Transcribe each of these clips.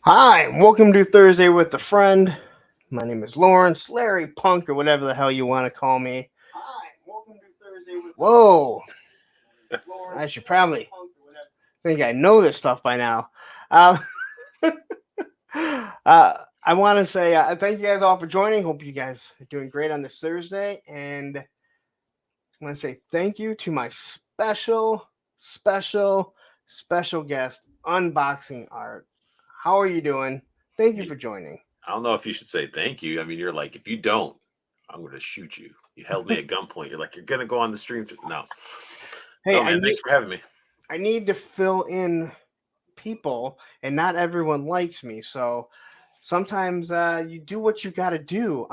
Hi, and welcome to Thursday with a Friend. My name is Lawrence, Larry Punk, or whatever the hell you want to call me. Hi, welcome to Thursday with. Whoa, I should probably think I know this stuff by now. Uh, I want to say thank you guys all for joining. Hope you guys are doing great on this Thursday, and I want to say thank you to my special guest, Unboxing Art. How are you doing? Thank you for joining. I don't know if you should say thank you. I mean, you're like, if you don't, I'm going to shoot you. You held me at gunpoint. You're like, you're going to go on the stream. No. Hey, No, man. Thanks for having me. I need to fill in people, and not everyone likes me. So sometimes you do what you got to do.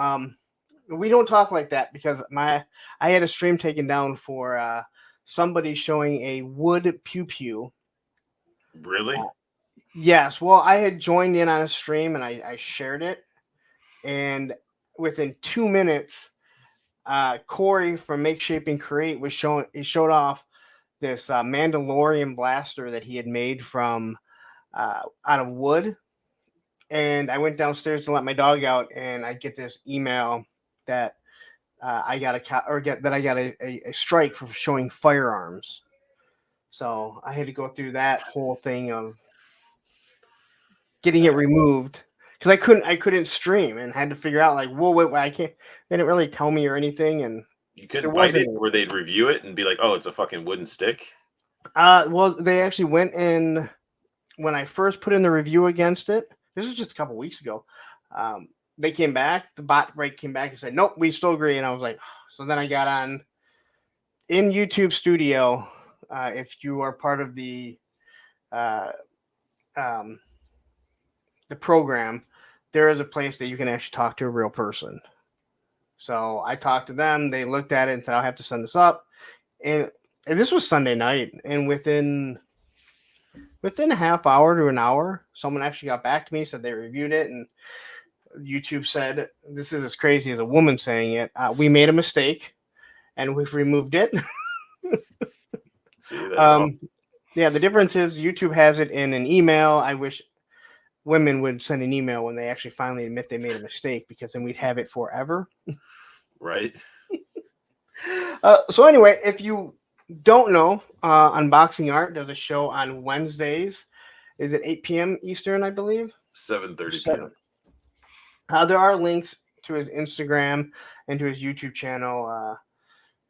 We don't talk like that because I had a stream taken down for somebody showing a wood pew pew. Really? Yes. Well, I had joined in on a stream and I shared it, and within 2 minutes, Corey from Make Shape and Create was showing. He showed off this Mandalorian blaster that he had made from out of wood. And I went downstairs to let my dog out, and I get this email that I got a strike for showing firearms. So I had to go through that whole thing of getting it removed because I couldn't stream and had to figure out like, whoa, wait, I can't. They didn't really tell me or anything, and You couldn't fight it where they'd review it and be like, oh, it's a fucking wooden stick? Well, they actually went in when I first put in the review against it. This was just a couple weeks ago. They came back. The bot rate came back and said, "Nope, we still agree." And I was like, so then I got on in YouTube Studio. If you are part of uh, the program, there is a place that you can actually talk to a real person. So I talked to them. They looked at it and said, "I'll have to send this up." And this was Sunday night, and within a half hour to an hour, someone actually got back to me, said they reviewed it, and YouTube said, "This is as crazy as a woman saying it. We made a mistake, and we've removed it." See, that's awesome. Yeah, the difference is YouTube has it in an email. I wish women would send an email when they actually finally admit they made a mistake, because then we'd have it forever. Right. So anyway, if you don't know, Unboxing Art does a show on Wednesdays. Is it 8 p.m. Eastern, I believe? 7:30 p.m. There are links to his Instagram and to his YouTube channel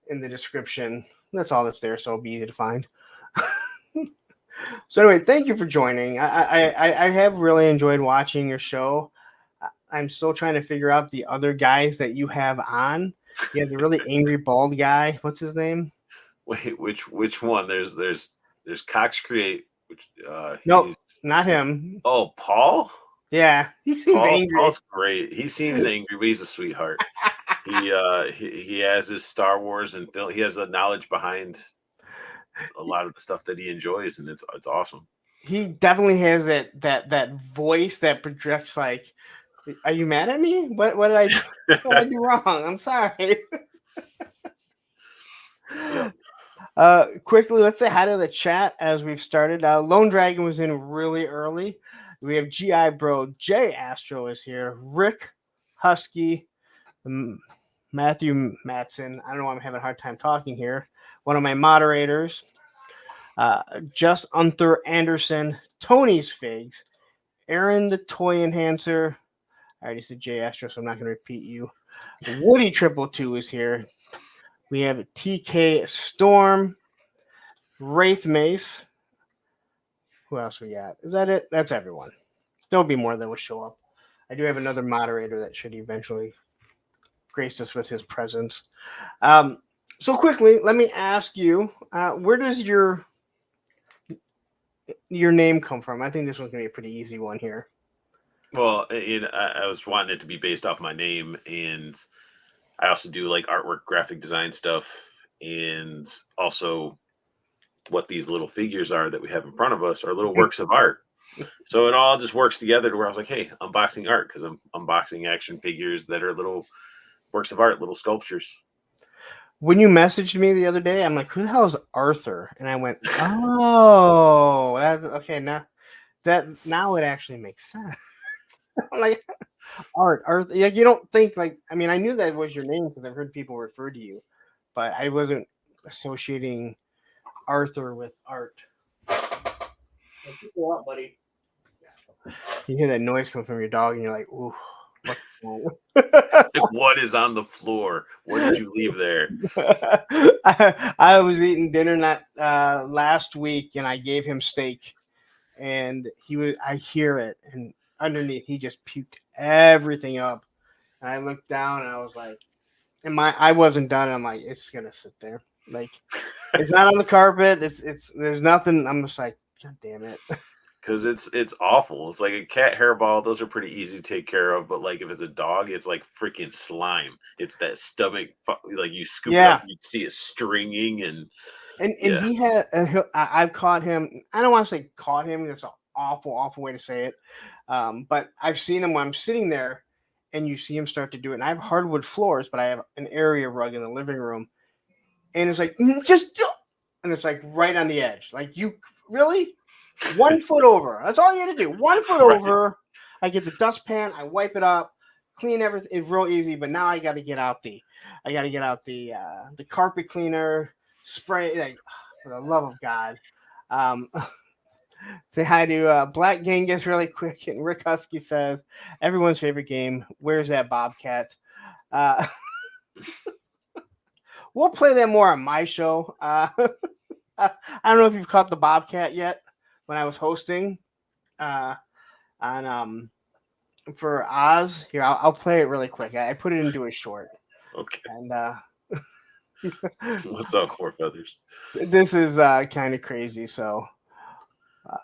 in the description. That's all that's there, so it'll be easy to find. So anyway, thank you for joining. I have really enjoyed watching your show. I'm still trying to figure out the other guys that you have on. You have the really angry bald guy. What's his name? Wait, which one? There's Cox Create, which no, not him. Oh, Paul? Yeah, he seems angry. Paul's great. He seems angry, but he's a sweetheart. He has his Star Wars and film. He has the knowledge behind a lot of the stuff that he enjoys, and it's awesome. He definitely has that voice that projects like, "Are you mad at me? What did I do wrong? I'm sorry." Yeah. Quickly, let's say hi to the chat as we've started. Lone Dragon was in really early. We have GI Bro, Jay Astro is here, Rick Husky, Matthew Matson. I don't know why I'm having a hard time talking here. One of my moderators, Just Unther Anderson, Tony's Figs, Aaron the Toy Enhancer. I already said Jay Astro, so I'm not going to repeat you. Woody 222 is here. We have TK Storm, Wraith Mace. Who else we got? Is that it? That's everyone. There'll be more that will show up. I do have another moderator that should eventually grace us with his presence. So quickly, let me ask you, where does your name come from? I think this one's going to be a pretty easy one here. Well, I was wanting it to be based off my name, and I also do like artwork, graphic design stuff, and also what these little figures are that we have in front of us are little works of art. So it all just works together to where I was like, hey, unboxing art, because I'm unboxing action figures that are little works of art, little sculptures. When you messaged me the other day, I'm like, who the hell is Arthur? And I went, oh, that's okay. Now that now it actually makes sense. Like art. Yeah, you don't think like. I mean, I knew that was your name because I've heard people refer to you, but I wasn't associating Arthur with art. Well, keep it up, buddy. You hear that noise coming from your dog, and you're like, "Ooh, what's wrong?" Like, what is on the floor? What did you leave there? I was eating dinner not last week, and I gave him steak, and he was. I hear it, and underneath, he just puked everything up. And I looked down, and I was like, "And I wasn't done." I'm like, "It's gonna sit there, like it's not on the carpet. It's there's nothing." I'm just like, "God damn it." Because it's awful. It's like a cat hairball; those are pretty easy to take care of. But like if it's a dog, it's like freaking slime. It's that stomach, like you scoop it up, Yeah, and you see it stringing, and and yeah, he had. I've caught him. I don't want to say caught him. That's an awful way to say it. But I've seen him when I'm sitting there, and you see him start to do it. And I have hardwood floors, but I have an area rug in the living room, and it's like just do, and it's like right on the edge. Like you really 1 foot over. That's all you had to do. 1 foot right. over. I get the dustpan. I wipe it up, clean everything. It's real easy. But now I got to get out the carpet cleaner, spray. Like, for the love of God. Um, say hi to Black Genghis really quick. And Rick Husky says, everyone's favorite game. Where's that Bobcat? Uh, we'll play that more on my show. I don't know if you've caught the Bobcat yet. When I was hosting uh, on for Oz, here I'll play it really quick. I put it into a short, Okay, and what's up, Four Feathers? this is kind of crazy. So uh,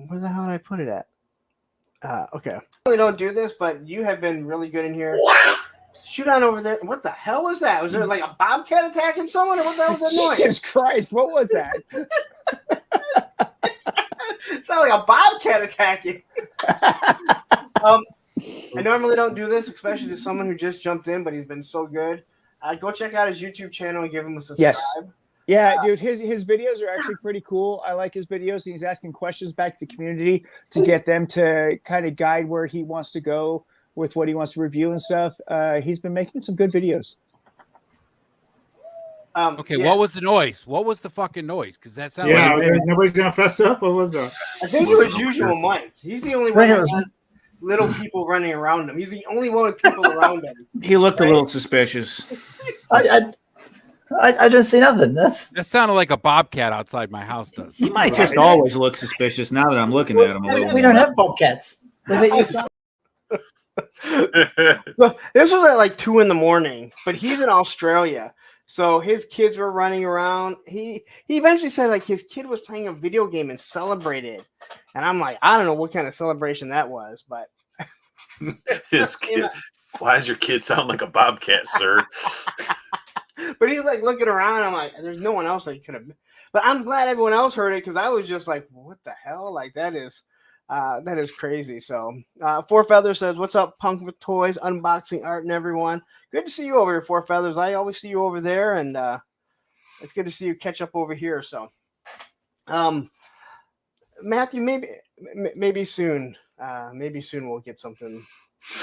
where the hell did I put it at? Okay, I really don't do this, but you have been really good in here. Shoot on over there. What the hell was that? Was it like a bobcat attacking someone, or what the hell was that noise? Jesus Christ, what was that? It sounded like a bobcat attacking. I normally don't do this, especially to someone who just jumped in, but he's been so good. Go check out his YouTube channel and give him a subscribe. Yes. Yeah, dude, his videos are actually pretty cool. I like his videos. He's asking questions back to the community to get them to kind of guide where he wants to go with what he wants to review and stuff. He's been making some good videos. Okay, Yeah. what was the noise? What was the fucking noise? Because that sounds Yeah, like nobody's gonna fess up. What was that? I think it was usual Mike. He's the only one Right, it that was- has little people running around him. He's the only one with people around him. He looked a little suspicious. I didn't see nothing. that sounded like a bobcat outside my house does. He might just always look suspicious now that I'm looking at him a little. We don't have bobcats. Was it you? Look, this was at like 2 a.m, but he's in Australia. So his kids were running around. He eventually said like his kid was playing a video game and celebrated. And I'm like, I don't know what kind of celebration that was, but His kid. Why does your kid sound like a bobcat, sir? but he's like looking around. I'm like, there's no one else that could have. But I'm glad everyone else heard it because I was just like, what the hell? Like that is crazy. So Four Feathers says, "What's up, Punk with Toys, unboxing art, and everyone? Good to see you over here, Four Feathers. I always see you over there, and it's good to see you catch up over here." So, Matthew, maybe soon, we'll get something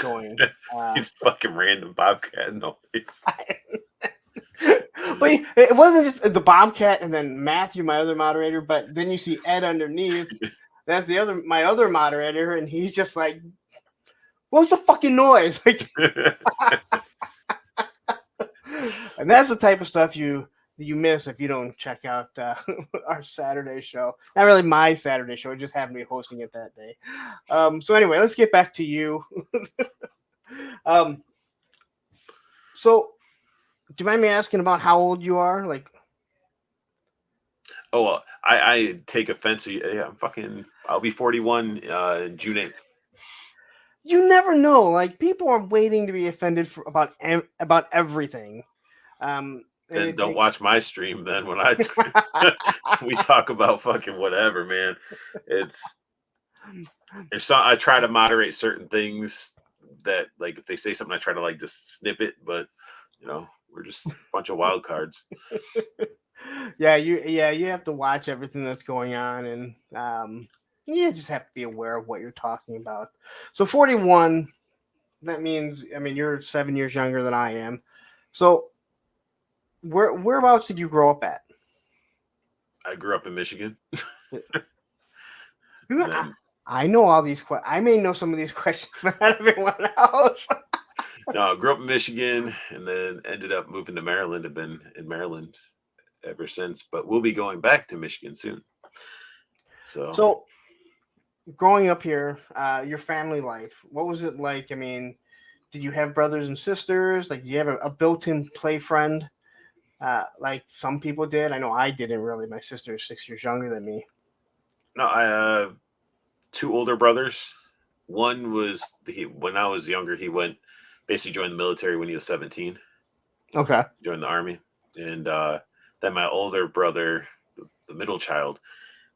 going. He's fucking random bobcat noise. But it wasn't just the Bobcat and then Matthew, my other moderator, but then you see Ed underneath. That's my other moderator, and he's just like, "What's the fucking noise?" Like, and that's the type of stuff you miss if you don't check out our Saturday show. Not really my Saturday show; it just happened to be hosting it that day. So anyway, let's get back to you. So, do you mind me asking about how old you are? Like, Oh, well, I take offense. Yeah, I'll be 41 June 8th. you never know. Like, people are waiting to be offended about everything. Then don't watch my stream. Then when we talk about fucking whatever, man. I try to moderate certain things that, like, if they say something, I try to like just snip it. But we're just a bunch of wild cards. Yeah, you have to watch everything that's going on, and You just have to be aware of what you're talking about. So 41, that means, I mean, you're 7 years younger than I am. So whereabouts did you grow up at? I grew up in Michigan. I know all these questions. I may know some of these questions, but not everyone else. No, I grew up in Michigan and then ended up moving to Maryland. I've been in Maryland ever since, but we'll be going back to Michigan soon. So growing up here, your family life, what was it like? I mean, did you have brothers and sisters? Like, do you have a built-in play friend? Like some people did. I know I didn't really. My sister is 6 years younger than me. no, I 2 older brothers. One was when I was younger, he basically joined the military when he was 17. Okay. Joined the army. And then my older brother, the middle child,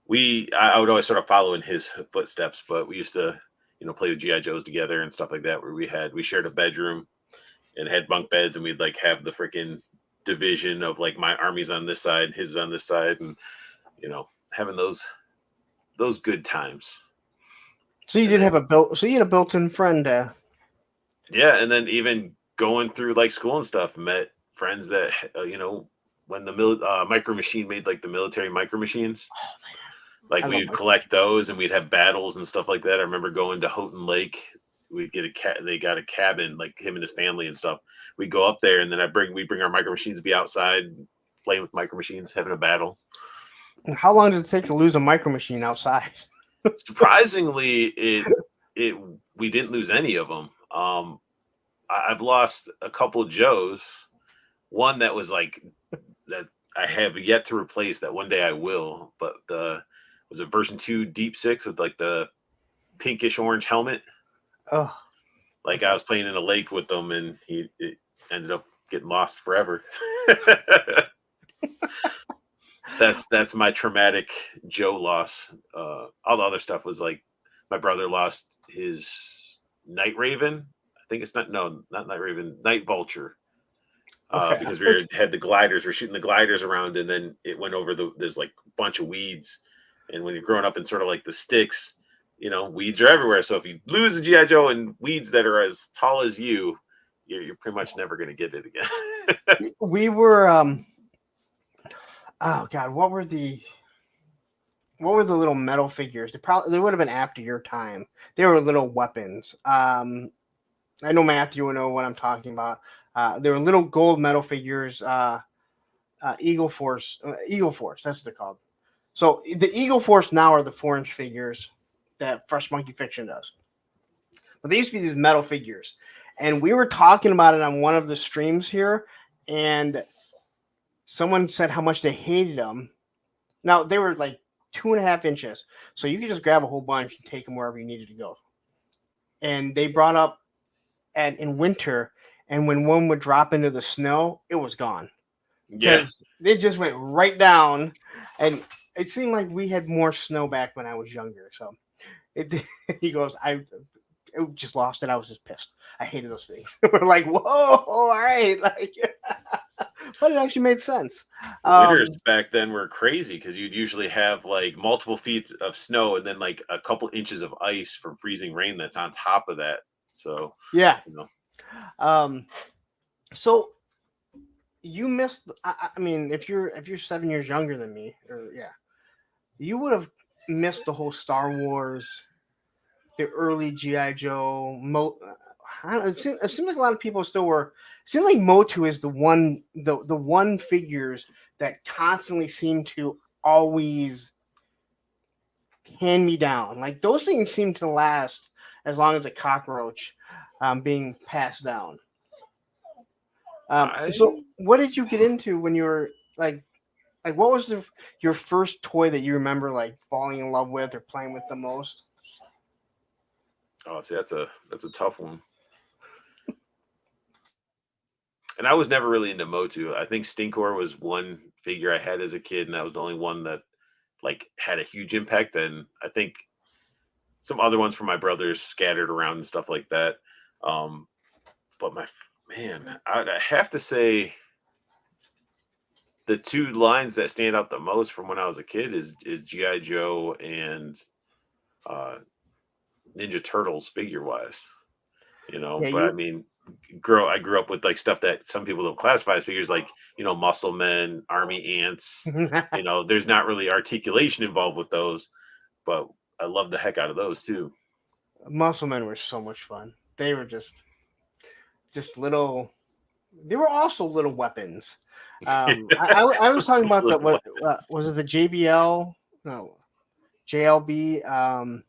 I would always sort of follow in his footsteps, but we used to, play with GI Joes together and stuff like that, where we shared a bedroom and had bunk beds, and we'd like have the freaking division of like my army's on this side, his on this side, and having those good times. So you had a built-in friend. Yeah, and then even going through like school and stuff, met friends that when the micro machine made like the military micro machines. Oh man. Like we'd collect those and we'd have battles and stuff like that. I remember going to Houghton Lake. We'd get they got a cabin, like him and his family and stuff. We'd go up there and then we bring our micro machines to be outside playing with micro machines, having a battle. And how long does it take to lose a micro machine outside? Surprisingly, we didn't lose any of them. I've lost a couple of Joes. One that was like that I have yet to replace. That one day I will. But was it version 2 Deep Six with like the pinkish orange helmet? Oh, like I was playing in a lake with them, and it ended up getting lost forever. That's my traumatic Joe loss. All the other stuff was like my brother lost his Night Raven. I think it's not Night Raven, Night Vulture. Because we had the gliders, we're shooting the gliders around, and then it went over there's like a bunch of weeds. And when you're growing up in sort of like the sticks, weeds are everywhere. So if you lose a GI Joe and weeds that are as tall as you're pretty much never going to get it again. We were, oh God, what were the little metal figures? They would have been after your time. They were little weapons. I know Matthew will know what I'm talking about. They were little gold metal figures. Eagle Force. That's what they're called. So the Eagle Force now are the 4-inch figures that Fresh Monkey Fiction does. But they used to be these metal figures. And we were talking about it on one of the streams here, and someone said how much they hated them. Now, they were like 2.5 inches. So you could just grab a whole bunch and take them wherever you needed to go. And they brought up in winter, and when one would drop into the snow, it was gone. Because they just went right down, and it seemed like we had more snow back when I was younger. So he goes, I just lost it. I was just pissed. I hated those things. We're like, whoa, all right. Like, but it actually made sense. Winters back then were crazy because you'd usually have like multiple feet of snow and then like a couple inches of ice from freezing rain that's on top of that. So yeah. So you missed. I mean, if you're 7 years younger than me, you would have missed the whole Star Wars, the early GI Joe. It seems like a lot of people still were. It seemed like Motu is the one figures that constantly seem to always hand me down. Like those things seem to last as long as a cockroach being passed down. So what did you get into when you were like what was your first toy that you remember like falling in love with or playing with the most? Oh, see, that's a tough one. And I was never really into Motu. I think Stinkor was one figure I had as a kid, and that was the only one that like had a huge impact. And I think some other ones from my brothers scattered around and stuff like that. But I have to say the two lines that stand out the most from when I was a kid is G.I. Joe and Ninja Turtles figure wise, Yeah, but I mean, I grew up with like stuff that some people don't classify as figures, like Muscle Men, Army Ants. There's not really articulation involved with those, but I love the heck out of those too. Muscle Men were so much fun. They were just little. They were also little weapons. I was talking about what was it, the JBL? No, JLB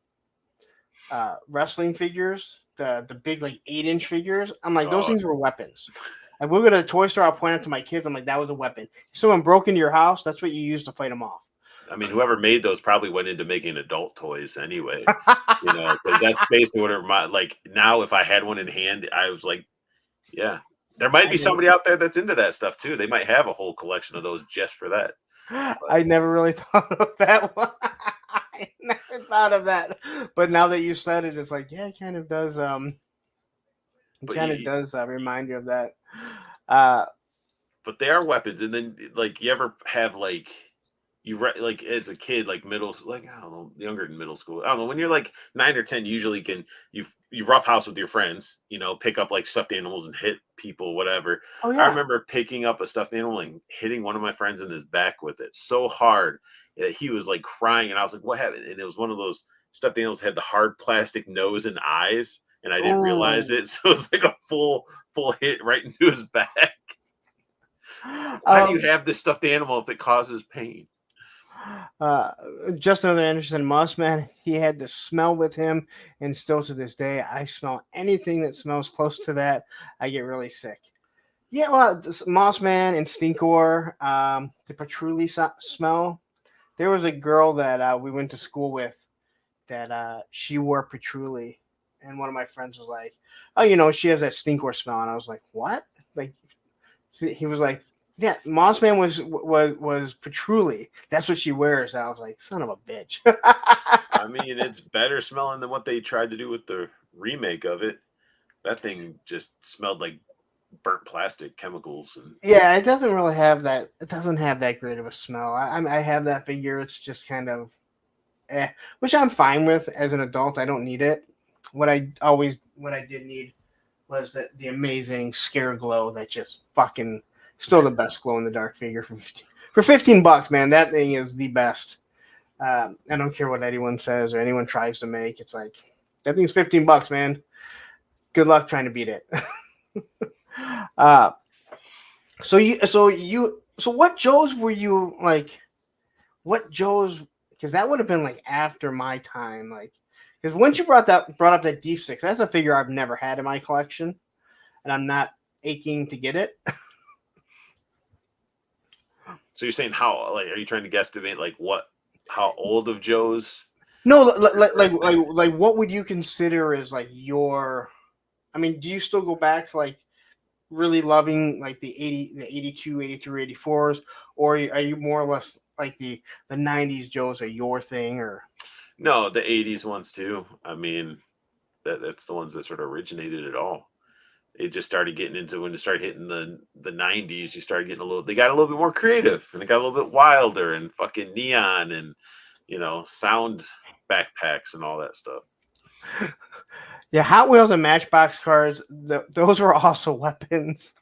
wrestling figures, the big like 8-inch figures. I'm like, those things were weapons. Like, we go to the toy store, I'll point out to my kids. I'm like, that was a weapon. If someone broke into your house, that's what you used to fight them off. I mean, whoever made those probably went into making adult toys anyway, because that's basically what like now. If I had one in hand, I was like, yeah, there might be somebody out there that's into that stuff too. They might have a whole collection of those just for that. I never really thought of that one. I never thought of that, but now that you said it, it's like, yeah, it kind of does. Remind you of that. But they are weapons, and then like you ever have like like as a kid, like like I don't know, younger than middle school. I don't know, when you're like 9 or 10, usually you roughhouse with your friends, pick up like stuffed animals and hit people, whatever. Oh yeah. I remember picking up a stuffed animal and hitting one of my friends in his back with it so hard that he was like crying, and I was like, "What happened?" And it was one of those stuffed animals that had the hard plastic nose and eyes, and I didn't realize it, so it was like a full hit right into his back. Why do you have this stuffed animal if it causes pain? Just another interesting Mossman. He had the smell with him, and still to this day, I smell anything that smells close to that, I get really sick. Yeah, well, Mossman and Stinkor, the patchouli smell. There was a girl that we went to school with that she wore patchouli, and one of my friends was like, "Oh, she has that Stinkor smell," and I was like, "What?" Like, he was like, "Yeah, Mossman was patchouli. That's what she wears." And I was like, "Son of a bitch." I mean, it's better smelling than what they tried to do with the remake of it. That thing just smelled like burnt plastic chemicals. Yeah, it doesn't really have that. It doesn't have that great of a smell. I have that figure. It's just kind of, which I'm fine with as an adult. I don't need it. What I did need was the amazing Scare Glow that just fucking still the best glow in the dark figure for $15, man. That thing is the best. I don't care what anyone says or anyone tries to make. It's like, that thing's $15, man. Good luck trying to beat it. So what Joes were you like? What Joes? Because that would have been like after my time, like, because once you brought up that Deep Six, that's a figure I've never had in my collection, and I'm not aching to get it. So you're saying how? Like, are you trying to guesstimate like what? How old of Joe's? No, like what would you consider as like your? I mean, do you still go back to like really loving like the 82, 83, 84s, or are you more or less like the 90s Joes are your thing? Or no, the 80s ones too. I mean, that's the ones that sort of originated it all. It just started getting into when it started hitting the 90s. You started getting they got a little bit more creative, and it got a little bit wilder and fucking neon and sound backpacks and all that stuff. Yeah, Hot Wheels and Matchbox cars, those were also weapons.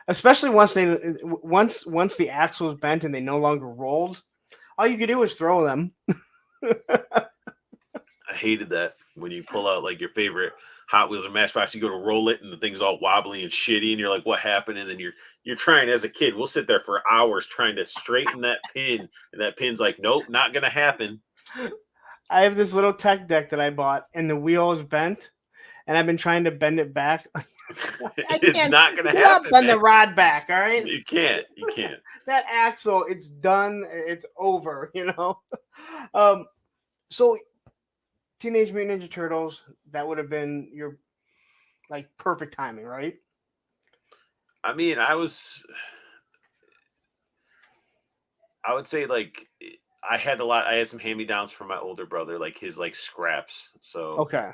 Especially once the axle was bent and they no longer rolled, all you could do was throw them. I hated that when you pull out like your favorite Hot Wheels or Matchbox, you go to roll it and the thing's all wobbly and shitty, and you're like, "What happened?" And then you're trying as a kid. We'll sit there for hours trying to straighten that pin, and that pin's like, "Nope, not gonna happen." I have this little tech deck that I bought, and the wheel is bent, and I've been trying to bend it back. It's not going to happen. Bend the rod back, all right? You can't. That axle, it's done. It's over. So Teenage Mutant Ninja Turtles, that would have been your like perfect timing, right? I mean, I would say like I had some hand-me-downs from my older brother, like his like scraps. So okay,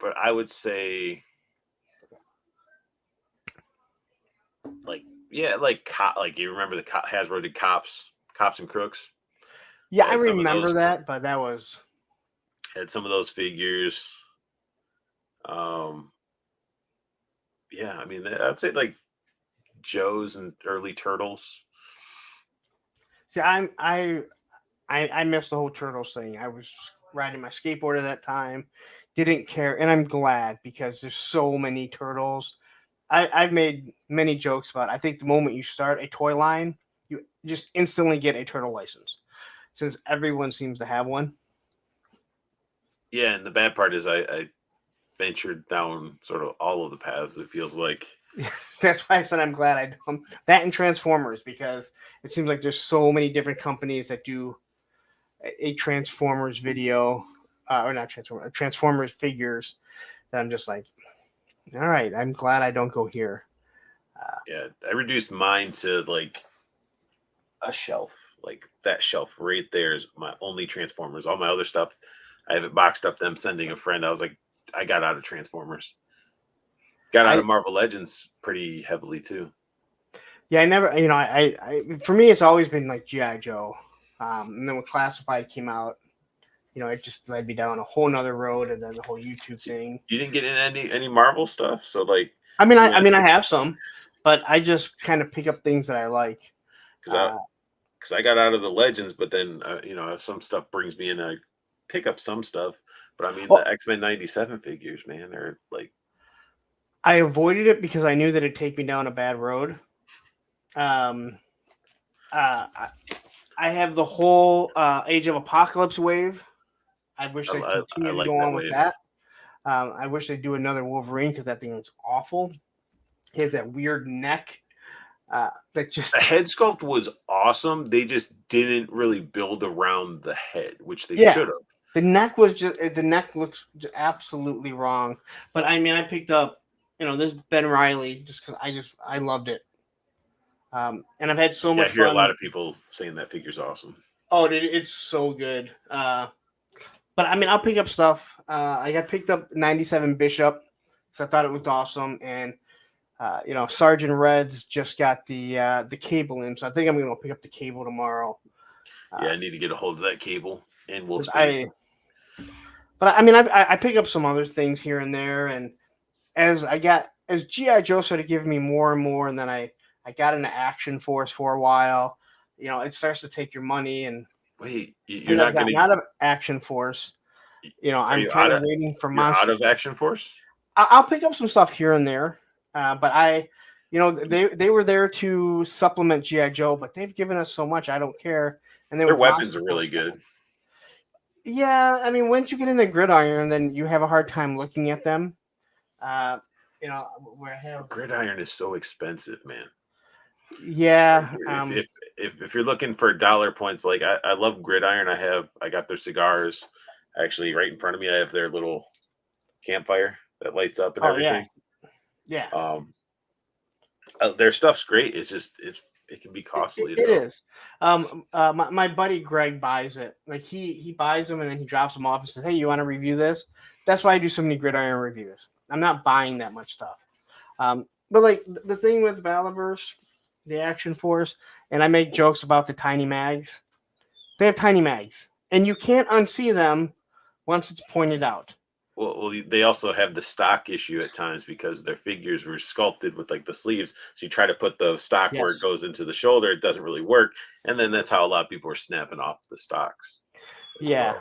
but I would say like, yeah, like you remember the Hasbro did Cops Cops and Crooks. Yeah, I Had some of remember those. that, but that was Had some of those figures. Yeah, I mean, I'd say like Joe's and early Turtles. see, I missed the whole turtles thing. I was riding my skateboard at that time, didn't care, and I'm glad because there's so many turtles. I've made many jokes about. I think the moment you start a toy line, you just instantly get a turtle license, since everyone seems to have one. Yeah, and the bad part is I ventured down sort of all of the paths. It feels like. That's why I said I'm glad I don't. That and Transformers, because it seems like there's so many different companies that do a Transformers video, or not Transformers, Transformers figures. That I'm just like, all right, I'm glad I don't go here. Yeah, I reduced mine to like a shelf. Like that shelf right there is my only Transformers. All my other stuff, I have it boxed up. Them sending a friend. I was like, I got out of Transformers. Got out of Marvel Legends pretty heavily too. Yeah, I never, for me, it's always been like G.I. Joe. And then when Classified came out, it just led me down a whole nother road, and then the whole YouTube thing. You didn't get in any Marvel stuff, so like. I mean, I have some, but I just kind of pick up things that I like. Because I got out of the Legends, but then some stuff brings me in. I pick up some stuff, but I mean the X-Men '97 figures, man, they're like. I avoided it because I knew that it'd take me down a bad road. I have the whole Age of Apocalypse wave. I wish they'd continue to go on with that. I wish they'd do another Wolverine because that thing is awful. He has that weird neck. That just the head sculpt was awesome. They just didn't really build around the head, which they should have. The neck looks absolutely wrong. But I mean, I picked up, this Ben Reilly just because I loved it. And I've had so much fun. I hear a lot of people saying that figure's awesome. Oh, dude, it's so good. But I mean, I'll pick up stuff. I got picked up 97 Bishop because I thought it looked awesome, and Sergeant Red's just got the cable in, so I think I'm going to pick up the cable tomorrow. I need to get a hold of that cable, and we'll. But I mean, I pick up some other things here and there, and as G.I. Joe started giving me more and more, and then I got into Action Force for a while. It starts to take your money, and wait, you're not going out of Action Force. I'm kind of waiting for Monster. Out of Action Force. I'll pick up some stuff here and there, but they were there to supplement G.I. Joe, but they've given us so much, I don't care. And their weapons are really good. Yeah, I mean, once you get into Gridiron, then you have a hard time looking at them. Gridiron is so expensive, man. Yeah. If you're looking for dollar points, like I love Gridiron. I got their cigars. Actually, right in front of me, I have their little campfire that lights up and everything. Yeah. Their stuff's great. It's just it can be costly. It is. My buddy Greg buys it. Like he buys them and then he drops them off and says, "Hey, you want to review this?" That's why I do so many Gridiron reviews. I'm not buying that much stuff. But like the thing with Valaverse, the Action Force, and I make jokes about the tiny mags. They have tiny mags, and you can't unsee them once it's pointed out. Well, they also have the stock issue at times because their figures were sculpted with like the sleeves. So you try to put the stock where it goes into the shoulder, it doesn't really work, and then that's how a lot of people are snapping off the stocks. Yeah.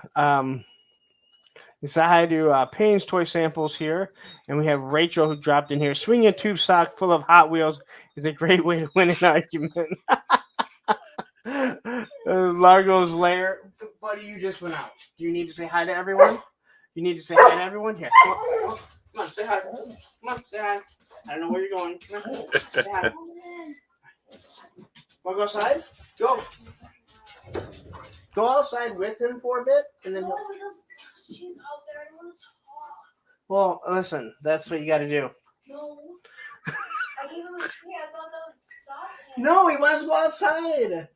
So I do Payne's Toy Samples here, and we have Rachel who dropped in here. Swinging a tube sock full of Hot Wheels is a great way to win an argument. Largo's Lair. Buddy, you just went out. Do you need to say hi to everyone? You need to say hi to everyone? Here. Come on, say hi. Come on, say hi. I don't know where you're going. Come on, say hi. Want to go outside? Go. Go outside with him for a bit, and then... She's out there. I want to talk. Well, listen, that's what you got to do. No. I gave him a treat. I thought that would stop him. No, he wants to go outside.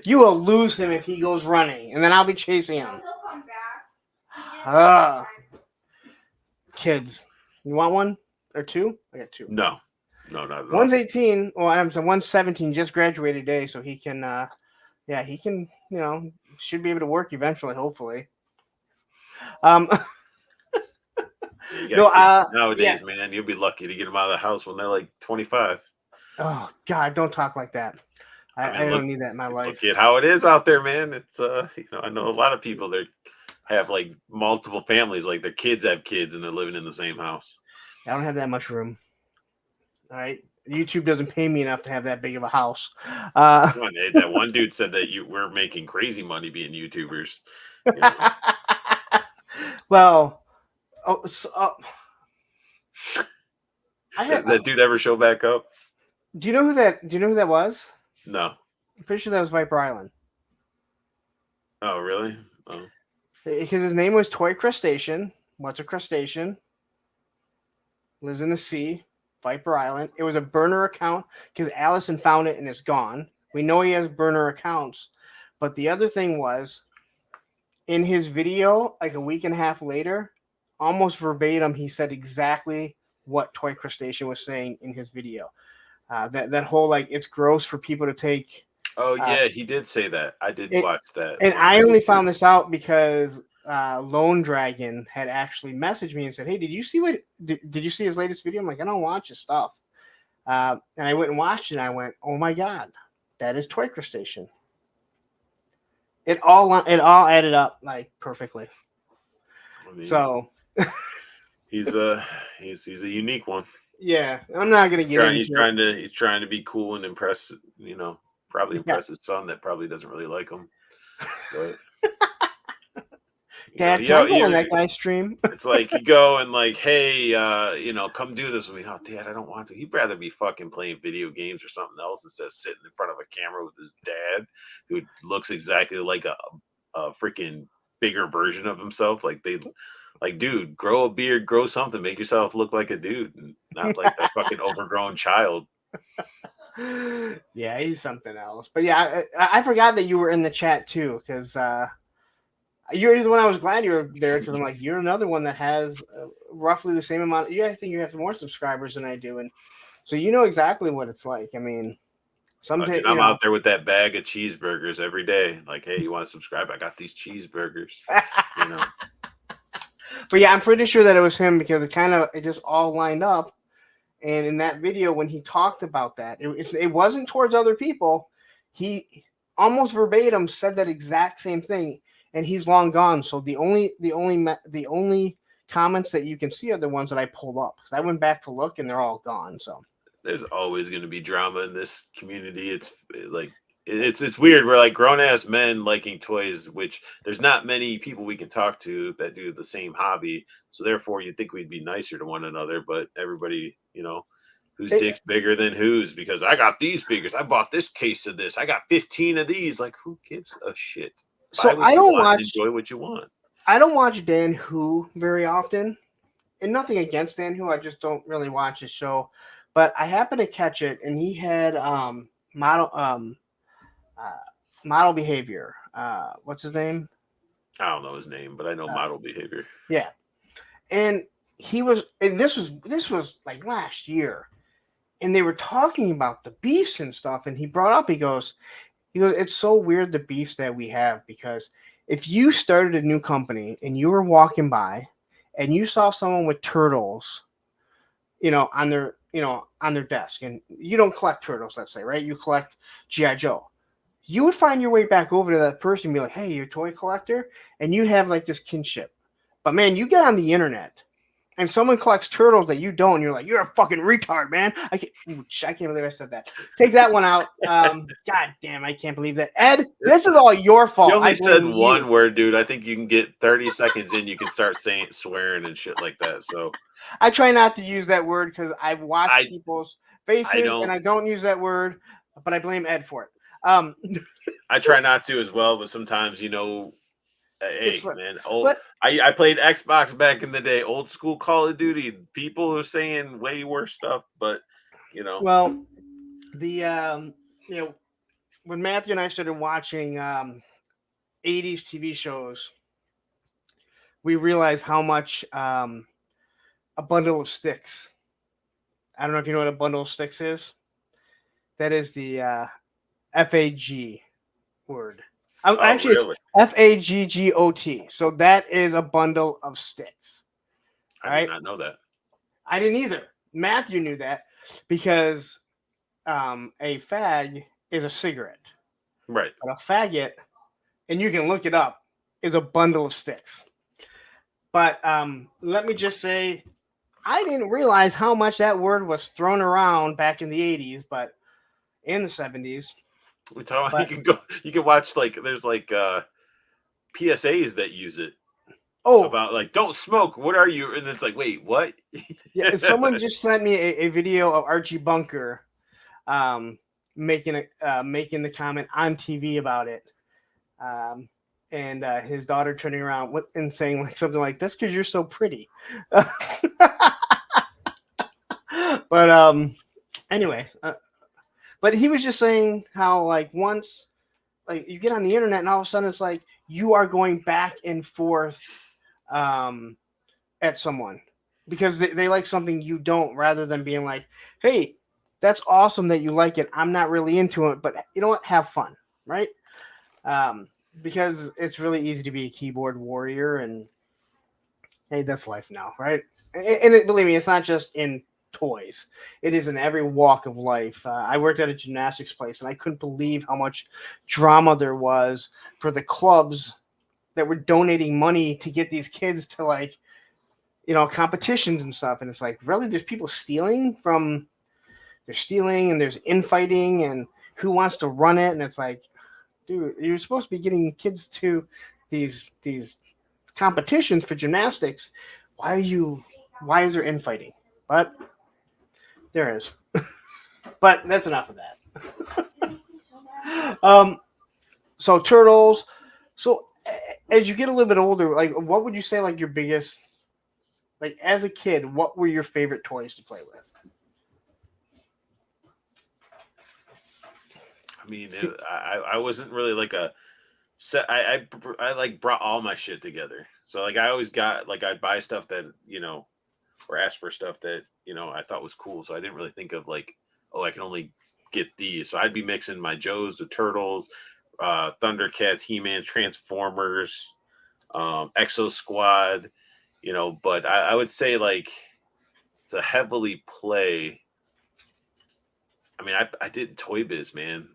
You will lose him if he goes running, and then I'll be chasing him. He'll come back. Kids, you want one or two? I got two. No. No, not at all. One's 18. Well, I'm sorry, one's 17. Just graduated today, so he can. He can. Should be able to work eventually, hopefully. Yeah, you got No, kids nowadays, yeah. man. You'll be lucky to get them out of the house when they're like 25. Oh God, don't talk like that. I don't need that in my life. Look at how it is out there, man. It's I know a lot of people that have like multiple families, like their kids have kids and they're living in the same house. I don't have that much room. All right, YouTube doesn't pay me enough to have that big of a house. That one dude said that we're making crazy money being YouTubers. You know? Well, that dude ever show back up? Do you know who that was? No. I'm pretty sure that was Viper Island. Oh, really? Oh. Because his name was Toy Crustacean. What's a crustacean? Lives in the sea. Viper Island. It was a burner account because Allison found it and it's gone. We know he has burner accounts. But the other thing was, in his video, like a week and a half later, almost verbatim, he said exactly what Toy Crustacean was saying in his video. That whole, like, it's gross for people to take. Oh, yeah, he did say that. I did watch that. And I only found this out because Lone Dragon had actually messaged me and said, "Hey, did you see his latest video?" I'm like, "I don't watch his stuff." And I went and watched it and I went, "Oh my God, that is Toy Crustacean." It all added up like perfectly. I mean, so he's a unique one. Yeah, I'm not gonna get into it. He's trying to be cool and impress, probably impress his son that probably doesn't really like him. But Dad, can I go on that guy's stream? It's like you go and like, hey, come do this with me. Oh, Dad, I don't want to. He'd rather be fucking playing video games or something else instead of sitting in front of a camera with his dad, who looks exactly like a freaking bigger version of himself. Like, dude, grow a beard, grow something, make yourself look like a dude, and not like that fucking overgrown child. Yeah, he's something else. But yeah, I forgot that you were in the chat too, because you're the one. I was glad you were there because I'm like, you're another one that has roughly the same amount. I think you have more subscribers than I do, and so you know exactly what it's like. I mean, someday I'm out there with that bag of cheeseburgers every day. Like, hey, you want to subscribe? I got these cheeseburgers. But yeah, I'm pretty sure that it was him because it just all lined up. And in that video, when he talked about that, it wasn't towards other people. He almost verbatim said that exact same thing, and he's long gone. So the only comments that you can see are the ones that I pulled up because I went back to look, and they're all gone. So there's always going to be drama in this community. It's like it's weird. We're like grown ass men liking toys, which there's not many people we can talk to that do the same hobby. So therefore, you'd think we'd be nicer to one another, but everybody, whose dick's bigger than whose? Because I got these figures. I bought this case of this. I got 15 of these. Like, who gives a shit? So I don't watch. Enjoy what you want. I don't watch Dan Who very often, and nothing against Dan Who. I just don't really watch his show. But I happened to catch it, and he had model behavior. What's his name? I don't know his name, but I know model behavior. Yeah, and this was like last year, and they were talking about the beefs and stuff, and he brought up, he goes, it's so weird the beefs that we have, because if you started a new company and you were walking by and you saw someone with turtles, on their desk, and you don't collect turtles, let's say, right? You collect G.I. Joe. You would find your way back over to that person and be like, hey, you're a toy collector? And you'd have like this kinship. But man, you get on the internet and someone collects turtles that you don't, and you're like, you're a fucking retard, man. I can't believe I said that. Take that one out. God damn, I can't believe that. Ed, this is all your fault. You only said one word, dude. I think you can get 30 seconds in, you can start swearing and shit like that. So I try not to use that word because I've watched people's faces and I don't use that word, but I blame Ed for it. I try not to as well, but sometimes, hey, man, I played Xbox back in the day, old school Call of Duty. People are saying way worse stuff, but Well, the when Matthew and I started watching 80s TV shows, we realized how much a bundle of sticks I don't know if you know what a bundle of sticks is. That is the FAG word. Actually, really? it's FAGGOT. So that is a bundle of sticks. I Right? did not know that. I didn't either. Matthew knew that because a fag is a cigarette, Right. but a faggot, and you can look it up, is a bundle of sticks. But let me just say, I didn't realize how much that word was thrown around back in the 80s, but in the 70s. We talk, But- you can watch like there's like PSAs that use it Oh, about like don't smoke. What are you? And it's like, wait, what? yeah, someone just sent me a video of Archie Bunker making the comment on TV about it. And his daughter turning around and saying like something like, "That's because you're so pretty." But anyway, but he was just saying how like once like you get on the internet and all of a sudden it's like you are going back and forth at someone because they like something you don't, rather than being like, "Hey, that's awesome that you like it. I'm not really into it, but you know what? Have fun," right? Because it's really easy to be a keyboard warrior, and hey, that's life now, right? And believe me, it's not just in toys; it is in every walk of life. I worked at a gymnastics place, and I couldn't believe how much drama there was for the clubs that were donating money to get these kids to like, competitions and stuff. And it's like, really, there's people stealing from. They're stealing, and there's infighting, and who wants to run it? And it's like, dude, you're supposed to be getting kids to these competitions for gymnastics. Why is there infighting? But there is. But that's enough of that. So turtles. So as you get a little bit older, like what would you say like your biggest, like as a kid, what were your favorite toys to play with? I mean, I wasn't really like a set. I like brought all my shit together. So like I always got like I'd buy stuff that or ask for stuff that I thought was cool. So I didn't really think of like, oh, I can only get these. So I'd be mixing my Joes, the Turtles, Thundercats, He-Man, Transformers, Exo Squad. But I would say like to heavily play. I mean, I did Toy Biz, man.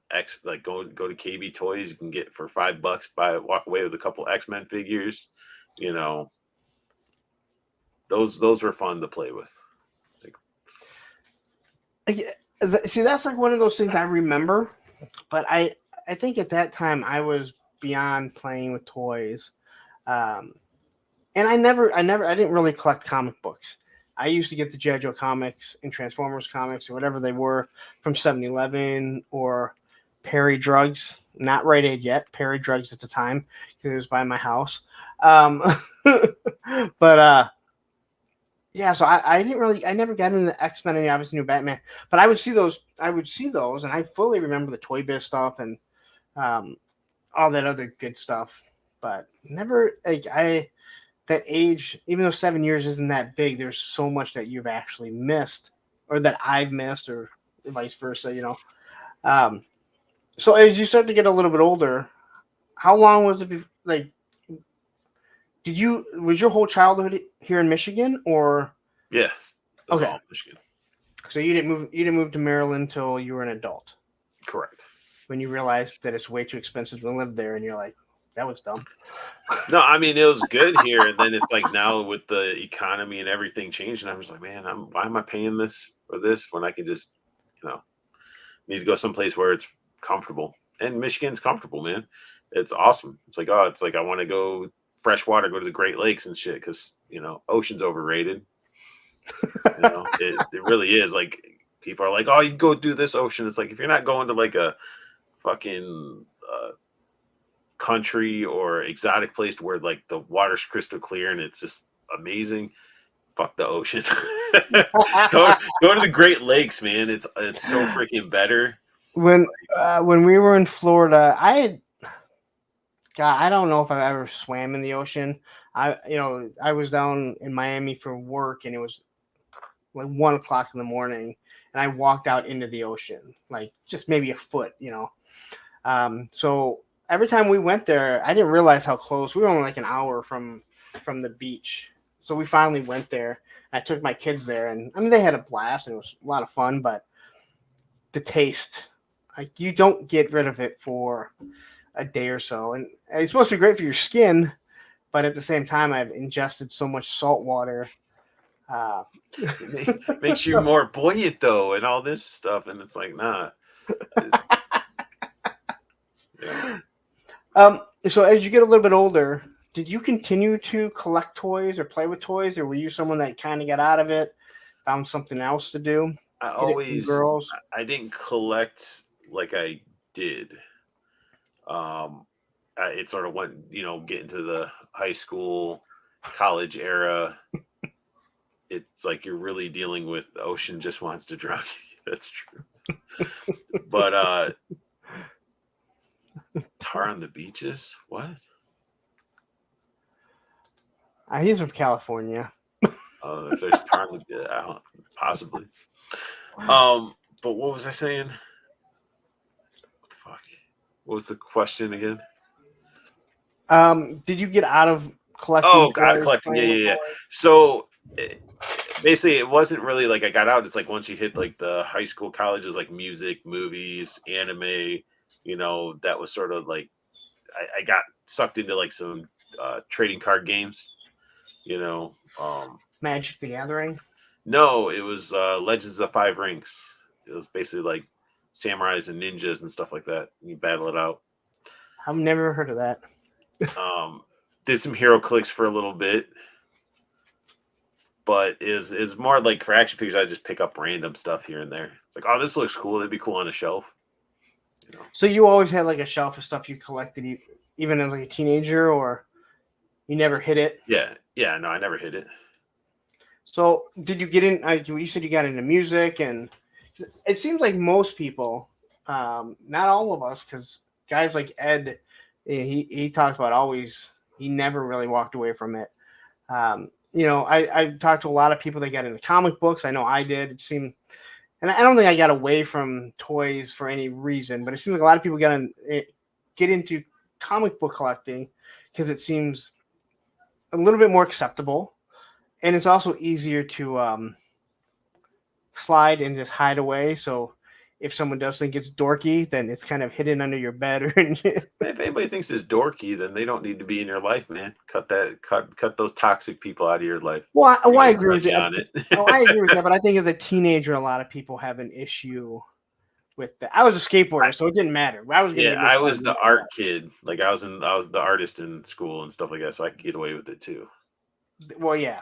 Like go to KB Toys, you can get for $5, walk away with a couple X-Men figures. Those were fun to play with. See, that's like one of those things I remember, but I think at that time I was beyond playing with toys, and I didn't really collect comic books. I used to get the G.I. Joe comics and Transformers comics or whatever they were from 7-Eleven or Perry Drugs. Not Rite Aid yet, Perry Drugs at the time because it was by my house. But yeah, so I never got into the X-Men and obviously knew Batman, but I would see those, and I fully remember the Toy Biz stuff and all that other good stuff, but never like that age, even though 7 years isn't that big, there's so much that you've actually missed or that I've missed or vice versa, So as you start to get a little bit older, how long was it like, was your whole childhood here in Michigan or? Yeah. Okay. All Michigan. So you didn't move to Maryland until you were an adult. Correct. When you realized that it's way too expensive to live there and you're like, that was dumb. No, I mean it was good here, and then it's like now with the economy and everything changing, I'm just like, man, why am I paying this for this when I can just, need to go someplace where it's comfortable. And Michigan's comfortable, man. It's awesome. It's like I want to go freshwater, go to the Great Lakes and shit because ocean's overrated. It really is. Like people are like, oh, you can go do this ocean. It's like if you're not going to like a fucking country or exotic place where like the water's crystal clear and it's just amazing, fuck the ocean. go to the Great Lakes, man. It's so freaking better. When we were in Florida, I don't know if I've ever swam in the ocean. I was down in Miami for work, and it was like 1 o'clock in the morning, and I walked out into the ocean, like just maybe a foot, So every time we went there, I didn't realize how close we were. Only like an hour from the beach, so we finally went there. I took my kids there, and I mean they had a blast, and it was a lot of fun. But the taste, like you don't get rid of it for a day or so, and it's supposed to be great for your skin, but at the same time, I've ingested so much salt water. Makes you more buoyant though, and all this stuff, and it's like, nah. Yeah. So as you get a little bit older, did you continue to collect toys or play with toys, or were you someone that kind of got out of it, found something else to do? I didn't collect like I did. It sort of went, get into the high school, college era. It's like you're really dealing with the ocean just wants to drown you. That's true. But tar on the beaches? What? He's from California. If there's tar on the possibly. But what was I saying? What the fuck? What was the question again? Did you get out of collecting? Oh, out of collecting. Yeah. So basically, it wasn't really like I got out. It's like once you hit like the high school, college, it was like music, movies, anime. That was sort of like I got sucked into like some trading card games. Magic the Gathering. No, it was Legends of Five Rings. It was basically like samurais and ninjas and stuff like that. You battle it out. I've never heard of that. Did some hero clicks for a little bit, but is more like for action figures. I just pick up random stuff here and there. It's like, oh, this looks cool. It'd be cool on a shelf. So you always had like a shelf of stuff you collected, even as like a teenager, or you never hit it? Yeah. No, I never hit it. So did you get in? You said you got into music, and it seems like most people, not all of us, because guys like Ed, he talks about always. He never really walked away from it. I talked to a lot of people that got into comic books. I know I did. It seemed, and I don't think I got away from toys for any reason, but it seems like a lot of people get into comic book collecting because it seems a little bit more acceptable, and it's also easier to slide and just hide away. So if someone does think it's dorky, then it's kind of hidden under your bed. If anybody thinks it's dorky, then they don't need to be in your life, man. Cut those toxic people out of your life. Well, I agree with that. I agree with that, but I think as a teenager, a lot of people have an issue with that. I was a skateboarder, so it didn't matter. I was the art kid. Like I was the artist in school and stuff like that, so I could get away with it too. Well, yeah.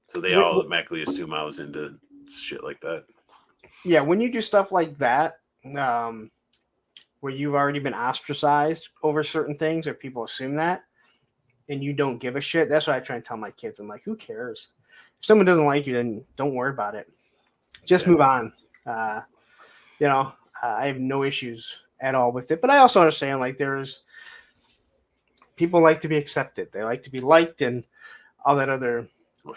So they all automatically assume I was into shit like that. Yeah, when you do stuff like that, where you've already been ostracized over certain things, or people assume that, and you don't give a shit, that's what I try and tell my kids. I'm like, who cares? If someone doesn't like you, then don't worry about it. Just move on. I have no issues at all with it. But I also understand, like, there's people like to be accepted. They like to be liked and all that other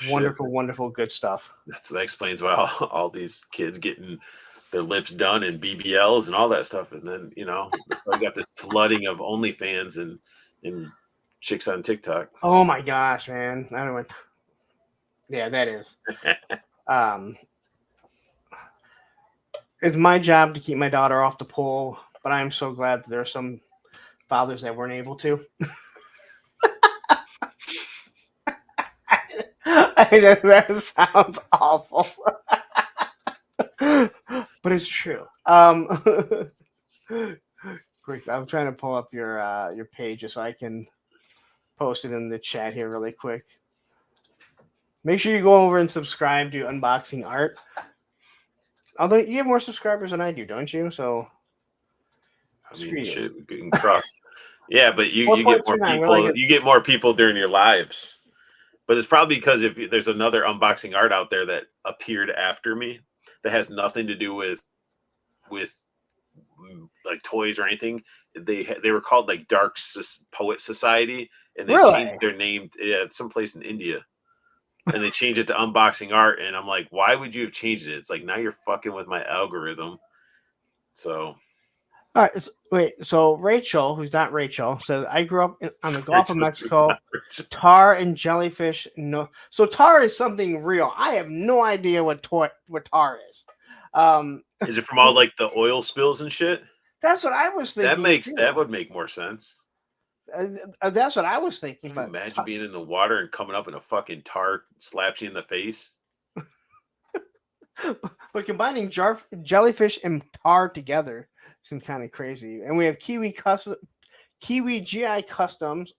wonderful, good stuff. That explains why all these kids getting their lips done and BBLs and all that stuff. And then, you got this flooding of OnlyFans and chicks on TikTok. Oh my gosh, man. Yeah, that is. It's my job to keep my daughter off the pole, but I am so glad that there are some fathers that weren't able to. That sounds awful, but it's true. Quick, I'm trying to pull up your page just so I can post it in the chat here really quick. Make sure you go over and subscribe to Unboxing Art. Although you have more subscribers than I do, don't you? So, shit, yeah, but you get more people. You get more people during your lives. But it's probably because if there's another Unboxing Art out there that appeared after me that has nothing to do with like toys or anything. They were called like Poet Society, and they changed their name. Yeah, it's someplace in India. and they change it to unboxing art, and I'm like, why would you have changed it? It's like, now you're fucking with my algorithm. So All right. Wait. So Rachel, who's not Rachel, says I grew up on the Gulf of Mexico. Tar and jellyfish. No. So tar is something real. I have no idea what tar is. Is it from all like the oil spills and shit? That's what I was thinking. That would make more sense. That's what I was thinking. Can you But imagine being in the water and coming up and a fucking tar slaps you in the face? but combining jellyfish and tar together seems kind of crazy. And we have Kiwi GI Customs,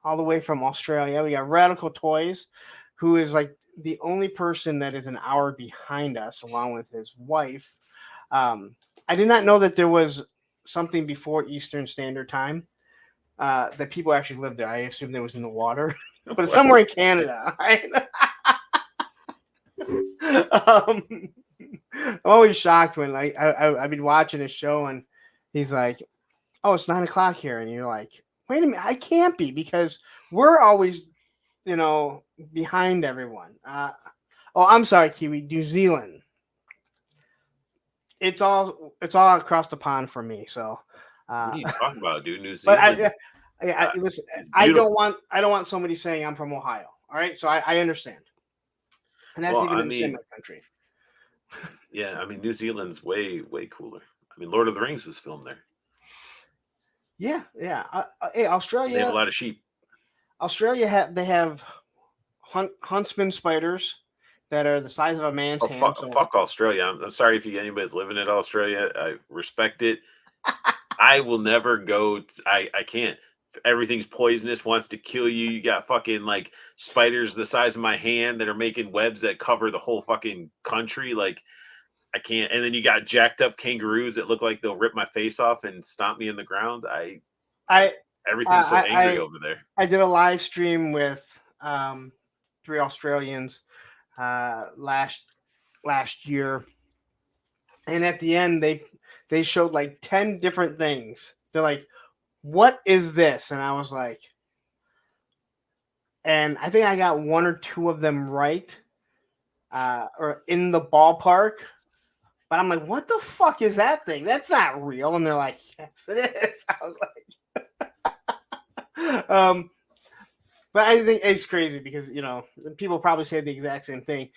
all the way from Australia. We got Radical Toys, who is like the only person that is an hour behind us, along with his wife. I did not know that there was something before Eastern Standard Time. That people actually lived there. I assumed it was in the water, but it's somewhere in Canada, right? I'm always shocked when I've been watching a show and he's like, "Oh, it's 9:00 here," and you're like, "Wait a minute, I can't be because we're always, behind everyone." I'm sorry, Kiwi, New Zealand. It's all across the pond for me. So, what are you talking about, dude? New Zealand. But listen, I don't want somebody saying I'm from Ohio. All right, so I understand, and that's even in the same country. Yeah, I mean, New Zealand's way cooler. I mean, Lord of the Rings was filmed there. Yeah. Hey, Australia. They have a lot of sheep. Australia have huntsman spiders that are the size of a man's hand. Fuck Australia. I'm sorry if anybody's living in Australia. I respect it. I will never go. I can't. Everything's poisonous, wants to kill you. You got fucking like spiders the size of my hand that are making webs that cover the whole fucking country. Like, I can't. And then you got jacked up kangaroos that look like they'll rip my face off and stomp me in the ground. Everything's so angry over there. I did a live stream with 3 Australians last year, and at the end they showed like 10 different things. They're like, "What is this?" And I was like, and I think I got 1 or 2 of them right, or in the ballpark. But I'm like, "What the fuck is that thing? That's not real." And they're like, "Yes, it is." I was like, but I think it's crazy because people probably say the exact same thing.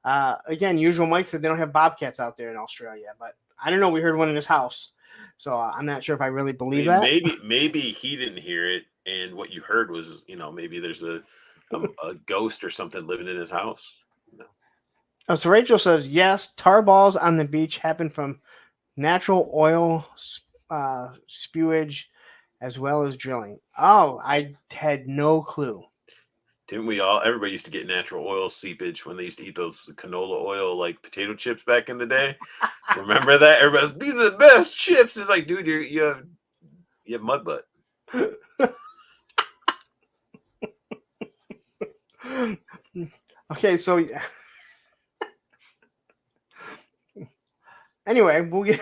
Again, Usual Mike said they don't have bobcats out there in Australia, but I don't know. We heard one in his house, so I'm not sure if I really believe that. Maybe he didn't hear it, and what you heard was, maybe there's a ghost or something living in his house. Oh, so Rachel says yes. Tar balls on the beach happen from natural oil spewage, as well as drilling. Oh, I had no clue. Didn't we all? Everybody used to get natural oil seepage when they used to eat those canola oil like potato chips back in the day. Remember that? Everybody's these are the best chips. It's like, dude, you have mud butt. Okay, so anyway, we'll get.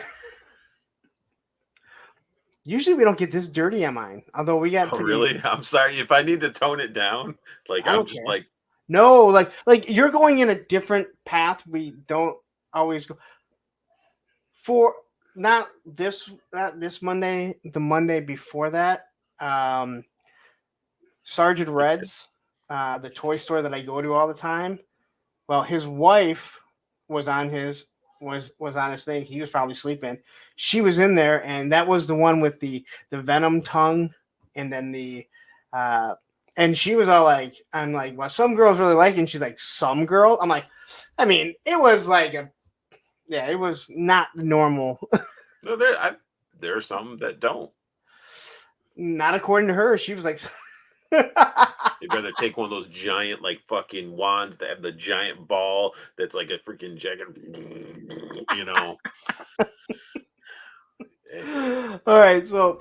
Usually we don't get this dirty on mine, although we got. Oh, really? I'm sorry if I need to tone it down. Like I'm just like. No, like you're going in a different path. We don't always go for not this Monday, the Monday before that. Sergeant Red's, the toy store that I go to all the time. Well, his wife was on his thing. He was probably sleeping. She was in there, and that was the one with the venom tongue, and then the and she was all like, I'm like, well, some girls really like it. And she's like, some girl? I'm like, I mean, it was like it was not normal. No, there are some that don't. Not according to her. She was like, You'd rather take one of those giant, like, fucking wands that have the giant ball that's like a freaking jacket, All right, so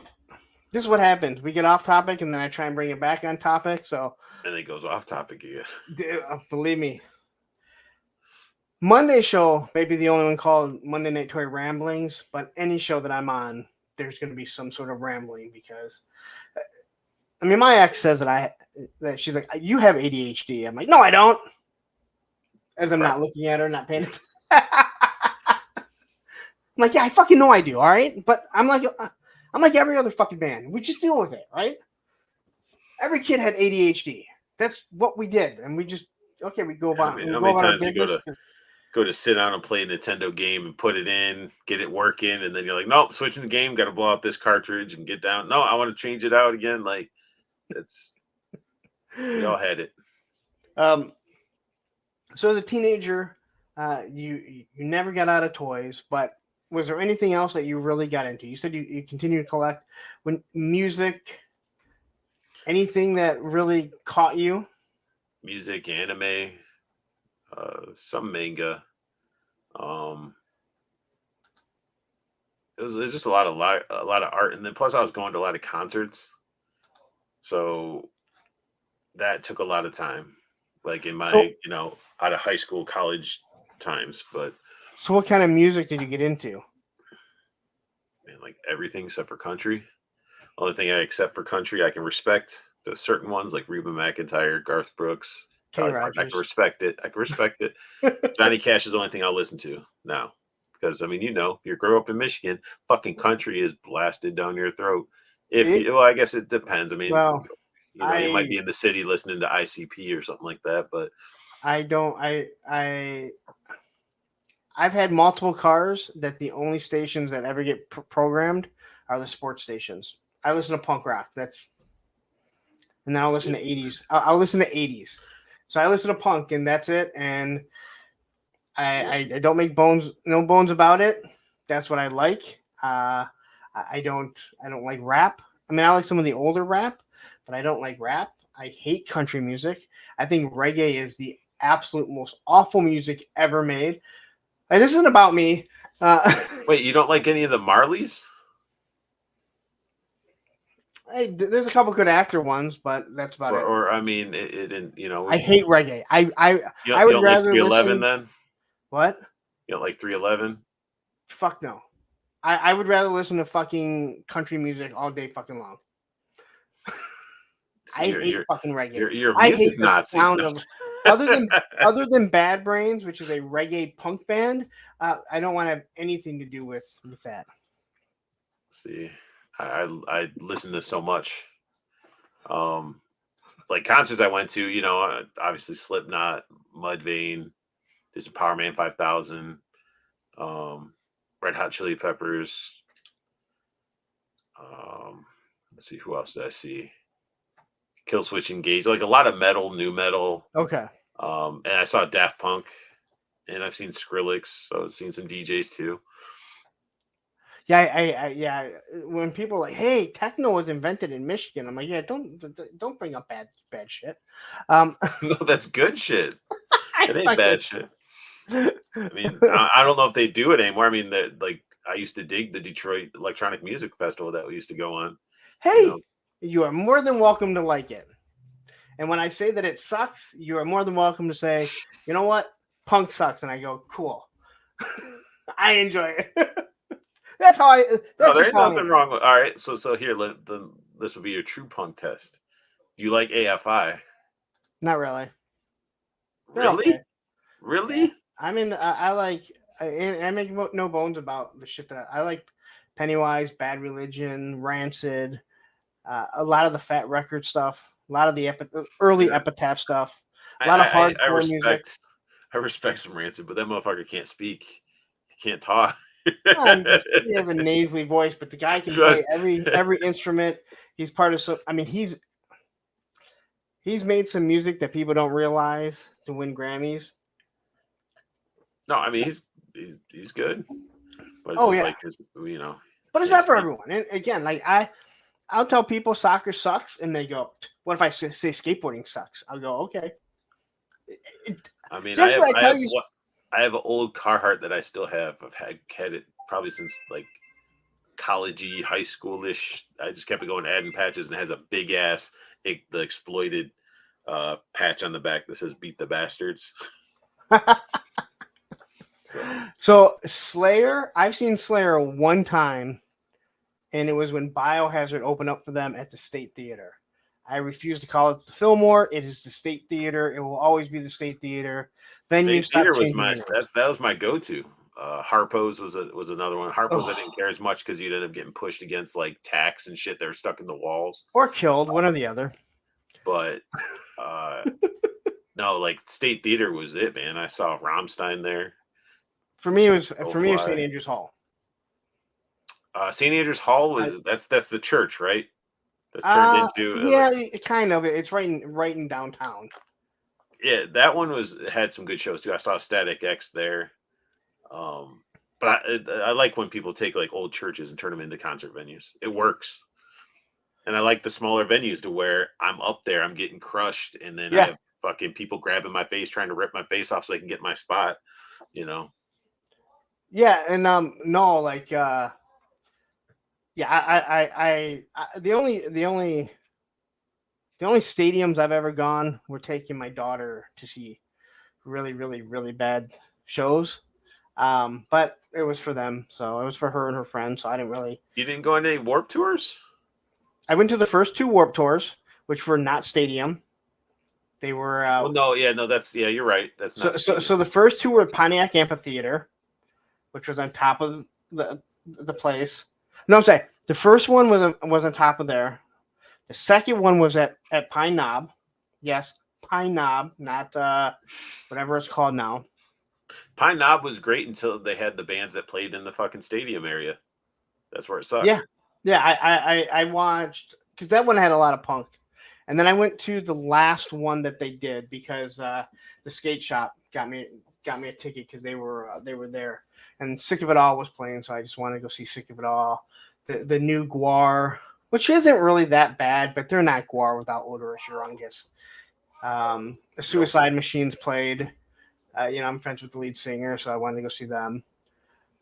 this is what happens. We get off topic, and then I try and bring it back on topic. So, and it goes off topic again. Believe me, Monday show may be the only one called Monday Night Toy Ramblings, but any show that I'm on, there's going to be some sort of rambling because, I mean, my ex says that she's like, you have ADHD. I'm like, no, I don't. as I'm not looking at her, not paying attention. I'm like, yeah, I fucking know I do, all right? But I'm like every other fucking man. We just deal with it, right? Every kid had ADHD. That's what we did, and we just we go about. How many times you go to sit down and play a Nintendo game and put it in, get it working, and then you're like, nope, switching the game, got to blow out this cartridge and get down. No, I want to change it out again. Like we all had it. So as a teenager, you never got out of toys, but was there anything else that you really got into? You said you continue to collect music, anything that really caught you? Music, anime, some manga. It was just a lot of art, and then plus I was going to a lot of concerts, so that took a lot of time, like in my out of high school, college times. But so, what kind of music did you get into? Man, like everything except for country. Only thing I accept for country, I can respect the certain ones like Reba McEntire, Garth Brooks. I can respect it. Johnny Cash is the only thing I'll listen to now. Because I mean, you grow up in Michigan, fucking country is blasted down your throat. I guess it depends. I mean, you might be in the city listening to ICP or something like that, but I've had multiple cars that the only stations that ever get programmed are the sports stations. I listen to punk rock. And then I'll listen to 80s. I'll listen to 80s. So I listen to punk, and that's it. And I don't make no bones about it. That's what I like. I don't like rap. I mean, I like some of the older rap, but I don't like rap. I hate country music. I think reggae is the absolute most awful music ever made. And this isn't about me. Wait, you don't like any of the Marleys? Hey, there's a couple good actor ones, but that's about it. Or I mean, it didn't. I hate reggae. I would rather like 311 then. What? You don't like 311? Fuck no. I would rather listen to fucking country music all day fucking long. I hate fucking reggae. I hate the sound of other than Bad Brains, which is a reggae punk band. I don't want to have anything to do with that. See, I listen to so much. Like concerts I went to, obviously Slipknot, Mudvayne, there's a Power Man 5000, Red Hot Chili Peppers. Let's see, who else did I see? Killswitch Engage, like a lot of metal, new metal. Okay. And I saw Daft Punk, and I've seen Skrillex, so I've seen some DJs too. Yeah, when people are like, "Hey, techno was invented in Michigan," I'm like, "Yeah, don't bring up bad shit." No, that's good shit. It ain't bad shit. I mean, I don't know if they do it anymore. I mean, like I used to dig the Detroit Electronic Music Festival that we used to go on. Hey, you are more than welcome to like it. And when I say that it sucks, you are more than welcome to say, "You know what? Punk sucks." And I go, "Cool." I enjoy it. That's how I. There ain't nothing wrong with. All right, so here, this will be your true punk test. You like AFI? Not really. Really? Okay. Really? Yeah. I mean, I like. I make no bones about the shit that I like. Pennywise, Bad Religion, Rancid, a lot of the Fat Record stuff, a lot of the early Epitaph stuff, a lot of hardcore music. I respect some Rancid, but that motherfucker can't speak. He can't talk. He has a nasally voice, but the guy can play every instrument. He's part of so. I mean, he's made some music that people don't realize to win Grammys. No, I mean he's good. But it's like his, But it's not for everyone. And again, like I'll tell people soccer sucks, and they go, "What if I say skateboarding sucks?" I'll go, "Okay." I mean, I have an old Carhartt that I still have. I've had it probably since like college-y, high school-ish. I just kept it going, adding patches, and it has a big ass the exploited patch on the back that says "Beat the Bastards." So Slayer, I've seen Slayer one time, and it was when Biohazard opened up for them at the State Theater. I refuse to call it the Fillmore. It is the State Theater. It will always be the State Theater. venue State Theater stopped was changing my their name. that was my go-to. Harpo's was another one. Harpo's I Ugh. didn't care as much because you'd end up getting pushed against like tacks and shit that were stuck in the walls. Or killed, one or the other. But no, like State Theater was it, man. I saw Rammstein there. For me, it was Fly. St. Andrew's Hall. St. Andrew's Hall was that's the church, right? That's turned into yeah, kind of. It's right in downtown. Yeah, that one had some good shows too. I saw Static X there. But I like when people take like old churches and turn them into concert venues. It works. And I like the smaller venues to where I'm up there, I'm getting crushed, and then I have fucking people grabbing my face, trying to rip my face off so they can get my spot, you know. Yeah, and no, like I the only stadiums I've ever gone were taking my daughter to see really, really, really bad shows. But it was for them, so it was for her and her friends. So I didn't really. You didn't go on any Warped Tours? I went to the first 2 Warped Tours, which were not stadium. They were. Well, no, you're right. That's not. So the first 2 were Pontiac Amphitheater, which was on top of the place. No, I'm saying the first one was on top of there. The second one was at Pine Knob. Yes, Pine Knob, not whatever it's called now. Pine Knob was great until they had the bands that played in the fucking stadium area. That's where it sucked. Yeah. I watched because that one had a lot of punk, and then I went to the last one that they did because the skate shop got me a ticket because they were there, and Sick of It All was playing, so I just wanted to go see Sick of It All. The new Guar, which isn't really that bad, but they're not Guar without Odorous Urungus. The Suicide Machines played. I'm friends with the lead singer, so I wanted to go see them.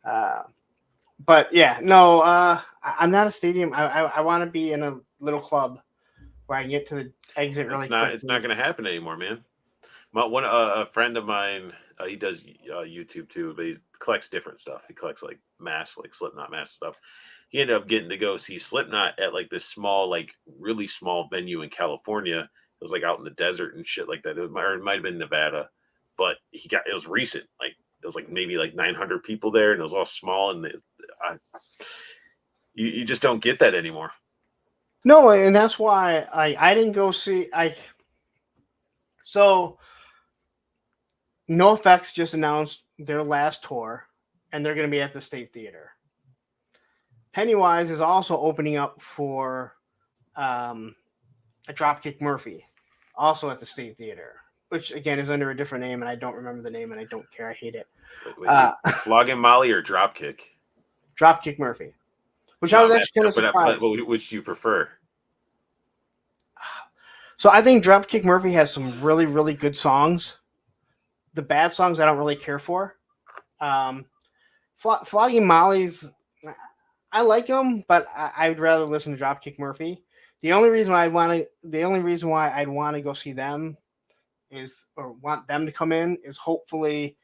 But yeah, no, I'm not a stadium. I want to be in a little club where I can get to the exit really quick. It's not going to happen anymore, man. A friend of mine, he does YouTube too, but he collects different stuff. He collects like masks, like Slipknot mask stuff. He ended up getting to go see Slipknot at like this small, like really small venue in California. It was like out in the desert and shit like that. It might have been Nevada, but it was recent. Like it was like maybe like 900 people there, and it was all small, and you just don't get that anymore. No, and that's why I didn't go see. So NoFX just announced their last tour, and they're going to be at the State Theater. Pennywise is also opening up for a Dropkick Murphy, also at the State Theater, which again is under a different name, and I don't remember the name, and I don't care. I hate it. Wait, Flogging Molly or Dropkick? Dropkick Murphy, which I was actually kind of surprised. Which do you prefer? So I think Dropkick Murphy has some really, really good songs. The bad songs I don't really care for. Flogging Molly's, I like them, but I'd rather listen to Dropkick Murphy. The only reason why I'd want to go see them or want them to come in is hopefully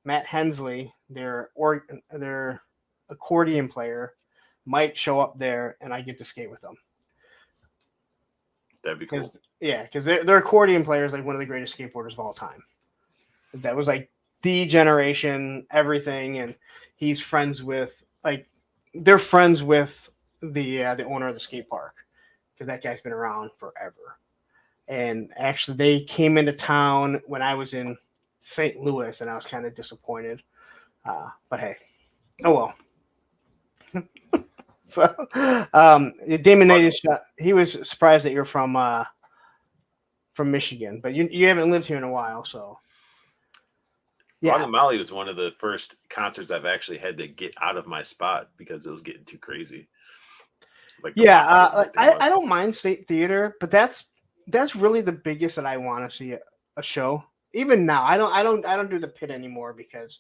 Matt Hensley, their accordion player, might show up there and I get to skate with them. That'd be cool. Yeah, because their accordion player is like one of the greatest skateboarders of all time. That was like the generation, everything, and he's friends with they're friends with the owner of the skate park because that guy's been around forever. And actually, they came into town when I was in St. Louis, and I was kind of disappointed. But hey, oh well. So, Damon Nate he was surprised that you're from Michigan, but you haven't lived here in a while, so. Yeah, Flogging Molly was one of the first concerts I've actually had to get out of my spot because it was getting too crazy. I don't mind State Theater, but that's really the biggest that I want to see a show. Even now, I don't do the pit anymore because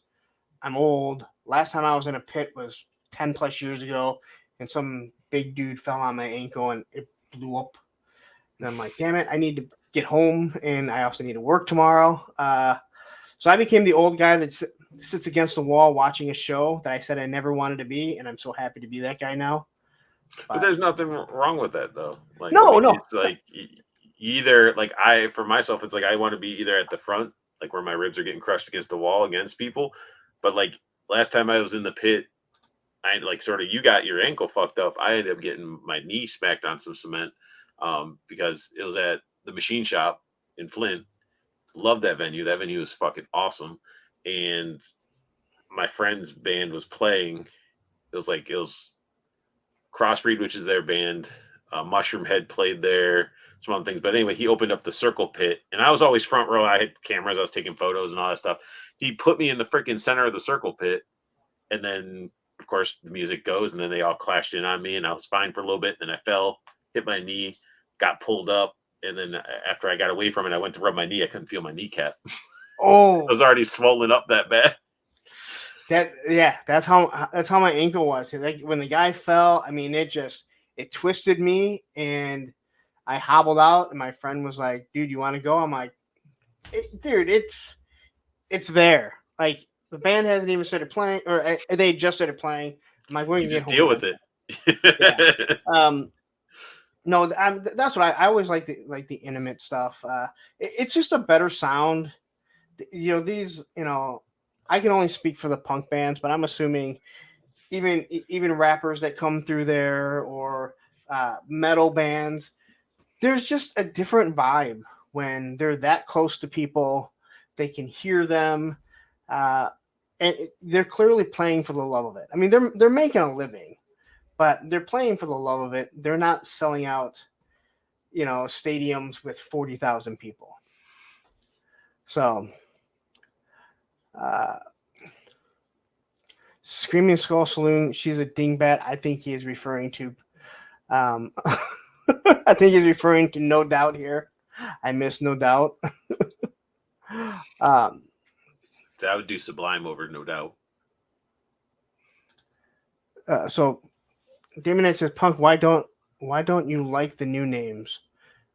I'm old. Last time I was in a pit was 10 plus years ago, and some big dude fell on my ankle and it blew up. And I'm like, damn it, I need to get home, and I also need to work tomorrow. So I became the old guy that sits against the wall watching a show that I said I never wanted to be, and I'm so happy to be that guy now. But there's nothing wrong with that, though. No. It's like either, like for myself, it's like I want to be either at the front, like where my ribs are getting crushed against the wall against people. But like last time I was in the pit, I like sort of you got your ankle fucked up. I ended up getting my knee smacked on some cement because it was at the machine shop in Flint. Love that venue. That venue was fucking awesome. And my friend's band was playing. It was Crossbreed, which is their band. Mushroom Head played there, some other things. But anyway, he opened up the circle pit, and I was always front row. I had cameras. I was taking photos and all that stuff. He put me in the freaking center of the circle pit, and then, of course, the music goes, and then they all clashed in on me, and I was fine for a little bit. Then I fell, hit my knee, got pulled up, and then after I got away from it, I went to rub my knee. I couldn't feel my kneecap. Oh, It was already swollen up that bad. That's how my ankle was. Like when the guy fell, I mean, it twisted me, and I hobbled out. And my friend was like, "Dude, you want to go?" I'm like, "Dude, it's there." Like the band hasn't even started playing, or they just started playing. I'm like, "We're gonna Just get deal home with then." it. No, that's what I always like the intimate stuff. It's just a better sound. These, I can only speak for the punk bands, but I'm assuming even rappers that come through there or metal bands, there's just a different vibe when they're that close to people. They can hear them, and they're clearly playing for the love of it. I mean, they're making a living, but they're playing for the love of it. They're not selling out, stadiums with 40,000 people. So. Screaming Skull Saloon, she's a dingbat. I think he is referring to I think he's referring to No Doubt here. I miss No Doubt. I would do Sublime over No Doubt. So Damon says, Punk, why don't you like the new names?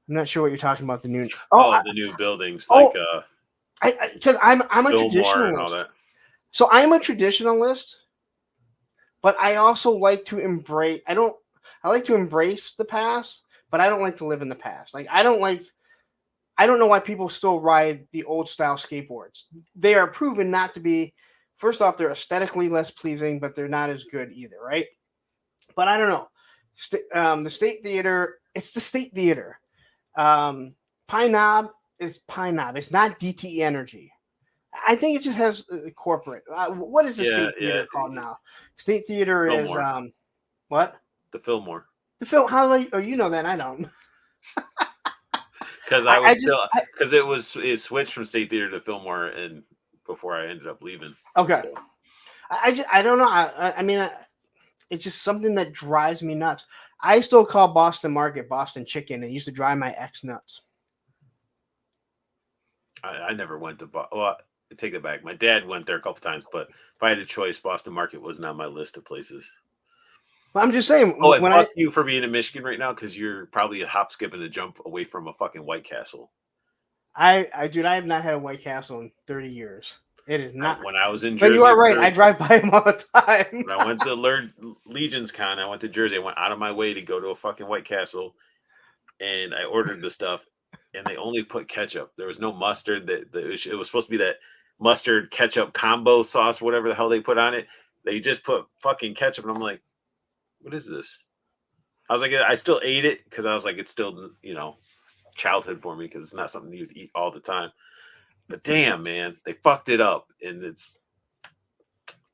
I'm not sure what you're talking about. The new the new buildings, like because I'm a Fillmore and all traditionalist. that. So I'm a traditionalist, but I also like to embrace. I like to embrace the past, but I don't like to live in the past. Like I don't know why people still ride the old style skateboards. They are proven not to be. First off, they're aesthetically less pleasing, but they're not as good either, right? But I don't know. The State Theater. It's the State Theater. Pine Knob is Pine Knob. It's not DTE Energy. I think it just has corporate. What is the State Theater called now? State Theater Fillmore. is what? The Fillmore. The film. How do I? Oh, you know that. I don't. Because it switched from State Theater to Fillmore, and before I ended up leaving. Okay. I don't know. I mean, it's just something that drives me nuts. I still call Boston Market Boston Chicken. It used to drive my ex nuts. I never went to well, I take it back. My dad went there a couple times, but if I had a choice, Boston Market wasn't on my list of places. Well, I'm just saying. Oh, and fuck you for being in Michigan right now, because you're probably a hop, skip, and a jump away from a fucking White Castle. Dude, I have not had a White Castle in 30 years. It is not. When I was in Jersey, but you are right. I drive by them all the time. When I went to Legion's Con, I went to Jersey. I went out of my way to go to a fucking White Castle, and I ordered the stuff, and they only put ketchup. There was no mustard. It was supposed to be that mustard ketchup combo sauce, whatever the hell they put on it. They just put fucking ketchup, and I'm like, what is this? I was like, I still ate it because I was like, it's still, childhood for me because it's not something you'd eat all the time. But damn, man, they fucked it up, and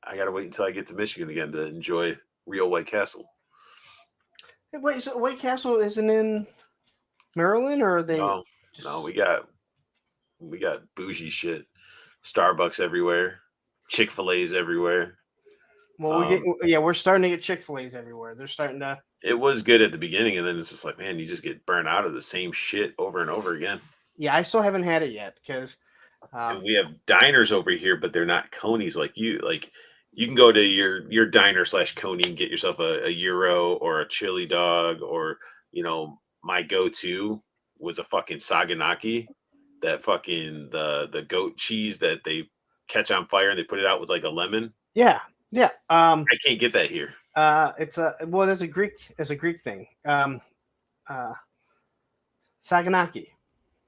I gotta wait until I get to Michigan again to enjoy real White Castle. Wait, so White Castle isn't in Maryland, or are they? No, we got bougie shit. Starbucks everywhere, Chick-fil-A's everywhere. Well, we're starting to get Chick-fil-A's everywhere. They're starting to. It was good at the beginning, and then it's just like, man, you just get burnt out of the same shit over and over again. Yeah, I still haven't had it yet because. And we have diners over here, but they're not Coney's like you. Like you can go to your diner / Coney and get yourself a gyro or a chili dog, or my go-to was a fucking Saganaki, that fucking the goat cheese that they catch on fire and they put it out with like a lemon. Yeah. I can't get that here. There's a Greek thing. Saganaki.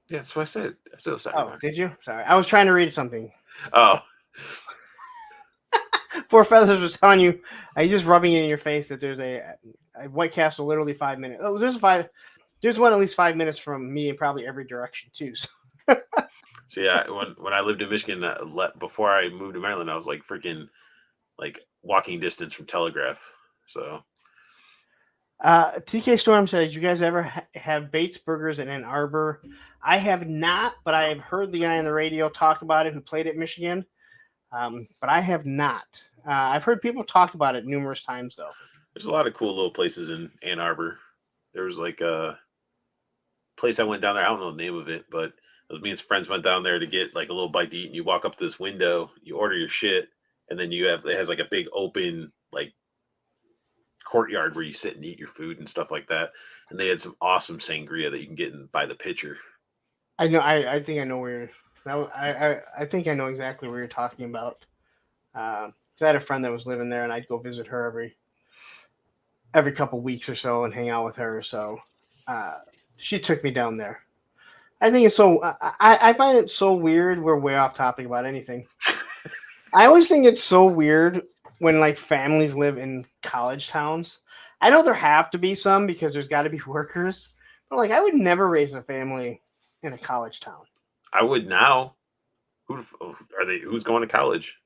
Yeah, that's what I said. I said Saturday. Oh, did you? Sorry, I was trying to read something. Oh, Four Feathers was telling you, he's just rubbing it in your face that there's a White Castle literally 5 minutes. Oh, there's one at least 5 minutes from me in probably every direction too. So. so yeah, when I lived in Michigan, before I moved to Maryland, I was like freaking like walking distance from Telegraph. So TK Storm says, "You guys ever have Bates Burgers in Ann Arbor?" I have not, but I have heard the guy on the radio talk about it who played at Michigan. But I have not. I've heard people talk about it numerous times, though. there's a lot of cool little places in Ann Arbor. There was like a place I went down there. I don't know the name of it, but it was me and some friends went down there to get like a little bite to eat. And you walk up to this window, you order your shit, and then it has like a big open like courtyard where you sit and eat your food and stuff like that. And they had some awesome sangria that you can get by the pitcher. I know. I think I know where. I think I know exactly where you're talking about. I had a friend that was living there, and I'd go visit her every couple weeks or so and hang out with her. So she took me down there. I think it's so. I find it so weird. We're way off topic about anything. I always think it's so weird when like families live in college towns. I know there have to be some because there's got to be workers, but like I would never raise a family in a college town. I would now. Who are they? Who's going to college?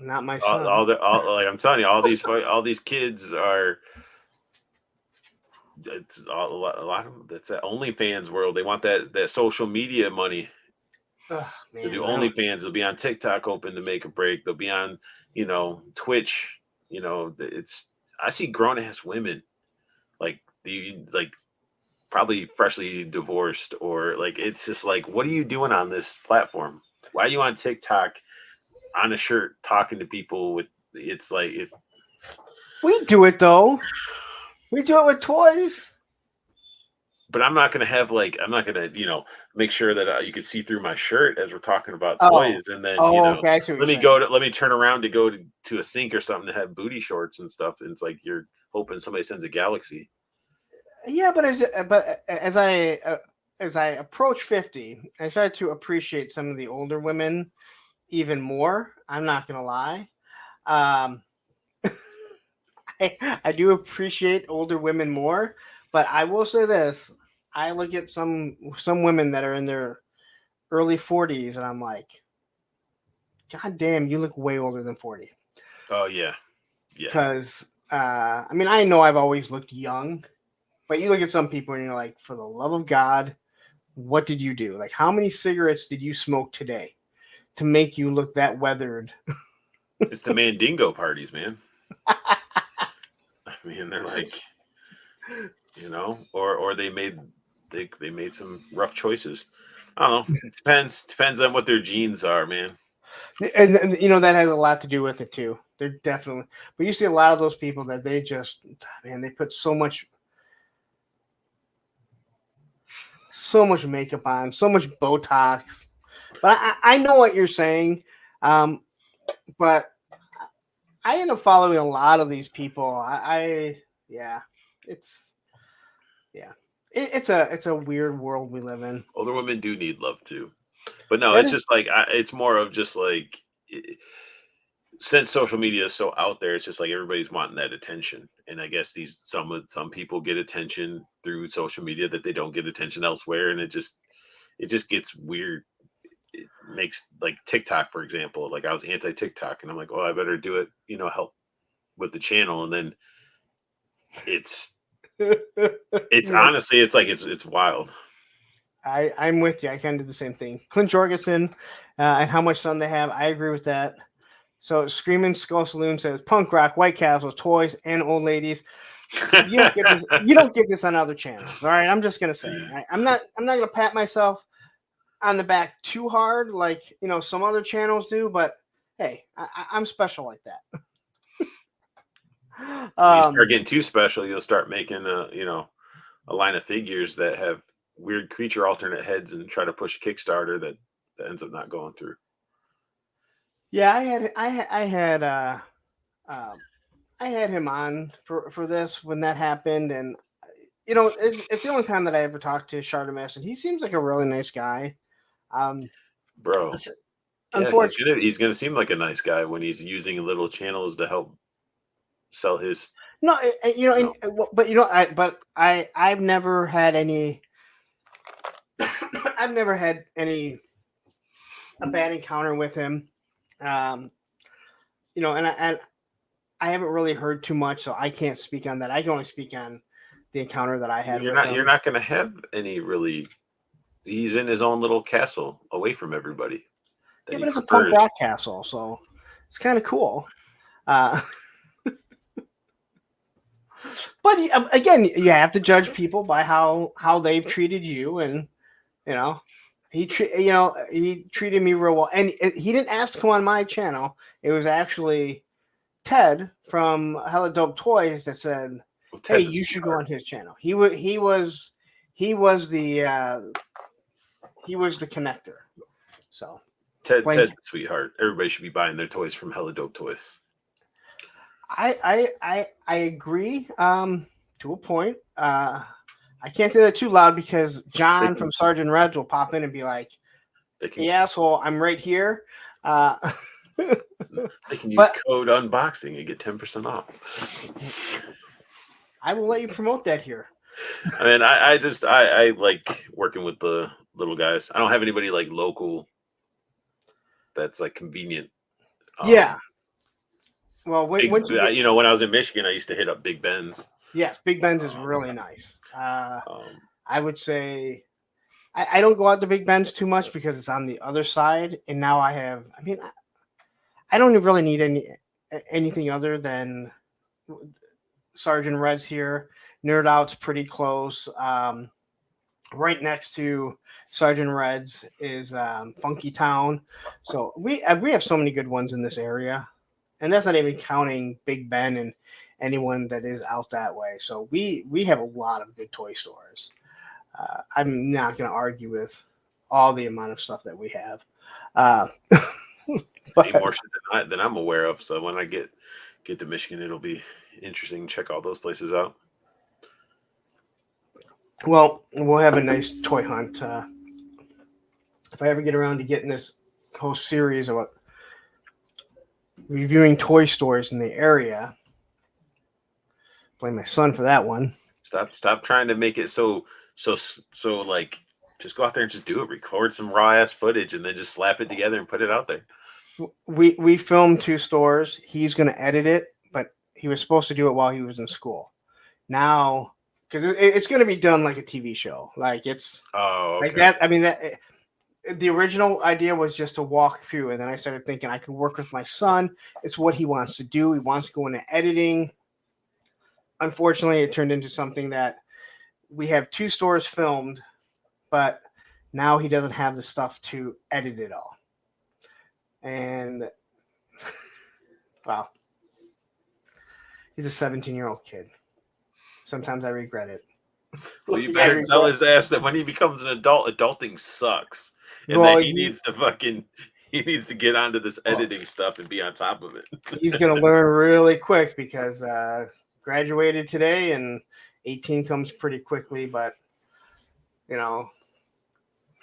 Not my son. Like I'm telling you, all these kids are. It's a lot of that's that OnlyFans world. They want that social media money. Ugh, man, They'll do OnlyFans. They'll be on TikTok, open to make a break. They'll be on, Twitch. I see grown ass women, like probably freshly divorced, or like it's just like, what are you doing on this platform? Why are you on TikTok on a shirt talking to people with? It's like it. We do it though. We do it with toys. But I'm not gonna make sure that you can see through my shirt as we're talking about toys, and then okay, let me turn around to go to a sink or something to have booty shorts and stuff. And it's like you're hoping somebody sends a galaxy. Yeah, but as I approach 50, I started to appreciate some of the older women even more. I'm not gonna lie. I do appreciate older women more, but I will say this: I look at some women that are in their early 40s, and I'm like, God damn, you look way older than 40. Oh yeah. Because I mean, I know I've always looked young, but you look at some people and you're like, for the love of God, what did you do? Like, how many cigarettes did you smoke today to make you look that weathered? It's the Mandingo parties, man. I mean, they're like, or they made some rough choices. I don't know. It depends on what their genes are, man. And that has a lot to do with it too. They're definitely, but you see a lot of those people that they just, man, they put so much makeup on, so much Botox. But I know what you're saying. But I end up following a lot of these people. It's a weird world we live in. Older women do need love too, but no, it's just like it's more of just like since social media is so out there, it's just like everybody's wanting that attention, and I guess some people get attention through social media that they don't get attention elsewhere, and it just gets weird. It makes like TikTok, for example. Like I was anti TikTok, and I'm like, oh, I better do it, help with the channel, and then it's honestly, it's like it's wild. I'm with you. I kind of did the same thing. Clint Jorgensen and how much sun they have. I agree with that. So Screaming Skull Saloon says punk rock, White Castles, toys, and old ladies. You don't get this. You don't get this on other channels. All right, I'm just gonna say. I'm not gonna pat myself on the back too hard, like some other channels do. But hey, I'm special like that. You start getting too special, you'll start making a line of figures that have weird creature alternate heads and try to push a Kickstarter that ends up not going through. Yeah, I had him on for this when that happened, and you know, it's the only time that I ever talked to Chardemas, and he seems like a really nice guy. Bro. Listen, Yeah, unfortunately, he's gonna seem like a nice guy when he's using little channels to help sell his. no, you know, No. but you know, I've never had any. I've never had a bad encounter with him. Um, you know, and I haven't really heard too much, so I can't speak on that. I can only speak on the encounter that I had with him. You're not gonna have any really. He's in his own little castle away from everybody. Yeah, but it's a punk rock castle, so it's kind of cool. But again, you have to judge people by how they've treated you, and you know, he treated me real well, and he didn't ask to come on my channel. It was actually Ted from Hella Dope Toys that said, "Hey, you should go on his channel." He was the connector. So Ted's sweetheart. Everybody should be buying their toys from Hella Dope Toys. I agree to a point. I can't say that too loud because John from Sergeant Reds will pop in and be like, "Hey, asshole, I'm right here." They can use code unboxing and get 10% off. I will let you promote that here. I mean, I like working with the little guys. I don't have anybody like local that's like convenient. Yeah. Well, when I was in Michigan, I used to hit up Big Ben's. Yes, Big Ben's is really nice. I would say I don't go out to Big Ben's too much because it's on the other side, and now I don't really need anything other than Sergeant Red's here. Nerd Out's pretty close. Right next to Sergeant Red's is Funky Town. So we have so many good ones in this area, and that's not even counting Big Ben and anyone that is out that way. So we have a lot of good toy stores. I'm not going to argue with all the amount of stuff that we have. But more shit than I'm aware of. So when I get to Michigan, it'll be interesting to check all those places out. Well, we'll have a nice toy hunt. If I ever get around to getting this whole series about reviewing toy stores in the area, blame my son for that one. Stop trying to make it so like just go out there and just do it. Record some raw ass footage and then just slap it together and put it out there. We filmed 2 stores. He's going to edit it, but he was supposed to do it while he was in school. Now, because it's going to be done like a TV show, like it's like that. I mean, the original idea was just to walk through, and then I started thinking I could work with my son. It's what he wants to do. He wants to go into editing. Unfortunately, it turned into something that we have 2 stores filmed, but now he doesn't have the stuff to edit it all. And wow, he's a 17-year-old kid. Sometimes I regret it. Well, you better tell his ass that when he becomes an adult, adulting sucks, and that he needs to get onto this editing stuff and be on top of it. He's gonna learn really quick because graduated today, and 18 comes pretty quickly. But you know,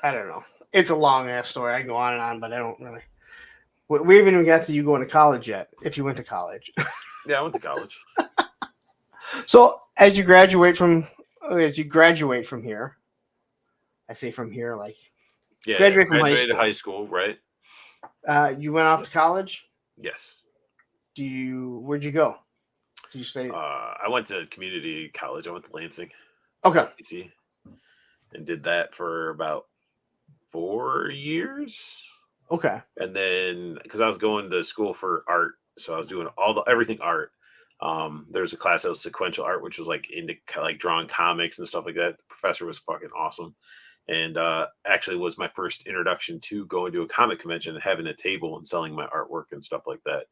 I don't know. It's a long ass story. I can go on and on, but I don't really. We haven't even got to you going to college yet. If you went to college. Yeah, I went to college. So as you graduate from here, I say from here, like graduated high school, right? You went off to college? Yes. Where'd you go? Did you stay? I went to community college. I went to Lansing. Okay. SBC, and did that for about 4 years. Okay. And then because I was going to school for art, so I was doing everything art. There's a class that was sequential art, which was like into like drawing comics and stuff like that. The professor was fucking awesome, and actually was my first introduction to going to a comic convention and having a table and selling my artwork and stuff like that.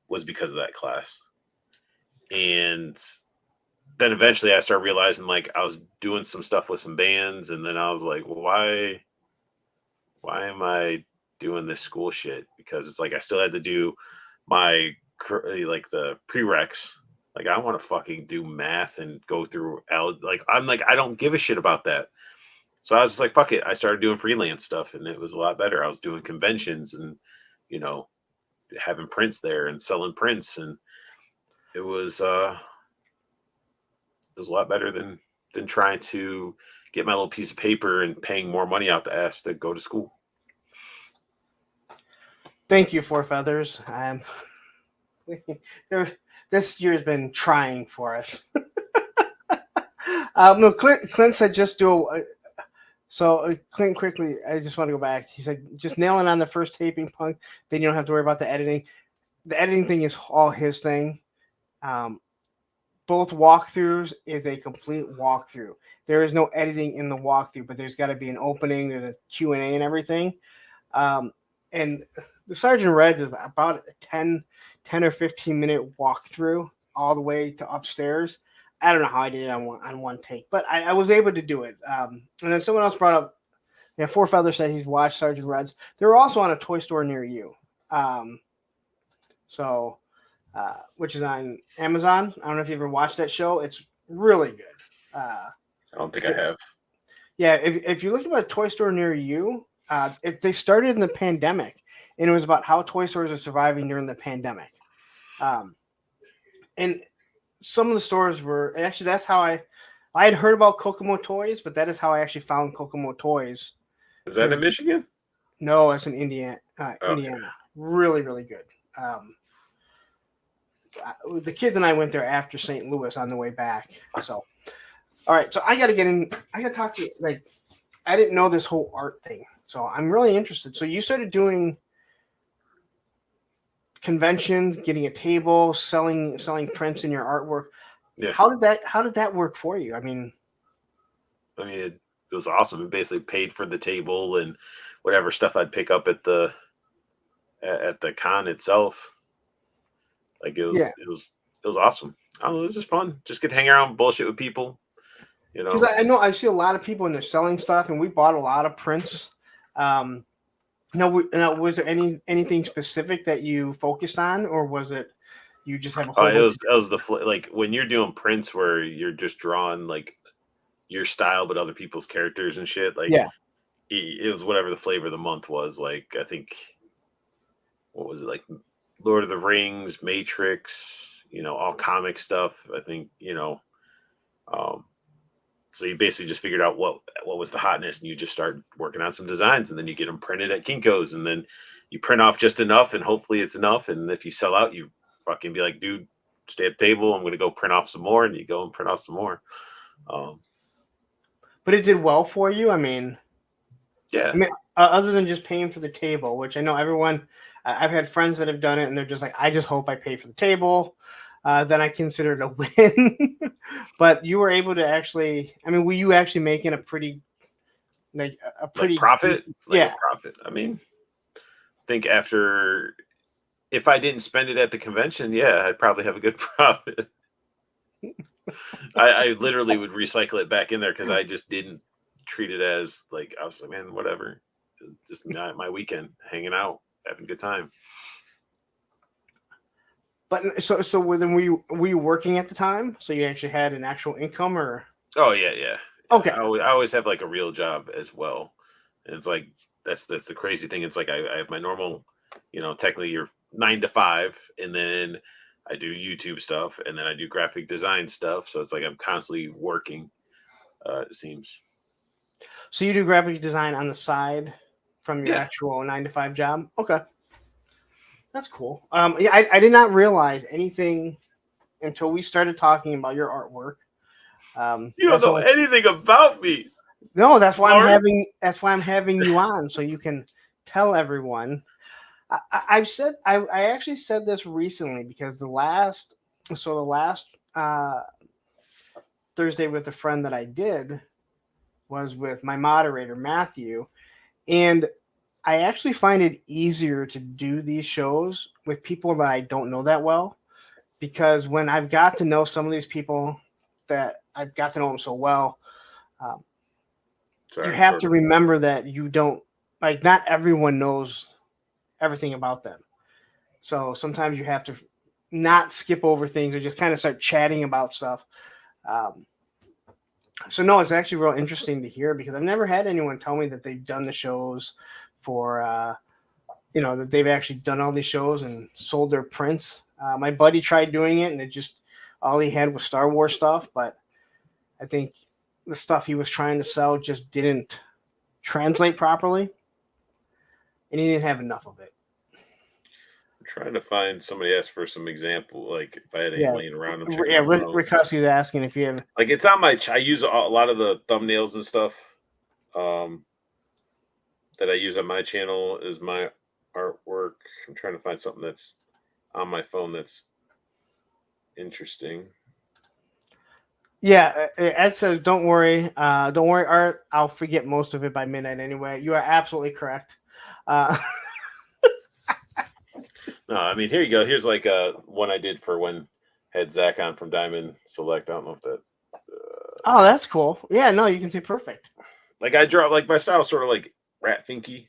Was because of that class. And then eventually I started realizing like I was doing some stuff with some bands, and then I was like, well, why am I doing this school shit? Because it's like I still had to do my like the prereqs Like I want to fucking do math and go through I'm like I don't give a shit about that. So I was just like, fuck it. I started doing freelance stuff, and it was a lot better. I was doing conventions and you know having prints there and selling prints, and it was a lot better than trying to get my little piece of paper and paying more money out the ass to go to school. Thank you, Four Feathers. This year's been trying for us. No, Clint said just do a. So Clint, quickly, I just want to go back. He said just nail it on the first taping, Punk. Then you don't have to worry about the editing. The editing thing is all his thing. Both walkthroughs is a complete walkthrough. There is no editing in the walkthrough, but there's got to be an opening. There's a Q&A and everything. And the Sergeant Reds is about a 10 or 15-minute walkthrough all the way to upstairs. I don't know how I did it on one take, but I was able to do it. And then someone else brought up, Four Feather said he's watched Sergeant Reds. They're also on a toy store near you. Which is on Amazon. I don't know if you ever watched that show. It's really good. I don't think I have. Yeah, if you're looking at a toy store near you, they started in the pandemic, and it was about how toy stores are surviving during the pandemic. And some of the stores were actually that's how I had heard about Kokomo Toys, but that is how I actually found Kokomo Toys. Is that in Michigan? No, it's in Indiana. Okay. Indiana, really, really good. The kids and I went there after St. Louis on the way back. So, all right. So I got to get in. I got to talk to you. Like, I didn't know this whole art thing, so I'm really interested. So you started doing conventions, getting a table, selling prints in your artwork. Yeah. How did that work for you? I mean, it was awesome. It basically paid for the table and whatever stuff I'd pick up at the con itself. Like it was awesome. I don't know, it was just fun. Just get to hang around, bullshit with people. Because I know I see a lot of people and they're selling stuff, and we bought a lot of prints. Was there anything specific that you focused on, or was it you just have a whole? It was like when you're doing prints where you're just drawing like your style, but other people's characters and shit. Like it was whatever the flavor of the month was. Like I think what was it like? Lord of the Rings, Matrix, all comic stuff. I think, so you basically just figured out what was the hotness, and you just start working on some designs, and then you get them printed at Kinko's, and then you print off just enough, and hopefully it's enough. And if you sell out, you fucking be like, dude, stay at the table. I'm going to go print off some more, and you go and print off some more. But it did well for you. I mean, yeah. Other than just paying for the table, which I know everyone. I've had friends that have done it, and they're just like, I just hope I pay for the table. Then I consider it a win. But you were able to actually, were you actually making a pretty profit? Yeah. Profit. I think if I didn't spend it at the convention, yeah, I'd probably have a good profit. I literally would recycle it back in there because I just didn't treat it as like, I was like, man, whatever. Just my weekend hanging out. Having a good time. But so then were you working at the time? So you actually had an actual income, or? Oh yeah. Okay. I always have like a real job as well, and it's like that's the crazy thing. It's like I have my normal, technically you're 9 to 5, and then I do YouTube stuff, and then I do graphic design stuff. So it's like I'm constantly working. It seems. So you do graphic design on the side from your actual 9 to 5 job? Okay. That's cool. I did not realize anything until we started talking about your artwork. You don't know anything about me. No, that's why I'm having you on, so you can tell everyone. I actually said this recently because the last Thursday with a friend that I did was with my moderator, Matthew. And I actually find it easier to do these shows with people that I don't know that well, because when I've got to know some of these people that I've got to know them so well, you have to remember that you don't, like, not everyone knows everything about them. So sometimes you have to not skip over things or just kind of start chatting about stuff. So no, it's actually real interesting to hear because I've never had anyone tell me that they've done the shows for, that they've actually done all these shows and sold their prints. My buddy tried doing it, and it just all he had was Star Wars stuff. But I think the stuff he was trying to sell just didn't translate properly, and he didn't have enough of it. I'm trying to find somebody asked for some example, like if I had any laying around. I'm checking Yeah, my phone. Rick Hussey's asking if you have. Like it's on my. I use a lot of the thumbnails and stuff that I use on my channel is my artwork. I'm trying to find something that's on my phone that's interesting. Yeah, Ed says, "Don't worry, Art. I'll forget most of it by midnight anyway." You are absolutely correct. No, I mean here you go. Here's like one I did for when I had Zach on from Diamond Select. I don't know if that. Oh, that's cool. Yeah, no, you can see perfect. Like I draw, like my style, sort of like Rat Finky.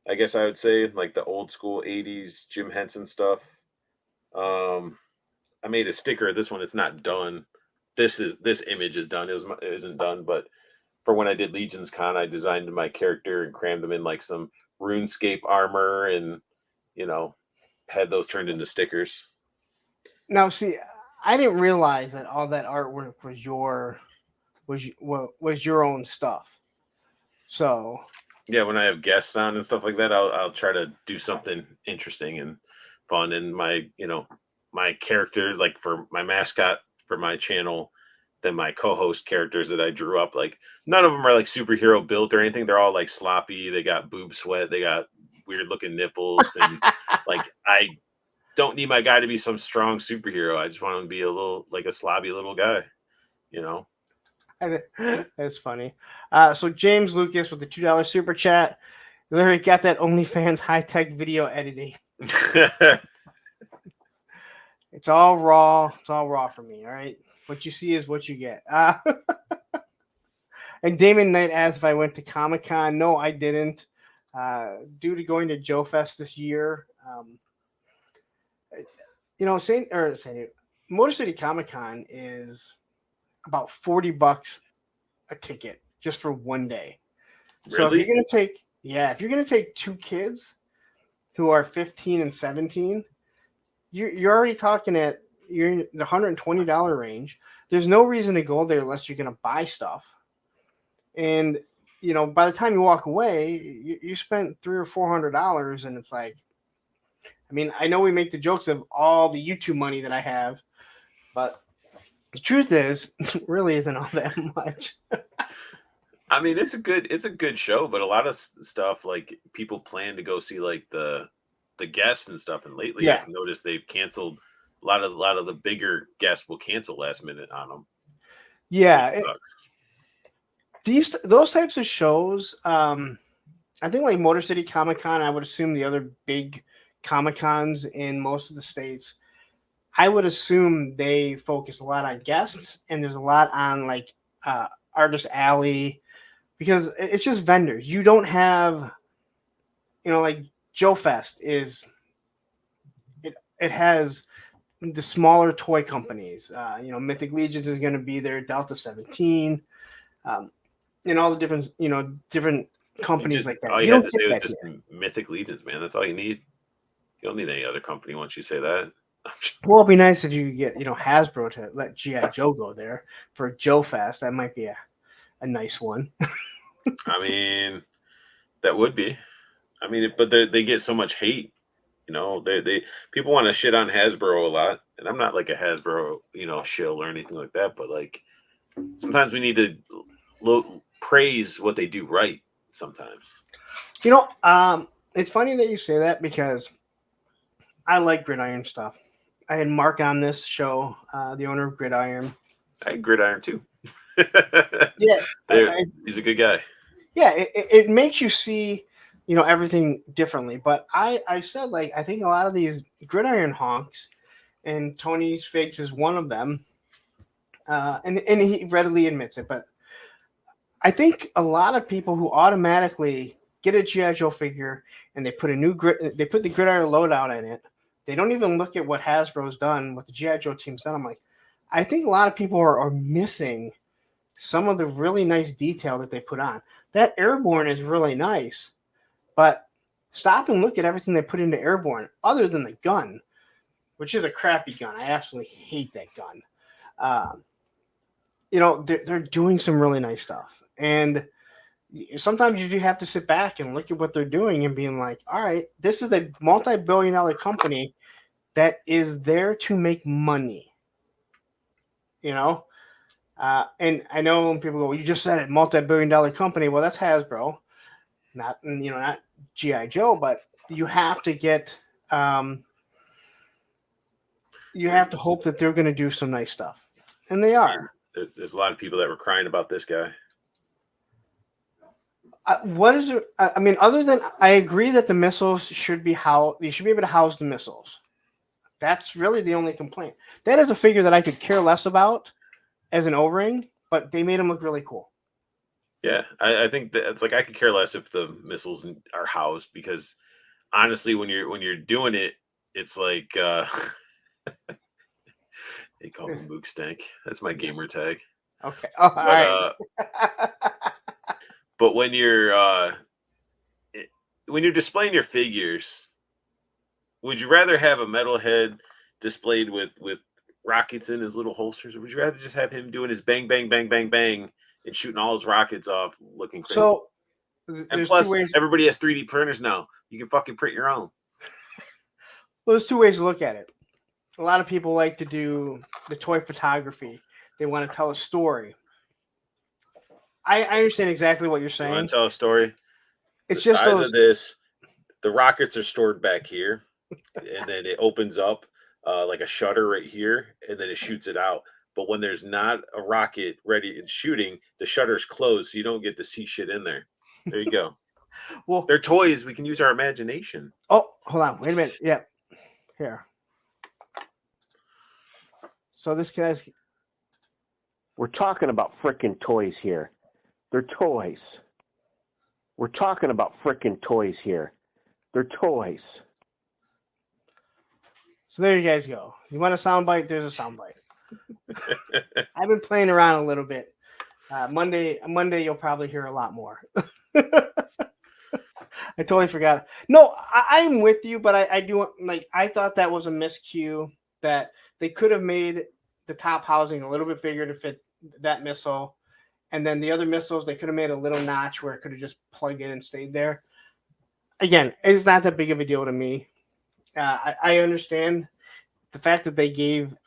I guess I would say like the old school '80s Jim Henson stuff. I made a sticker. This one, it's not done. This image is done. It isn't done, but for when I did Legion's Con, I designed my character and crammed them in like some RuneScape armor, and had those turned into stickers. Now, see, I didn't realize that all that artwork was your own stuff. So yeah, when I have guests on and stuff like that, I'll try to do something interesting and fun. And my character, like for my mascot for my channel, then my co-host characters that I drew up, like none of them are like superhero built or anything. They're all like sloppy. They got boob sweat. They got weird looking nipples, and like I don't need my guy to be some strong superhero. I just want him to be a little like a slobby little guy, That's funny. So James Lucas with the $2 super chat. Literally got that OnlyFans high-tech video editing. It's all raw. It's all raw for me. All right. What you see is what you get. And Damon Knight asked if I went to Comic-Con. No, I didn't. Due to going to Joe Fest this year, Motor City Comic-Con is about $40 a ticket just for one day. Really? So if you're gonna take two kids who are 15 and 17, you're already talking you're in the $120 range. There's no reason to go there unless you're gonna buy stuff. And by the time you walk away, you spent $300 or $400, and it's like, I mean, I know we make the jokes of all the YouTube money that I have, but the truth is, it really isn't all that much. I mean, it's a good show, but a lot of stuff like people plan to go see like the guests and stuff, and lately I've noticed they've canceled a lot of the bigger guests will cancel last minute on them. Yeah, those types of shows. I think like Motor City Comic Con. I would assume the other big Comic Cons in most of the states. I would assume they focus a lot on guests, and there's a lot on like Artist Alley, because it's just vendors. You don't have, like Joe Fest is. It has the smaller toy companies. Mythic Legions is going to be there. Delta 17, and all the different companies like that. All you have to do is just Mythic Legions, man. That's all you need. You don't need any other company once you say that. Well, it'd be nice if you could get Hasbro to let G.I. Joe go there for Joe Fest. That might be a nice one. I mean, that would be. I mean, but they get so much hate. They people want to shit on Hasbro a lot, and I'm not like a Hasbro shill or anything like that. But like sometimes we need to praise what they do right. Sometimes. It's funny that you say that because I like Gridiron stuff. I had Mark on this show, the owner of Gridiron. I had Gridiron too. Yeah, he's a good guy. Yeah, it makes you see, everything differently. But I said, like, I think a lot of these Gridiron honks, and Tony's Figs is one of them, and he readily admits it. But I think a lot of people who automatically get a G.I. Joe figure and they put the Gridiron loadout in it, They don't even look at what Hasbro's done, what the G.I. Joe team's done. I'm like, I think a lot of people are missing some of the really nice detail that they put on. That Airborne is really nice, but stop and look at everything they put into Airborne, other than the gun, which is a crappy gun. I absolutely hate that gun. They're doing some really nice stuff. And sometimes you do have to sit back and look at what they're doing and being like, all right, this is a multi-billion-dollar company that is there to make money. And I know when people go, well, you just said it, multi-billion-dollar company. Well, that's Hasbro, not G.I. Joe, but you have to get, you have to hope that they're going to do some nice stuff. And they are. There's a lot of people that were crying about this guy. What is it? I mean, other than I agree that the missiles should be you should be able to house the missiles. That's really the only complaint. That is a figure that I could care less about as an O-ring, but they made him look really cool. Yeah, I think that it's like I could care less if the missiles are housed, because honestly, when you're doing it, it's like they call me Mook Stank. That's my gamer tag. Okay. Oh, all right. But when you're displaying your figures, would you rather have a metalhead displayed with rockets in his little holsters, or would you rather just have him doing his bang, bang, bang, bang, bang, and shooting all his rockets off, looking crazy? So, and plus, everybody has 3D printers now. You can fucking print your own. Well, there's two ways to look at it. A lot of people like to do the toy photography. They want to tell a story. I understand exactly what you're saying. You want to tell a story? It's the just size those... of this. The rockets are stored back here, and then it opens up like a shutter right here, and then it shoots it out. But when there's not a rocket ready and shooting, the shutter's closed, so you don't get to see shit in there. There you go. Well, they're toys. We can use our imagination. Oh, hold on. Wait a minute. Yeah. Here. So this guy's... We're talking about frickin' toys here. They're toys. We're talking about frickin' toys here. They're toys. So there you guys go. You want a soundbite? There's a soundbite. I've been playing around a little bit. Monday, you'll probably hear a lot more. I totally forgot. No, I'm with you, but I do like. I thought that was a miscue, that they could have made the top housing a little bit bigger to fit that missile, and then the other missiles they could have made a little notch where it could have just plugged in and stayed there. Again, it's not that big of a deal to me. I understand the fact that they gave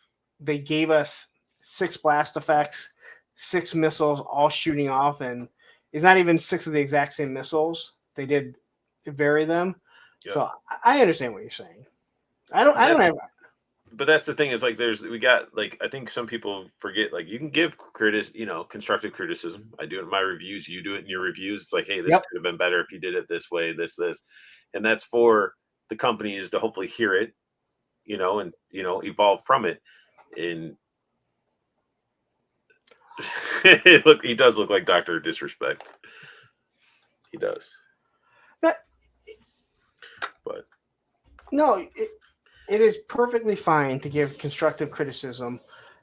us 6 blast effects, 6 missiles all shooting off, and it's not even 6 of the exact same missiles. They did vary them. Yeah. So I understand what you're saying. I don't have. But that's the thing, is like we got like, I think some people forget, like, you can give constructive criticism. I do it in my reviews, you do it in your reviews. It's like, hey, this could have been better if you did it this way, this. And that's for the companies to hopefully hear it, and evolve from it. And look, he does look like Dr. Disrespect. He does. But no, it is perfectly fine to give constructive criticism.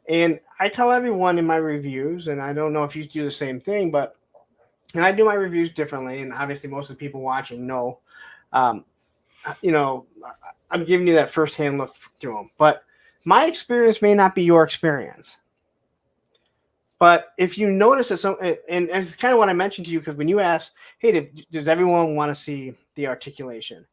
And I tell everyone in my reviews, and I don't know if you do the same thing, but I do my reviews differently. And obviously most of the people watching know, I'm giving you that firsthand look through them. But my experience may not be your experience. But if you notice that and it's kind of what I mentioned to you, because when you ask, hey, does everyone want to see the articulation?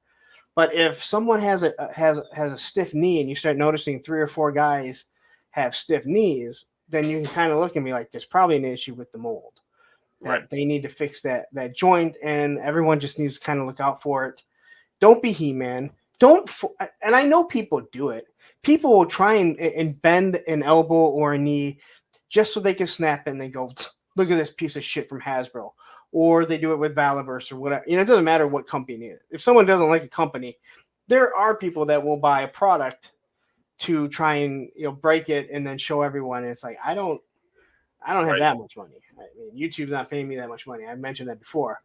But if someone has a stiff knee and you start noticing 3 or 4 guys have stiff knees, then you can kind of look at me like there's probably an issue with the mold. Right. They need to fix that joint, and everyone just needs to kind of look out for it. Don't be He-Man. And I know people do it. People will try and bend an elbow or a knee just so they can snap it and they go, look at this piece of shit from Hasbro. Or they do it with Valiverse or whatever. It doesn't matter what company it is. If someone doesn't like a company, there are people that will buy a product to try and break it and then show everyone. And it's like, I don't have that much money. I mean, YouTube's not paying me that much money. I've mentioned that before.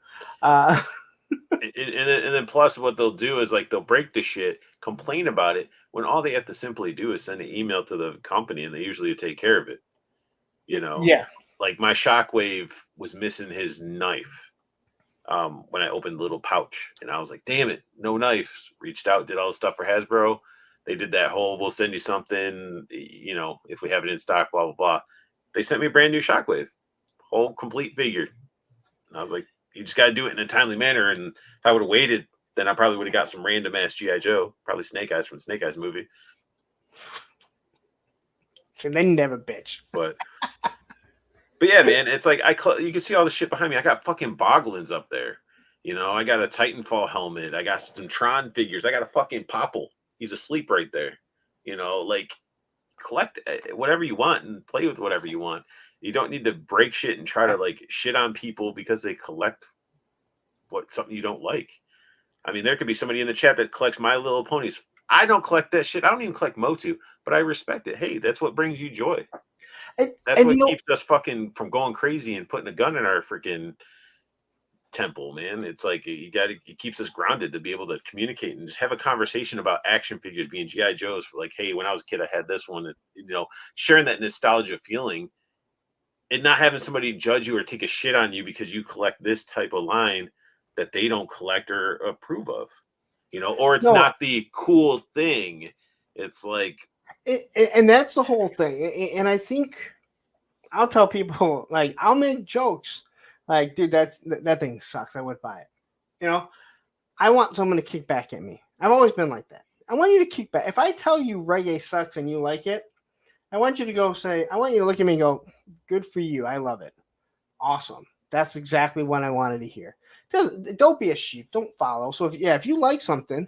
And then plus what they'll do is like they'll break the shit, complain about it when all they have to simply do is send an email to the company and they usually take care of it. You know, Yeah. like my Shockwave was missing his knife when I opened the little pouch, and I was like, "Damn it, no knife!" Reached out, did all the stuff for Hasbro. They did that whole, "We'll send you something, you know, if we have it in stock." Blah blah blah. They sent me a brand new Shockwave, whole complete figure, and I was like, "You just got to do it in a timely manner." And if I would have waited, then I probably would have got some random ass GI Joe, probably Snake Eyes from the Snake Eyes movie. So they never bitch. But yeah, man, it's like you can see all the shit behind me. I got fucking Boglins up there. You know, I got a Titanfall helmet. I got some Tron figures. I got a fucking Popple. He's asleep right there. You know, like collect whatever you want and play with whatever you want. You don't need to break shit and try to like shit on people because they collect something you don't like. I mean, there could be somebody in the chat that collects My Little Ponies. I don't collect that shit. I don't even collect Motu, but I respect it. Hey, that's what brings you joy. That's what keeps us fucking from going crazy and putting a gun in our freaking temple, man. It's like it keeps us grounded to be able to communicate and just have a conversation about action figures being GI Joes. For like, hey, when I was a kid, I had this one. And, you know, sharing that nostalgia feeling and not having somebody judge you or take a shit on you because you collect this type of line that they don't collect or approve of, you know, or it's not the cool thing. It's like, and that's the whole thing. And I think I'll tell people, like, I'll make jokes like, dude, that thing sucks. I would buy it. You know, I want someone to kick back at me. I've always been like that. I want you to kick back. If I tell you reggae sucks and you like it, I want you to go say, I want you to look at me and go, good for you. I love it. Awesome. That's exactly what I wanted to hear. Don't be a sheep. Don't follow. So if you like something,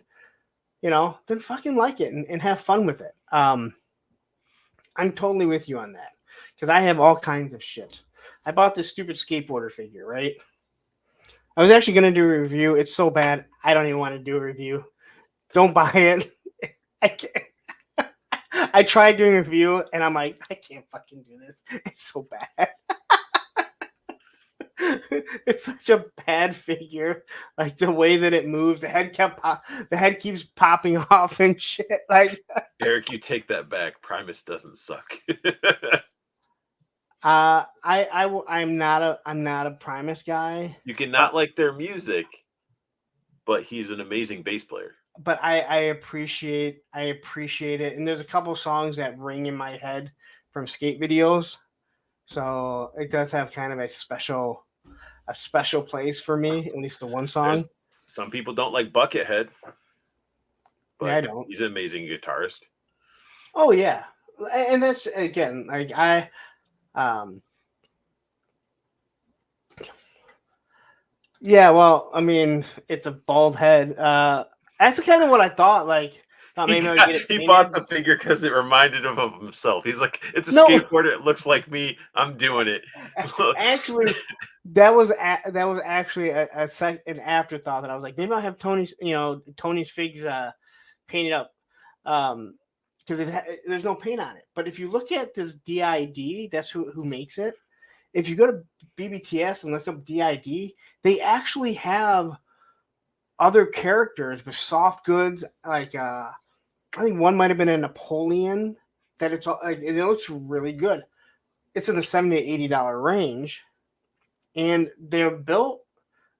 you know, then fucking like it and have fun with it. I'm totally with you on that because I have all kinds of shit. I bought this stupid skateboarder figure, right? I was actually going to do a review. It's so bad. I don't even want to do a review. Don't buy it. I can't. I tried doing a review and I'm like, I can't fucking do this. It's so bad. It's such a bad figure. Like the way that it moves, the head keeps popping off and shit. Like Eric, you take that back. Primus doesn't suck. I'm not a Primus guy. You cannot like their music, but he's an amazing bass player. But I appreciate it. And there's a couple songs that ring in my head from skate videos. So it does have kind of a special place for me, at least the one song. Some people don't like Buckethead. But yeah, I don't. He's an amazing guitarist. Oh yeah. And that's again, like yeah, well, I mean, it's a bald head. That's kind of what I thought. Like, he bought the figure because it reminded him of himself. He's like, it's a skateboarder. It looks like me. I'm doing it. Actually, that was actually an afterthought that I was like, maybe I'll have Tony's figs painted up, because there's no paint on it. But if you look at this DID, that's who makes it. If you go to BBTS and look up DID, they actually have other characters with soft goods. Like I think one might have been a Napoleon. That it looks really good. It's in the $70 to $80 range, and they're built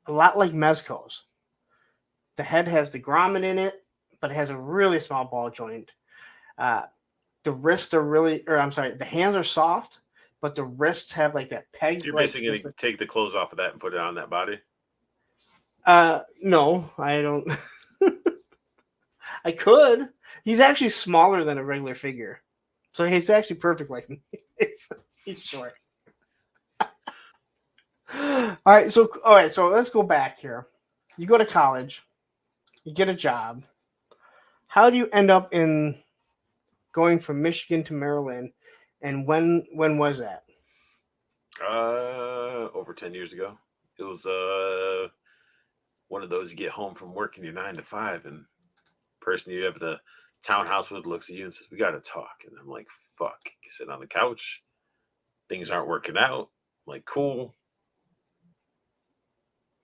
a lot like Mezco's. The head has the grommet in it, but it has a really small ball joint. The wrists are the hands are soft, but the wrists have like that peg. You're basically going to take the clothes off of that and put it on that body? No, I don't. I could. He's actually smaller than a regular figure, so he's actually perfect like me. He's short. All right, so let's go back here. You go to college, you get a job. How do you end up in going from Michigan to Maryland, and when was that? Over 10 years ago. It was one of those you get home from work and you're 9 to 5, and the person you have the townhouse with looks at you and says, "We got to talk." And I'm like, "Fuck." You sit on the couch. Things aren't working out. I'm like, cool.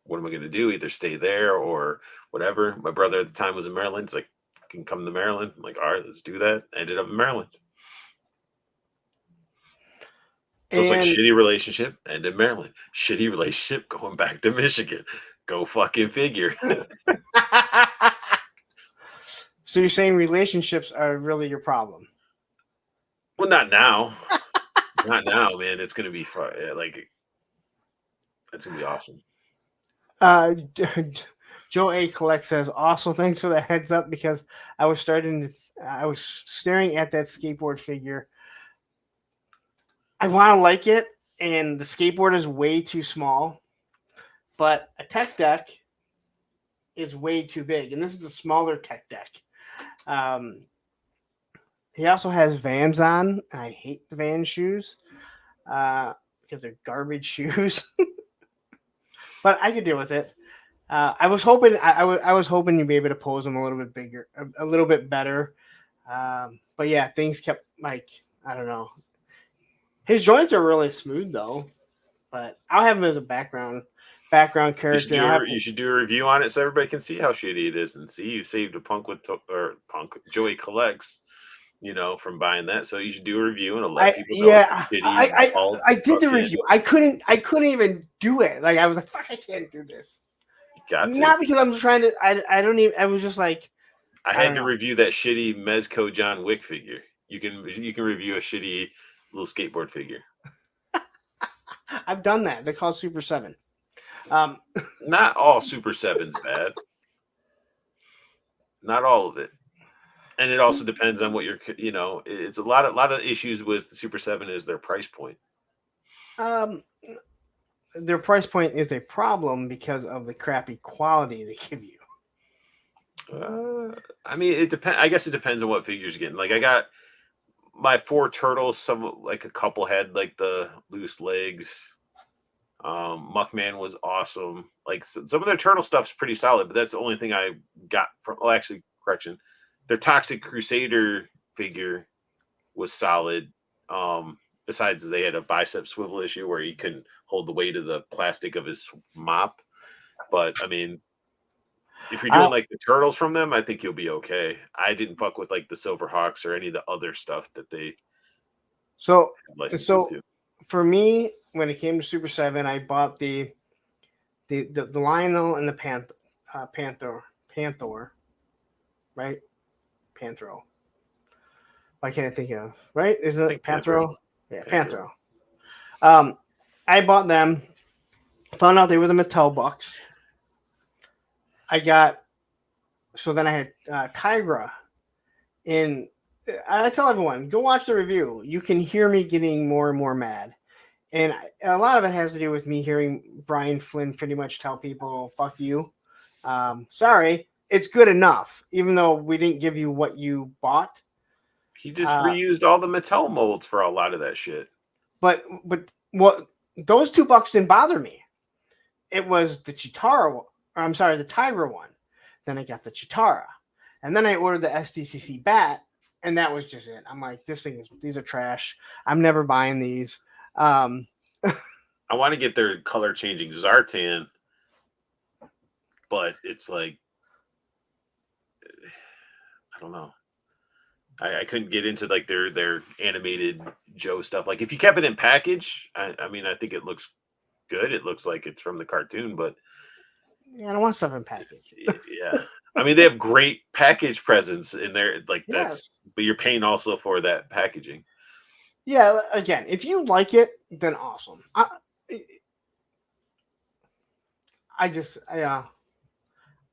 what am I going to do? Either stay there or whatever. My brother at the time was in Maryland. He's like, I can come to Maryland. I'm like, all right, let's do that. I ended up in Maryland. So it's like And shitty relationship and in Maryland. Shitty relationship going back to Michigan. Go fucking figure. so you're saying relationships are really your problem? Well, not now. Not now, man. It's gonna be fun. Like, it's gonna be awesome. Joe A. Collect says, also thanks for the heads up because I was staring at that skateboard figure. I want to like it, and the skateboard is way too small, but a tech deck is way too big, and this is a smaller tech deck. He also has Vans on, and I hate the Vans shoes because they're garbage shoes. But I could deal with it. I was hoping I was hoping you'd be able to pose them a little bit bigger, a little bit better. But yeah, things kept like I don't know. His joints are really smooth though, but I'll have him as a background character. You should do a review on it so everybody can see how shitty it is and see you saved a punk Joey Collects, from buying that. So you should do a review and let people know. Yeah, I did the review. I couldn't even do it. Like I was like, fuck, I can't do this. Not because I'm trying to. I don't even. I was just like. I had to review that shitty Mezco John Wick figure. You can review a shitty little skateboard figure. I've done that. They're called Super 7. Not all Super 7's bad. Not all of it. And it also depends on what it's a lot of issues with Super 7 is their price point. Their price point is a problem because of the crappy quality they give you. I mean, it depends. I guess it depends on what figures you're getting. Like I got my 4 turtles. Some like a couple had like the loose legs. Muckman was awesome. Like some of their turtle stuff's pretty solid, but that's the only thing I got from. Oh, actually, correction. Their Toxic Crusader figure was solid. Besides, they had a bicep swivel issue where he couldn't hold the weight of the plastic of his mop. But I mean, if you're doing like the turtles from them, I think you'll be okay. I didn't fuck with like the Silverhawks or any of the other stuff that they. So to. For me, when it came to Super 7, I bought the Lionel and the Panther, right? Panthro. Why can't I think of right? Is it Panthro? Yeah, Panthro. I bought them. Found out they were the Mattel Bucks. Then I had Kyra. And I tell everyone, go watch the review. You can hear me getting more and more mad. And a lot of it has to do with me hearing Brian Flynn pretty much tell people, fuck you. Sorry, it's good enough, even though we didn't give you what you bought. He just reused all the Mattel molds for a lot of that shit. But what those $2 didn't bother me. It was the Chitara, the Tiger one. Then I got the Chitara. And then I ordered the SDCC bat, and that was just it. I'm like, these are trash. I'm never buying these. I want to get their color changing Zartan, but it's like, I don't know. I couldn't get into like their animated Joe stuff. Like if you kept it in package, I mean, I think it looks good. It looks like it's from the cartoon, but yeah, I don't want stuff in package. Yeah. I mean, they have great package presents in there. Like but you're paying also for that packaging. Yeah. Again, if you like it, then awesome. I'm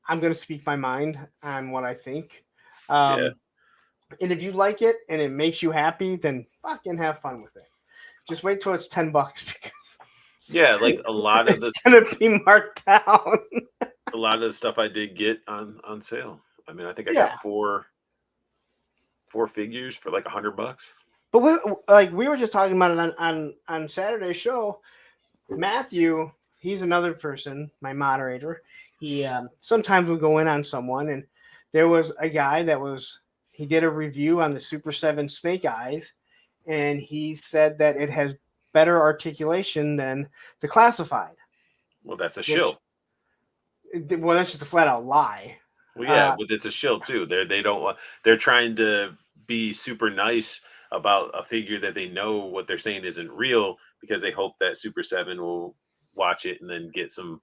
going to speak my mind on what I think. And if you like it and it makes you happy, then fucking have fun with it. Just wait till it's $10 because like a lot of it's gonna be marked down. A lot of the stuff I did get on sale. I mean, I think I got four figures for like $100. But we were just talking about it on Saturday's show. Matthew, he's another person, my moderator. He sometimes will go in on someone, and there was a guy he did a review on the Super 7 Snake Eyes, and he said that it has better articulation than the Classified. Well, that's a shill. Well, that's just a flat out lie. Well, yeah, but it's a shill too. They don't want. They're trying to be super nice about a figure that they know what they're saying isn't real because they hope that Super 7 will watch it and then get some.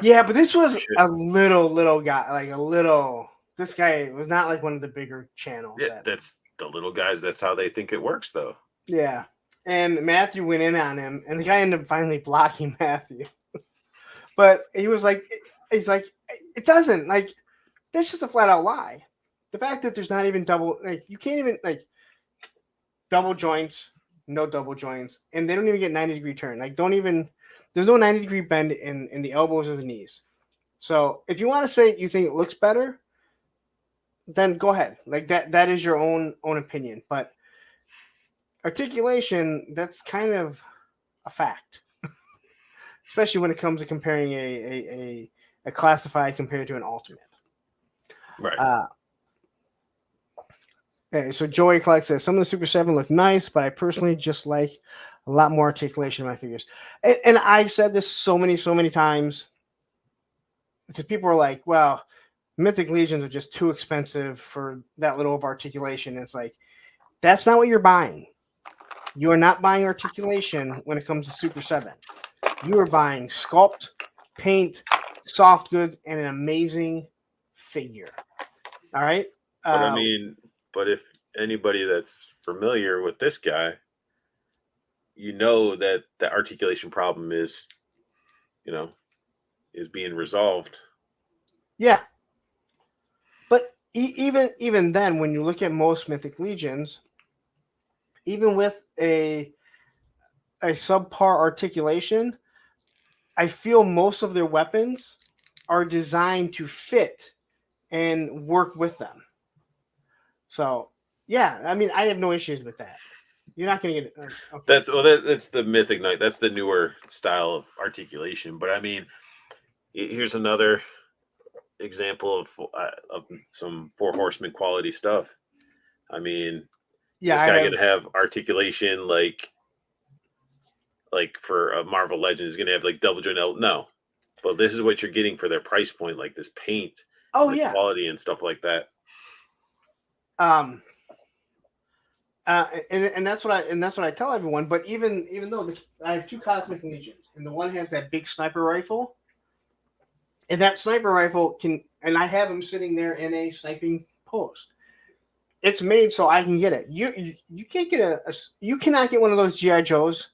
Yeah, but this was shit. a little guy, like a little. This guy was not like one of the bigger channels. Yeah, that's the little guys. That's how they think it works, though. Yeah, and Matthew went in on him, and the guy ended up finally blocking Matthew. But he was like, he's like, it doesn't like. That's just a flat out lie. The fact that there's not even double, like you can't even like double joints, no double joints, and they don't even get 90-degree turn. Like don't even. There's no 90-degree bend in the elbows or the knees. So if you want to say you think it looks better, then go ahead. Like that is your own opinion. But articulation, that's kind of a fact. Especially when it comes to comparing a classified compared to an ultimate. Right. Okay, so Joey Clark says some of the Super 7 look nice, but I personally just like a lot more articulation in my figures. And I've said this so many times because people are like, well, Mythic Legions are just too expensive for that little of articulation. It's like, that's not what you're buying. You are not buying articulation when it comes to Super 7. You are buying sculpt, paint, soft goods, and an amazing figure. All right? But I mean, but if anybody that's familiar with this guy, you know that the articulation problem is being resolved. Yeah. But even then, when you look at most Mythic Legions, even with a subpar articulation, I feel most of their weapons are designed to fit and work with them. So, yeah, I mean, I have no issues with that. You're not going to get it. Okay. That's the Mythic Knight. That's the newer style of articulation. But I mean, here's another example of some Four Horsemen quality stuff. I mean, this guy gonna have articulation like for a Marvel Legend is gonna have like double joint. No, but this is what you're getting for their price point, like this paint, quality and stuff like that. And that's what I tell everyone. But even though I have two Cosmic Legions, and the one has that big sniper rifle, and that sniper rifle and I have him sitting there in a sniping post. It's made so I can get it. You can't get you cannot get one of those GI Joes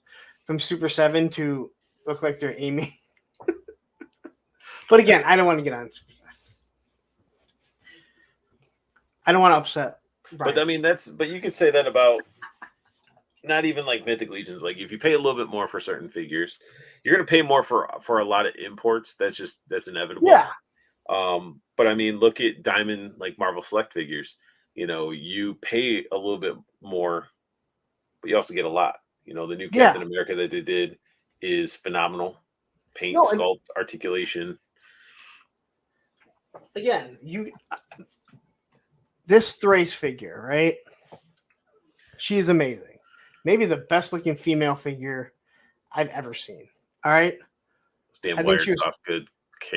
from Super 7 to look like they're aiming. But again, I don't want to get on. I don't want to upset Brian. But I mean, but you could say that about not even like Mythic Legions. Like if you pay a little bit more for certain figures, you're going to pay more for a lot of imports. That's inevitable. Yeah. But I mean, look at Diamond, like Marvel Select figures. You pay a little bit more, but you also get a lot. The new Captain America that they did is phenomenal. Paint, sculpt, articulation. Again, this Thrace figure, right? She's amazing. Maybe the best looking female figure I've ever seen. All right. Damn wired soft good.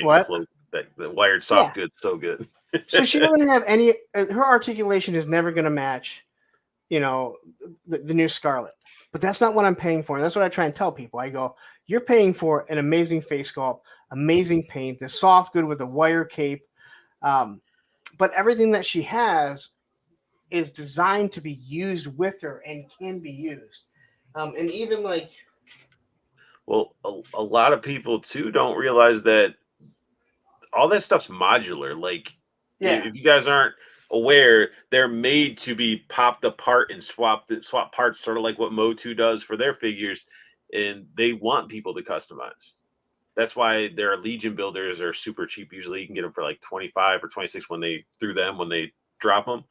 What? The wired soft good, so good. So she doesn't have any. Her articulation is never going to match, the new Scarlet. But that's not what I'm paying for. And that's what I try and tell people. I go, you're paying for an amazing face sculpt, amazing paint, the soft good with a wire cape. But everything that she has is designed to be used with her and can be used. And even like. Well, a lot of people too don't realize that all that stuff's modular. Like, if you guys aren't aware, they're made to be popped apart and swap parts, sort of like what Motu does for their figures, and they want people to customize. That's why their Legion builders are super cheap. Usually, you can get them for like 25 or 26 when they drop them.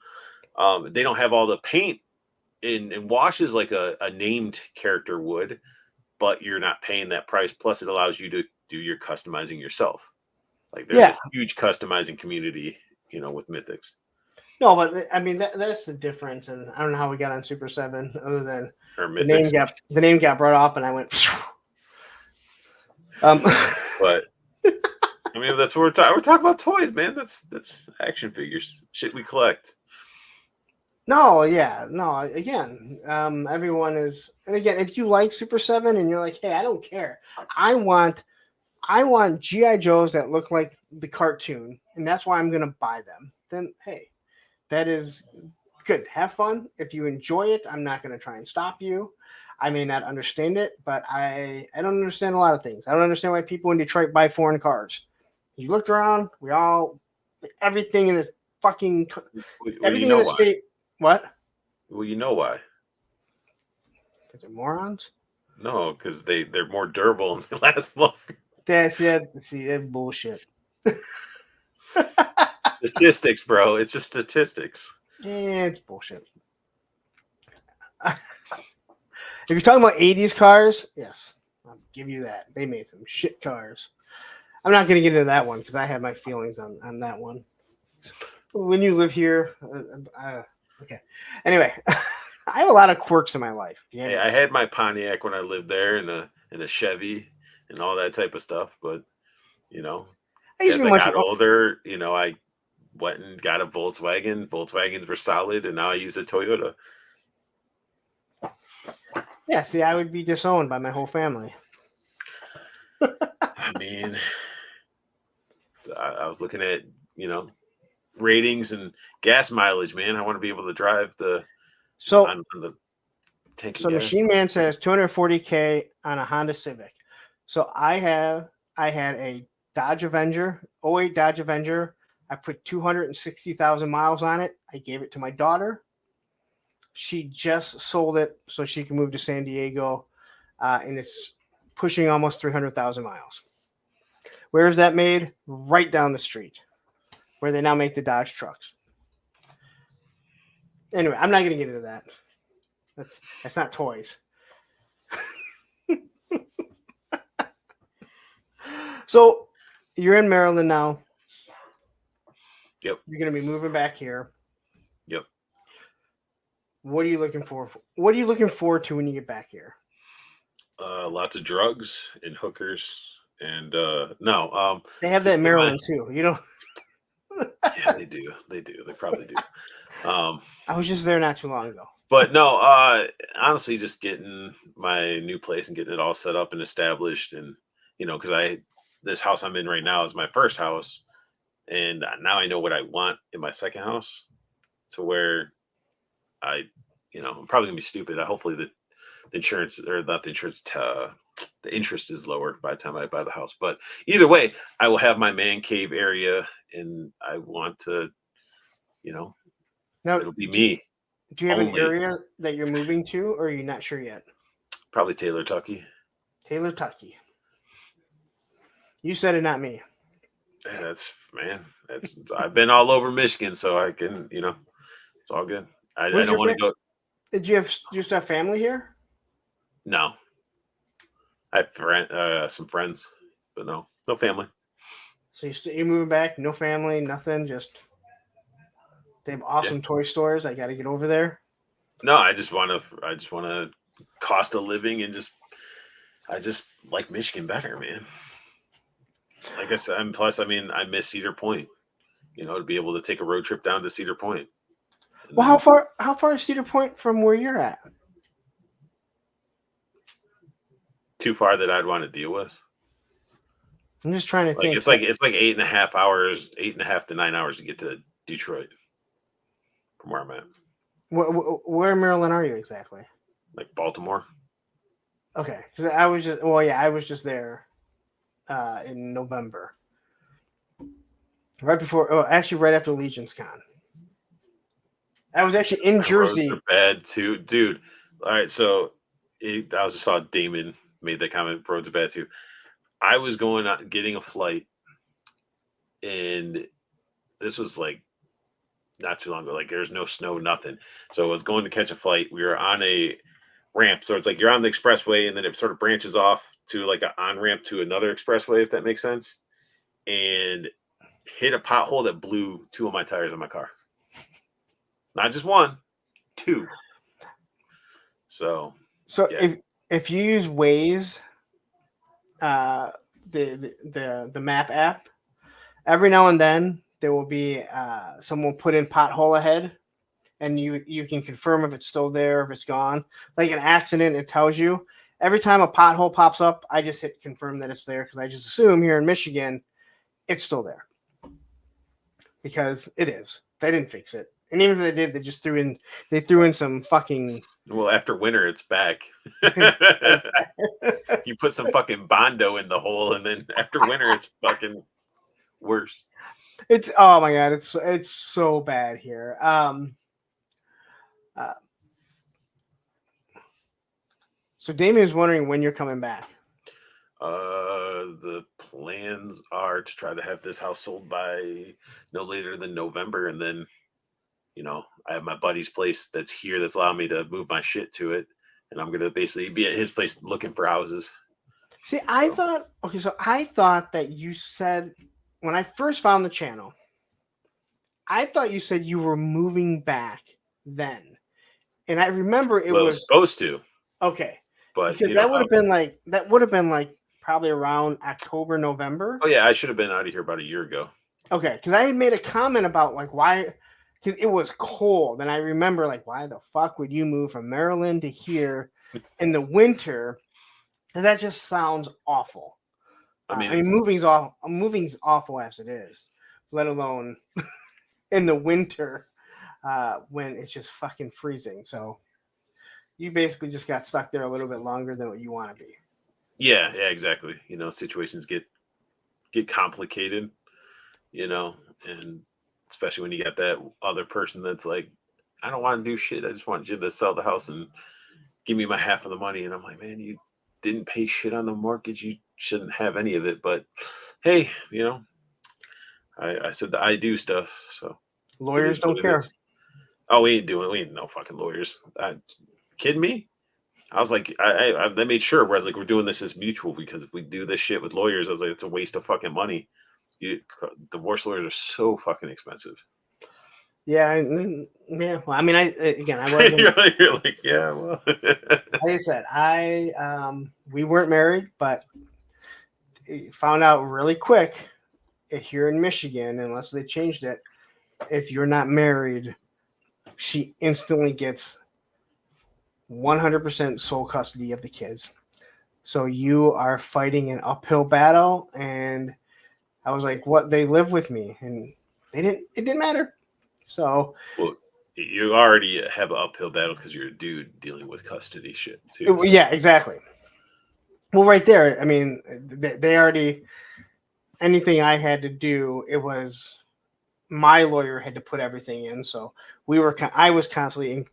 They don't have all the paint and washes like a named character would, but you're not paying that price. Plus, it allows you to do your customizing yourself. Like there's a huge customizing community, with Mythics. No, but I mean that's the difference, and I don't know how we got on Super 7 other than the name got brought up, and I went. But I mean, that's what we're talking. We're talking about toys, man. That's action figures, shit we collect. No, yeah, no. Again, everyone is, and again, if you like Super 7 and you're like, hey, I don't care. I want GI Joes that look like the cartoon, and that's why I'm gonna buy them. Then hey, that is good. Have fun. If you enjoy it, I'm not gonna try and stop you. I may not understand it, but I don't understand a lot of things. I don't understand why people in Detroit buy foreign cars. You looked around, everything in this fucking Well, everything in the state. What? Well, you know why? Because they're morons. No, because they're more durable and they last longer. That's it. See, that's bullshit. Statistics, bro. It's just statistics. Yeah, it's bullshit. If you're talking about 80s cars, yes, I'll give you that. They made some shit cars. I'm not going to get into that one because I have my feelings on that one. When you live here, okay. Anyway, I have a lot of quirks in my life. Yeah. Hey, I had my Pontiac when I lived there, and a Chevy, and all that type of stuff. But I used as to I be much got older, I went and got a Volkswagen. Volkswagens were solid, and now I use a Toyota. Yeah, see, I would be disowned by my whole family. I mean, I was looking at ratings and gas mileage. Man, I want to be able to drive the on the tank. So Machine Man says 240K on a Honda Civic. So I had a Dodge Avenger, 08 Dodge Avenger. I put 260,000 miles on it. I gave it to my daughter. She just sold it so she can move to San Diego, and it's pushing almost 300,000 miles. Where is that made? Right down the street, where they now make the Dodge trucks. Anyway, I'm not going to get into that. That's not toys. So you're in Maryland now. Yep. You're going to be moving back here. Yep. What are you looking for? What are you looking forward to when you get back here? Lots of drugs and hookers, and they have that in Maryland too. You know. Yeah, they do. They do. They probably do. I was just there not too long ago. But no, honestly, just getting my new place and getting it all set up and established, and because this house I'm in right now is my first house, and now I know what I want in my second house, to where I'm probably gonna be stupid. Hopefully the insurance, or not the insurance, the interest is lower by the time I buy the house. But either way, I will have my man cave area, and I want to, now it'll be me. Do you have only. an area that you're moving to, or are you not sure yet? Probably Taylor, Tucky. Taylor, Tucky. You said it, not me. I've been all over Michigan, so I can, it's all good. I don't want to go. Did you just have family here? No. I have some friends, but no family. So you're moving back, no family, nothing, just they have awesome toy stores. I got to get over there. No, I just want to cost of living, and I just like Michigan better, man. Like I said, plus, I miss Cedar Point. To be able to take a road trip down to Cedar Point. Well, how far is Cedar Point from where you're at? Too far that I'd want to deal with. I'm just trying to think. It's like 8.5 hours, 8.5 to 9 hours to get to Detroit from where I'm at. Where in Maryland are you exactly? Like Baltimore. Okay, because I was just there in November, right after Legion's Con. I was actually in Jersey. Roads are bad too, dude. All right, so I just saw Damon made that comment. Roads are bad too. I was going out getting a flight, and this was like not too long ago. Like there's no snow, nothing. So I was going to catch a flight. We were on a ramp, so it's like you're on the expressway, and then it sort of branches off to like an on ramp to another expressway, if that makes sense. And hit a pothole that blew 2 of my tires on my car. Not just 1, 2. So yeah. if you use Waze, the map app, every now and then there will be someone put in pothole ahead, and you can confirm if it's still there, if it's gone. Like an accident, it tells you. Every time a pothole pops up, I just hit confirm that it's there because I just assume here in Michigan it's still there because it is. They didn't fix it, and even if they did, they threw in some fucking. Well, after winter, it's back. You put some fucking Bondo in the hole, and then after winter, it's fucking worse. It's oh my god, it's so bad here. So Damien's wondering when you're coming back. The plans are to try to have this house sold by no later than November, and then, I have my buddy's place that's here that's allowing me to move my shit to it, and I'm gonna basically be at his place looking for houses. See, I thought that you said when I first found the channel, I thought you said you were moving back then, and I remember it was supposed to. Okay, but because that would have been like probably around October, November. Oh yeah, I should have been out of here about a year ago. Okay, because I had made a comment about like why, because it was cold, and I remember like why the fuck would you move from Maryland to here in the winter? Because that just sounds awful. I mean, moving's awful as it is, let alone in the winter when it's just fucking freezing. So you basically just got stuck there a little bit longer than what you want to be. Yeah, exactly. Situations get complicated, and especially when you got that other person that's like, I don't want to do shit. I just want you to sell the house and give me my half of the money. And I'm like, man, you didn't pay shit on the mortgage. You shouldn't have any of it. But hey, I said the I do stuff. So lawyers don't care. Oh, we ain't no fucking lawyers. Kidding me? I was like, I made sure where I was like, we're doing this as mutual, because if we do this shit with lawyers, I was like, it's a waste of fucking money. Divorce lawyers are so fucking expensive. Yeah, yeah. Well, I mean, I wasn't. You're like, yeah. Well, like I said, we weren't married, but found out really quick here in Michigan, unless they changed it, if you're not married, she instantly gets 100% sole custody of the kids. So you are fighting an uphill battle, and I was like, what? They live with me, and it didn't matter. So well, you already have an uphill battle because you're a dude dealing with custody shit too. Yeah, exactly. Well, right there, I mean, they already, anything I had to do, it was my lawyer had to put everything in. So I was constantly,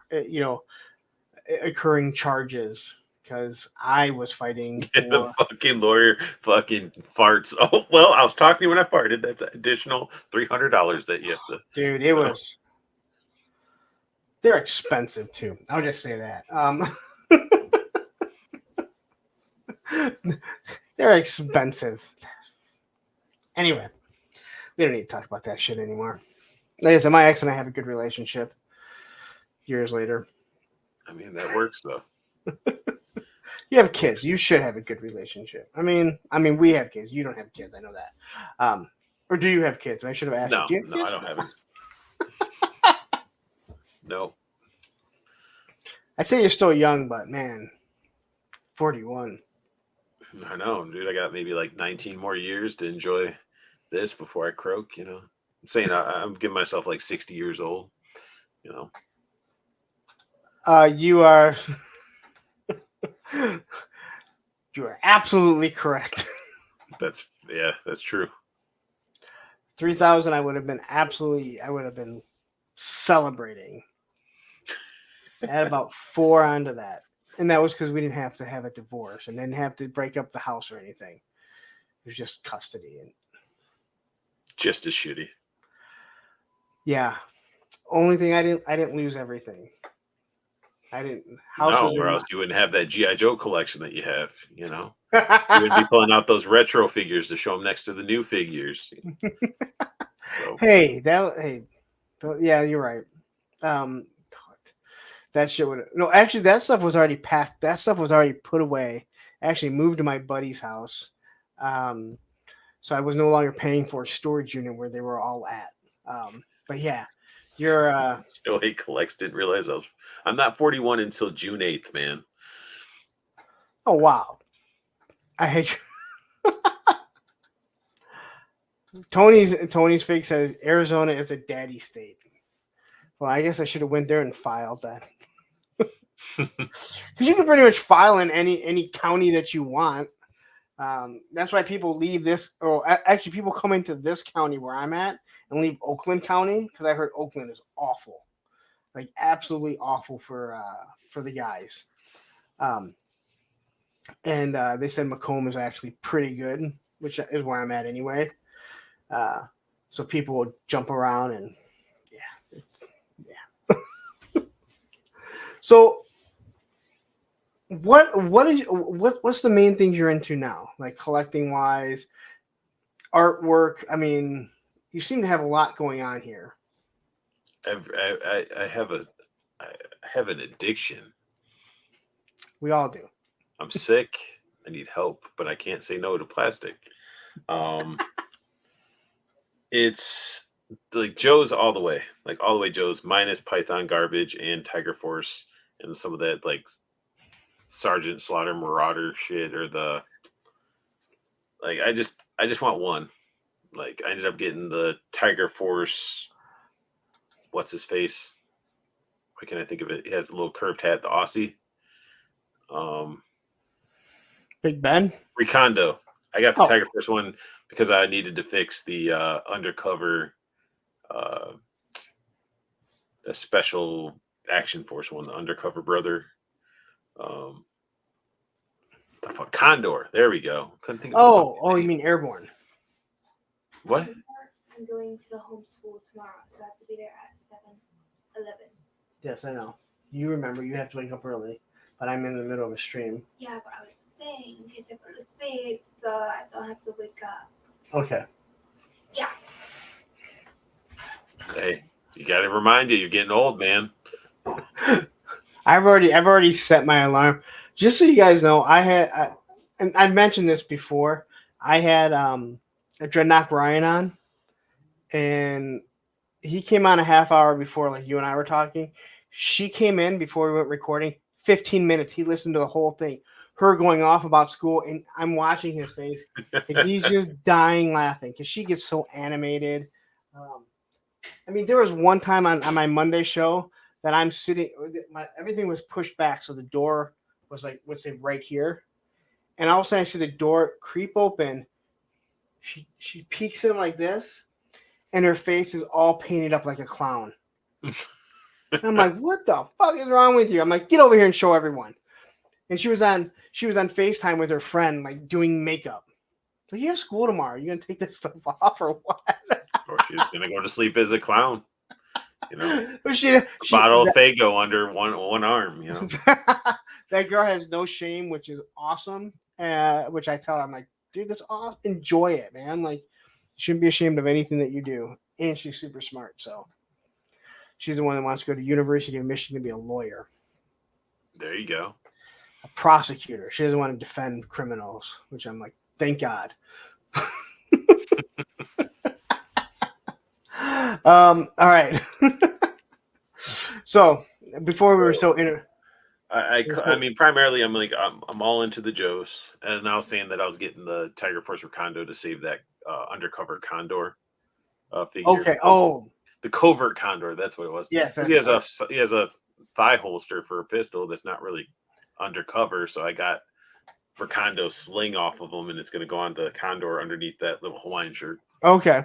incurring charges because I was fighting. The fucking lawyer fucking farts. Oh, well, I was talking to you when I farted. That's an additional $300 that you have to. Dude, it was. They're expensive too. I'll just say that. They're expensive. Anyway, we don't need to talk about that shit anymore. Like I said, my ex and I have a good relationship. Years later. I mean, that works though. You have kids. You should have a good relationship. I mean, we have kids. You don't have kids. I know that. Or do you have kids? I should have asked you. No, I don't have it. No. I'd say you're still young, but man, 41. I know, dude. I got maybe like 19 more years to enjoy this before I croak. I'm saying I'm giving myself like 60 years old. You are. You are absolutely correct. That's true. 3,000, I would have been celebrating. I had about 4 onto that. And that was because we didn't have to have a divorce and didn't have to break up the house or anything. It was just custody. And just as shitty. Yeah. Only thing I didn't lose everything. I didn't. Or else you wouldn't have that G.I. Joe collection that you have, You would be pulling out those retro figures to show them next to the new figures. So. Yeah, you're right. That shit would actually that stuff was already packed. That stuff was already put away. I actually moved to my buddy's house. so I was no longer paying for a storage unit where they were all at. But yeah, you're Joey collects. Didn't realize I'm not 41 until June 8th, man. oh wow, I hate you. Tony's fake says Arizona is a daddy state. Well, I guess I should have went there and filed that. Because you can pretty much file in any county that you want. That's why people leave this, or actually people come into this county where I'm at and leave Oakland County because I heard Oakland is awful, like absolutely awful for the guys. And they said Macomb is actually pretty good, which is where I'm at anyway. So people will jump around and So what's the main things you're into now, like collecting wise, artwork? I mean, you seem to have a lot going on here. I have an addiction. We all do. I'm sick. I need help, but I can't say no to plastic. It's like Joe's all the way, Joe's minus Python garbage and Tiger Force and some of that like Sergeant Slaughter Marauder shit or the like. I just want one. Like I ended up getting the Tiger Force. What's his face? Why can't I think of it? He has a little curved hat, the Aussie. Big Ben? Recondo. I got the Tiger Force one because I needed to fix the undercover a special action force one, the undercover brother. The fuck Condor. There we go. Couldn't think of you mean Airborne. What? I'm going to homeschool tomorrow, so I have to be there at 7:11. Yes, I know. You remember you have to wake up early, but I'm in the middle of a stream. Yeah, but I was saying in case I go to sleep, so I don't have to wake up. Okay. Yeah. Hey, you got to remind you're getting old, man. I've already set my alarm. Just so you guys know, and I mentioned this before. I had a Dreadnought Ryan on, and he came on a half hour before, like you and I were talking. She came in before we went recording. 15 minutes. He listened to the whole thing. Her going off about school, and I'm watching his face. And he's just dying laughing because she gets so animated. I mean, there was one time on my Monday show that I'm sitting, everything was pushed back, so the door was like, let's say, right here, and all of a sudden I see the door creep open. She peeks in like this, and her face is all painted up like a clown. I'm like, what the fuck is wrong with you? I'm like, get over here and show everyone. And she was on FaceTime with her friend, like doing makeup. So you have school tomorrow. You gonna take this stuff off or what? Or she's gonna go to sleep as a clown. You know, But she bottle of Faygo under one arm. You know, that girl has no shame, which is awesome. Which I tell her, I'm like, dude, that's awesome. Enjoy it, man. Like, you shouldn't be ashamed of anything that you do. And she's super smart, so she's the one that wants to go to University of Michigan to be a lawyer. There you go. A prosecutor. She doesn't want to defend criminals, which I'm like, thank God. All right. So before we were so I mean, primarily, I'm all into the Joes, and I was saying that I was getting the Tiger Force Recondo to save that undercover Condor figure. Okay. Oh, the covert Condor. That's what it was. Yes. He has a thigh holster for a pistol that's not really undercover. So I got Recondo sling off of him, and it's going to go on the Condor underneath that little Hawaiian shirt. Okay.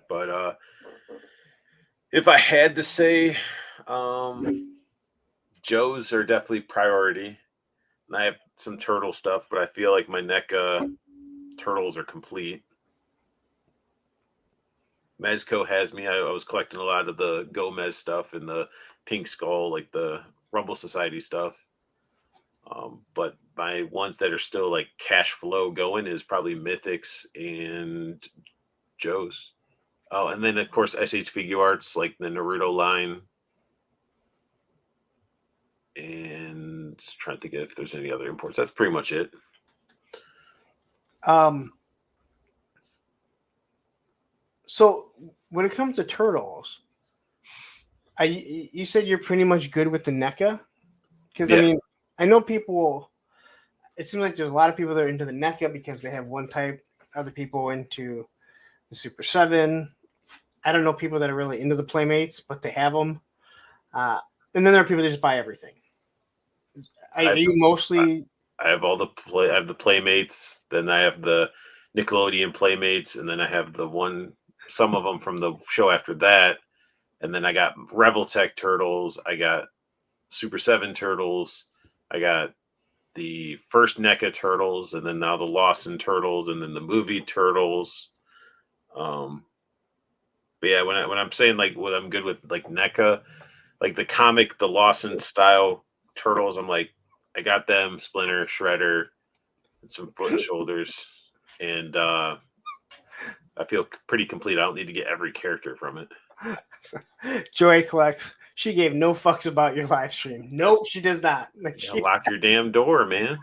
But if I had to say, Joe's are definitely priority. And I have some turtle stuff, but I feel like my NECA turtles are complete. Mezco has me. I was collecting a lot of the Gomez stuff and the Pink Skull, like the Rumble Society stuff. But my ones that are still like cash flow going is probably Mythics and Joe's. Oh, and then of course SH Figure Arts, like the Naruto line. And trying to think if there's any other imports. That's pretty much it. So when it comes to turtles, you said you're pretty much good with the NECA? Because I Yeah. mean, I know people. It seems like there's a lot of people that are into the NECA because they have one type. Other people into the Super 7. I don't know people that are really into the Playmates, but they have them. And then there are people that just buy everything. Are you mostly? I have all the play. I have the Playmates. Then I have the Nickelodeon Playmates, and then I have some of them from the show after that. And then I got Reveltech Turtles. I got Super 7 Turtles. I got the first NECA Turtles, and then now the Lawson Turtles, and then the movie Turtles. But yeah, when I'm saying like what I'm good with like NECA, like the comic, the Lawson style Turtles, I'm like, I got them, Splinter, Shredder, and some foot and shoulders, and I feel pretty complete. I don't need to get every character from it. Joy collects. She gave no fucks about your live stream. Nope, she does not. Like, Yeah, lock your damn door, man.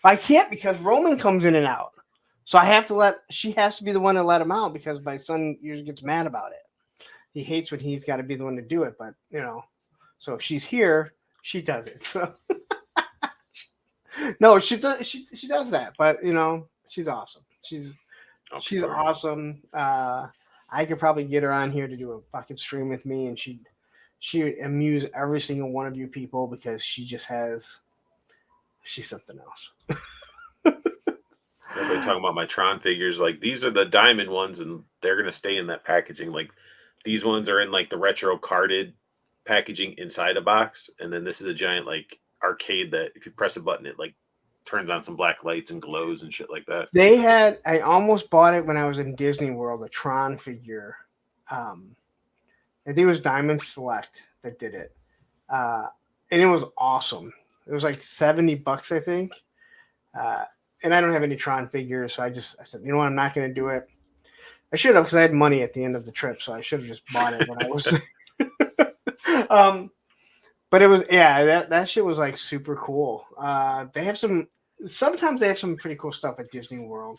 I can't because Roman comes in and out. So she has to be the one to let him out because my son usually gets mad about it. He hates when he's got to be the one to do it, but so if she's here, she does it. So no, she does that, but she's awesome. She's awesome. I could probably get her on here to do a fucking stream with me, and she would amuse every single one of you people because she's something else. Everybody talking about my Tron figures. Like, these are the diamond ones, and they're gonna stay in that packaging. Like, these ones are in like the retro carded packaging inside a box, and then this is a giant like arcade that if you press a button, it like turns on some black lights and glows and shit like that. I almost bought it when I was in Disney World, a Tron figure. I think it was Diamond Select that did it. And it was awesome. It was like $70, I think. And I don't have any Tron figures, so I said, you know what, I'm not going to do it. I should have because I had money at the end of the trip, so I should have just bought it when I was. But it was that shit was like super cool. Sometimes they have some pretty cool stuff at Disney World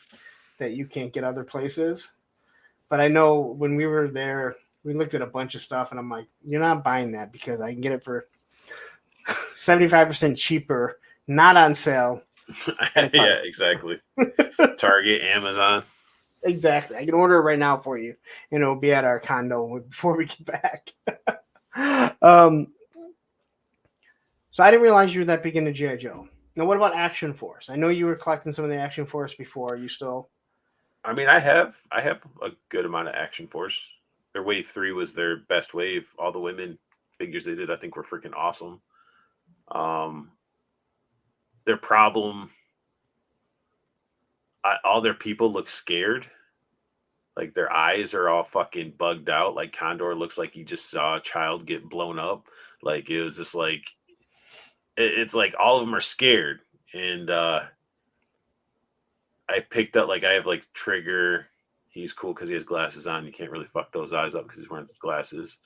that you can't get other places. But I know when we were there, we looked at a bunch of stuff, and I'm like, you're not buying that because I can get it for 75% cheaper, not on sale. Yeah, exactly. Target, Amazon. Exactly. I can order it right now for you, and it'll be at our condo before we get back. So I didn't realize you were that big into G.I. Joe. Now, what about Action Force? I know you were collecting some of the Action Force before. Are you still? I mean, I have a good amount of Action Force. Their Wave 3 was their best wave. All the women figures they did, I think, were freaking awesome. Their problem, all their people look scared. Like, their eyes are all fucking bugged out. Like, Condor looks like he just saw a child get blown up. Like, it was just like, it's like all of them are scared. And I picked up, like, I have like Trigger. He's cool because he has glasses on. You can't really fuck those eyes up because he's wearing glasses.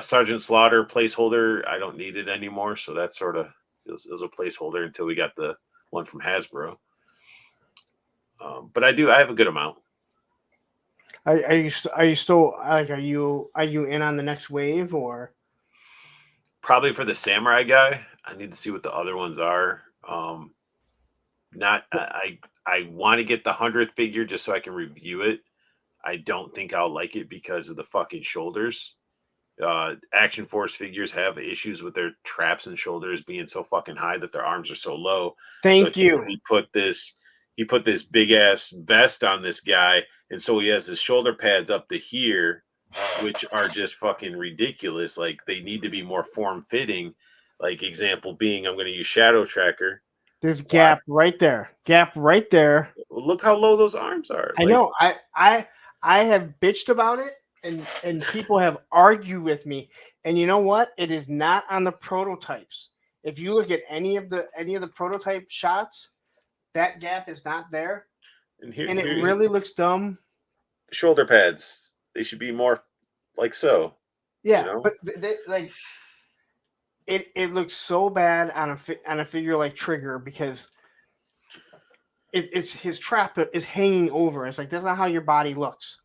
Sergeant Slaughter placeholder. I don't need it anymore. So that sort of it was a placeholder until we got the one from Hasbro. But I have a good amount. Are you still like are you in on the next wave or? Probably for the Samurai guy. I need to see what the other ones are. I want to get the 100th figure just so I can review it. I don't think I'll like it because of the fucking shoulders. Action Force figures have issues with their traps and shoulders being so fucking high that their arms are so low. Thank you. He put this big ass vest on this guy, and so he has his shoulder pads up to here, which are just fucking ridiculous. Like, they need to be more form fitting. Like, example being, I'm going to use Shadow Tracker. This gap right there. Look how low those arms are. I know. I have bitched about it, and people have argued with me. And you know what? It is not on the prototypes. If you look at any of the prototype shots, that gap is not there, and it really looks dumb. Shoulder pads, they should be more like so. Yeah, but like it looks so bad on a figure like Trigger because it's his trap is hanging over. It's like that's not how your body looks.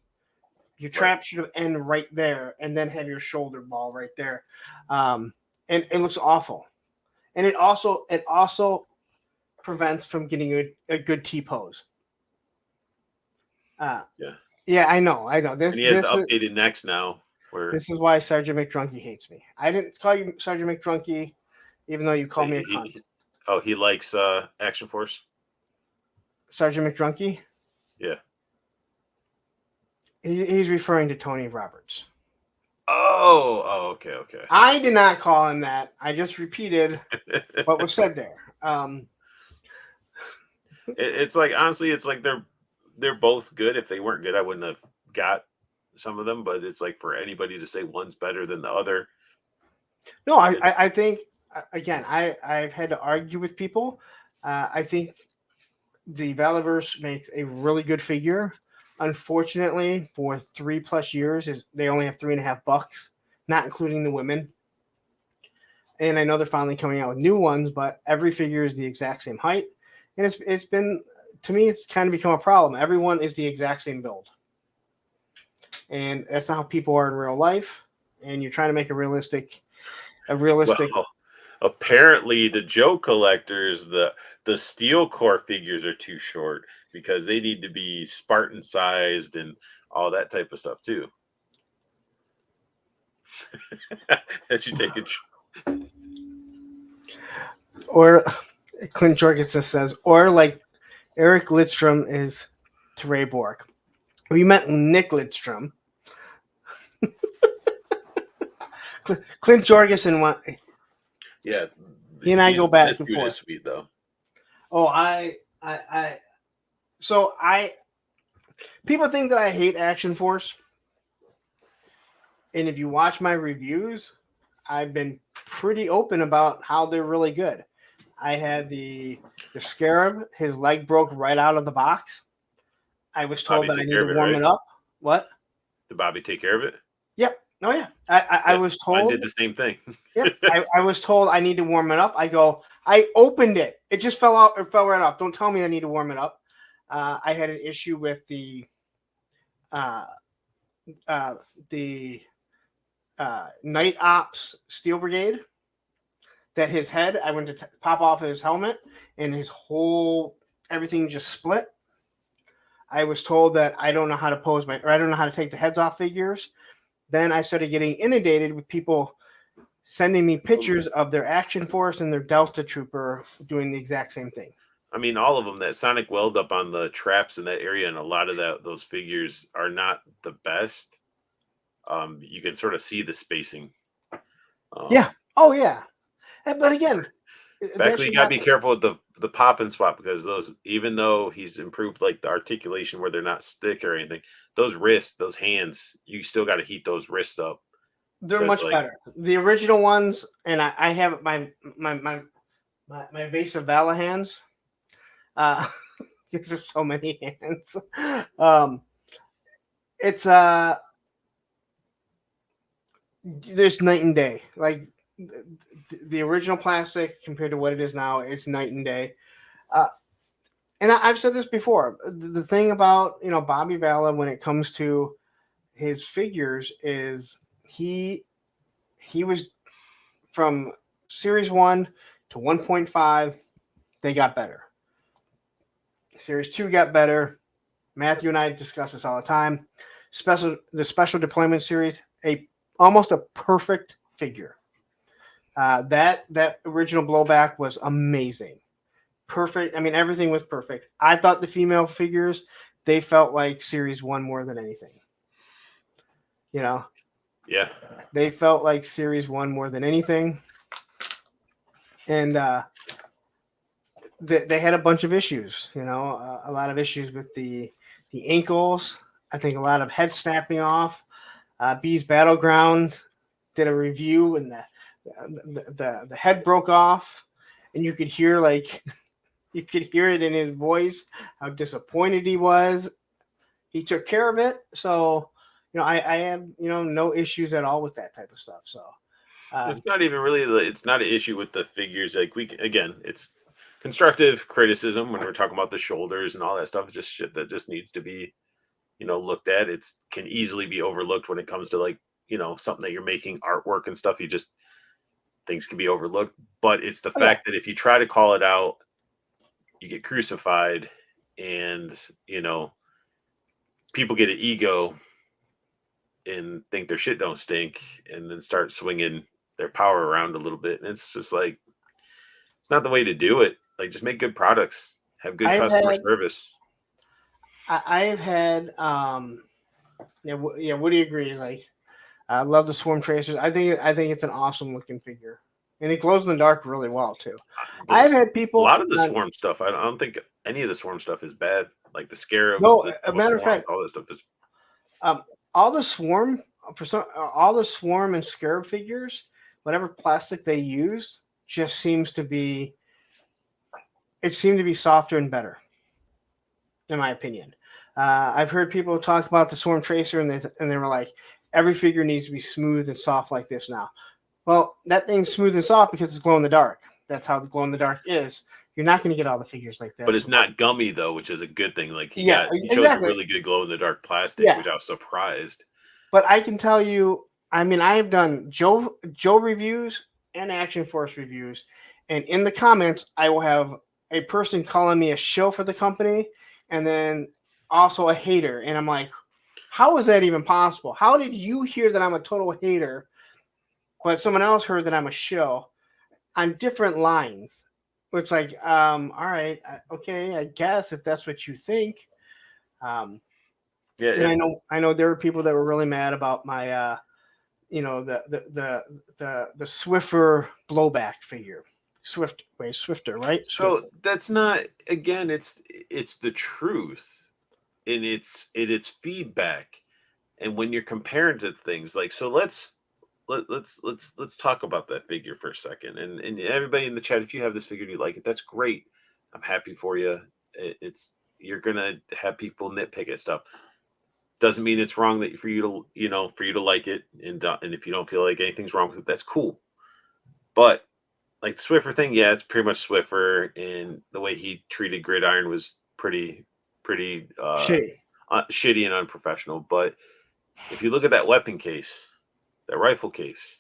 Your trap should end right there, and then have your shoulder ball right there, and it looks awful. And it also prevents from getting a good T pose. Yeah, I know. And he has the updated necks now. This is why Sergeant McDrunky hates me. I didn't call you Sergeant McDrunky, even though you called me a cunt. He likes Action Force. Sergeant McDrunky. Yeah. He's referring to Tony Roberts. Oh, okay. I did not call him that. I just repeated what was said there. It's like, honestly, it's like they're both good. If they weren't good, I wouldn't have got some of them. But it's like for anybody to say one's better than the other. No, I think again, I've had to argue with people. I think the Valaverse makes a really good figure. Unfortunately, for 3+ years, they only have $3.50, not including the women. And I know they're finally coming out with new ones, but every figure is the exact same height. And it's been, to me, it's kind of become a problem. Everyone is the exact same build. And that's not how people are in real life. And you're trying to make a realistic. Well, apparently, the Joe collectors, the steel core figures are too short because they need to be Spartan sized and all that type of stuff too. As you take it. Or Clint Jorgensen says, or like Eric Lidstrom is to Ray Borg. We met Nick Lidstrom. Clint Jorgensen went. Yeah, he and I go back and forth. Is sweet though. Oh, people think that I hate Action Force, and if you watch my reviews, I've been pretty open about how they're really good. I had the Scarab; his leg broke right out of the box. I was told that I need to warm it up. What? Did Bobby take care of it? Yep. Oh yeah. I was told. I did the same thing. Yep. I was told I need to warm it up. I opened it. It just fell out. It fell right off. Don't tell me I need to warm it up. I had an issue with the Night Ops Steel Brigade. That his head, I went to pop off his helmet, and his whole everything just split. I was told that I don't know how to pose I don't know how to take the heads off figures. Then I started getting inundated with people sending me pictures of their Action Force and their Delta Trooper doing the exact same thing. I mean, all of them, that sonic weld up on the traps in that area, and a lot of those figures are not the best. You can sort of see the spacing. Yeah. Oh, yeah. But again, actually, you gotta be careful with the pop and swap, because those, even though he's improved like the articulation where they're not stick or anything, those wrists, those hands, you still got to heat those wrists up. They're much better. The original ones, and I have my Vase of Vala hands. There's so many hands. It's there's night and day. Like the original plastic compared to what it is now, it's night and day. And I've said this before. The thing about Bobby Vala when it comes to his figures is he was from Series 1 to 1.5. They got better. Series 2 got better. Matthew and I discuss this all the time. The special deployment series, almost a perfect figure. That original blowback was amazing. Perfect. I mean, everything was perfect. I thought the female figures, they felt like Series 1 more than anything. Yeah. They felt like Series 1 more than anything. And they had a bunch of issues, a lot of issues with the ankles. I think a lot of head snapping off. Bees Battleground did a review, and the head broke off, and you could hear you could hear it in his voice how disappointed he was. He took care of it, so I have no issues at all with that type of stuff. So it's not even really it's not an issue with the figures. Like it's because constructive criticism when we're talking about the shoulders and all that stuff. It's just shit that just needs to be, looked at. It's can easily be overlooked when it comes to like, something that you're making artwork and stuff. Things can be overlooked, but it's the fact that if you try to call it out, you get crucified, and people get an ego and think their shit don't stink, and then start swinging their power around a little bit. And it's just like, it's not the way to do it. Like, just make good products, have good customer service. I've had, Woody agrees. Like, I love the Swarm Tracers. I think it's an awesome looking figure, and it glows in the dark really well too. I've had people. A lot of the Swarm stuff. I don't think any of the Swarm stuff is bad. Like the Scarabs. No, the a matter of Swarm, fact, all this stuff is. All the Swarm all the Swarm and Scarab figures, whatever plastic they use, just seemed to be softer and better, in my opinion. I've heard people talk about the Swarm Tracer, and they were like, every figure needs to be smooth and soft like this now. Well, that thing's smooth and soft because it's glow in the dark. That's how the glow in the dark is. You're not going to get all the figures like that. But it's not gummy though, which is a good thing. Like he chose a really good glow in the dark plastic, which I was surprised. But I can tell you, I mean, I have done Joe reviews and Action Force reviews, and in the comments, I will have a person calling me a shill for the company, and then also a hater. And I'm like, how is that even possible? How did you hear that I'm a total hater, but someone else heard that I'm a shill on different lines? It's like, all right, okay, I guess if that's what you think. And I know there were people that were really mad about my, the Swiffer blowback figure. Swifter, right? So that's not, again, it's the truth, and it's feedback. And when you're comparing to things like, so let's talk about that figure for a second. And everybody in the chat, if you have this figure and you like it, that's great. I'm happy for you. You're gonna have people nitpick at stuff. Doesn't mean it's wrong that for you to like it, and if you don't feel like anything's wrong with it, that's cool. But like the Swiffer thing, yeah, it's pretty much Swiffer, and the way he treated Gridiron was pretty shitty and unprofessional. But if you look at that weapon case, that rifle case,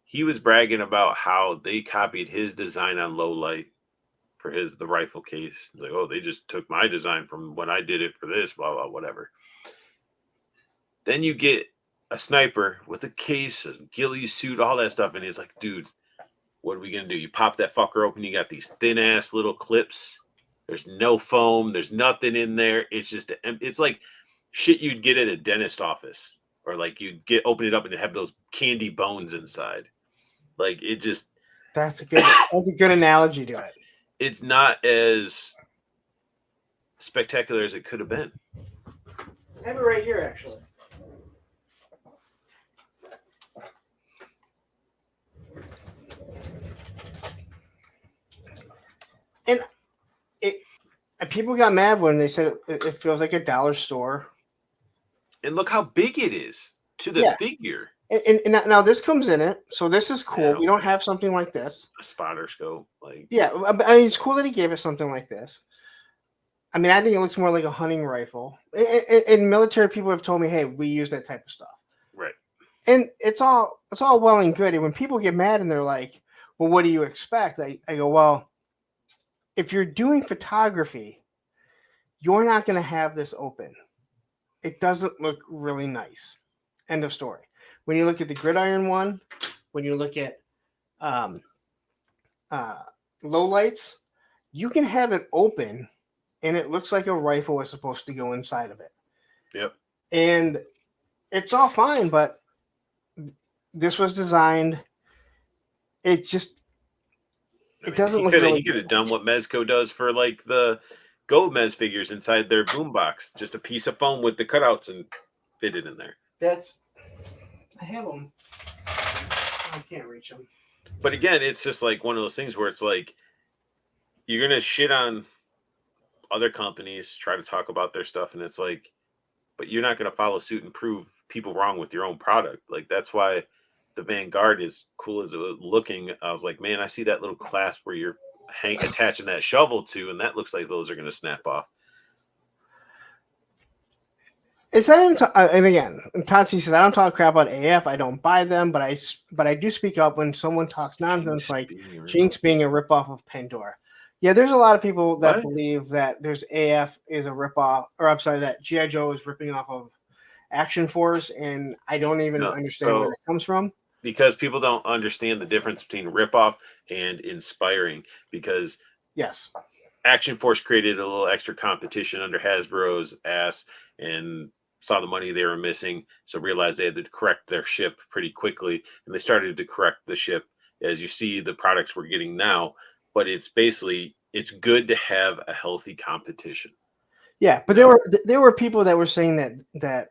he was bragging about how they copied his design on low light for the rifle case. Like, oh, they just took my design from when I did it for this, blah, blah, whatever. Then you get a sniper with a case, a ghillie suit, all that stuff, and it's like, dude, what are we going to do? You pop that fucker open, you got these thin-ass little clips. There's no foam. There's nothing in there. It's like shit you'd get at a dentist office. Or like you open it up and have those candy bones inside. Like it just that's a good analogy to it. It's not as spectacular as it could have been. I have it right here, actually. And people got mad when they said it feels like a dollar store. And look how big it is to the figure. And now this comes in it, so this is cool. We don't have something like this. A spotter scope, like I mean, it's cool that he gave us something like this. I mean, I think it looks more like a hunting rifle. And military people have told me, hey, we use that type of stuff. Right. And it's all well and good. And when people get mad and they're like, well, what do you expect? I go, well, if you're doing photography, you're not going to have this open. It doesn't look really nice. End of story. When you look at the Gridiron one, when you look at low lights, you can have it open and it looks like a rifle is supposed to go inside of it. Yep. And it's all fine, but this was designed. It just doesn't look really. He could have done what Mezco does for like the Gold Mez figures inside their boombox, just a piece of foam with the cutouts and fit it in there. I have them. I can't reach them. But again, it's just like one of those things where it's like you're gonna shit on other companies, try to talk about their stuff, and it's like, but you're not gonna follow suit and prove people wrong with your own product. Like that's why the Vanguard is cool as it was looking. I was like, man, I see that little clasp where you're attaching that shovel to, and that looks like those are going to snap off. It's not even and again, Tatsi says I don't talk crap about AF. I don't buy them, but I do speak up when someone talks nonsense like Jinx being a ripoff of Pandora. Yeah, there's a lot of people that believe that there's AF is a ripoff, or I'm sorry, that GI Joe is ripping off of Action Force, and I don't even understand where that comes from. Because people don't understand the difference between ripoff and inspiring. Because yes, Action Force created a little extra competition under Hasbro's ass and saw the money they were missing, so realized they had to correct their ship pretty quickly, and they started to correct the ship as you see the products we're getting now. But it's basically, it's good to have a healthy competition. Yeah, but there were people that were saying that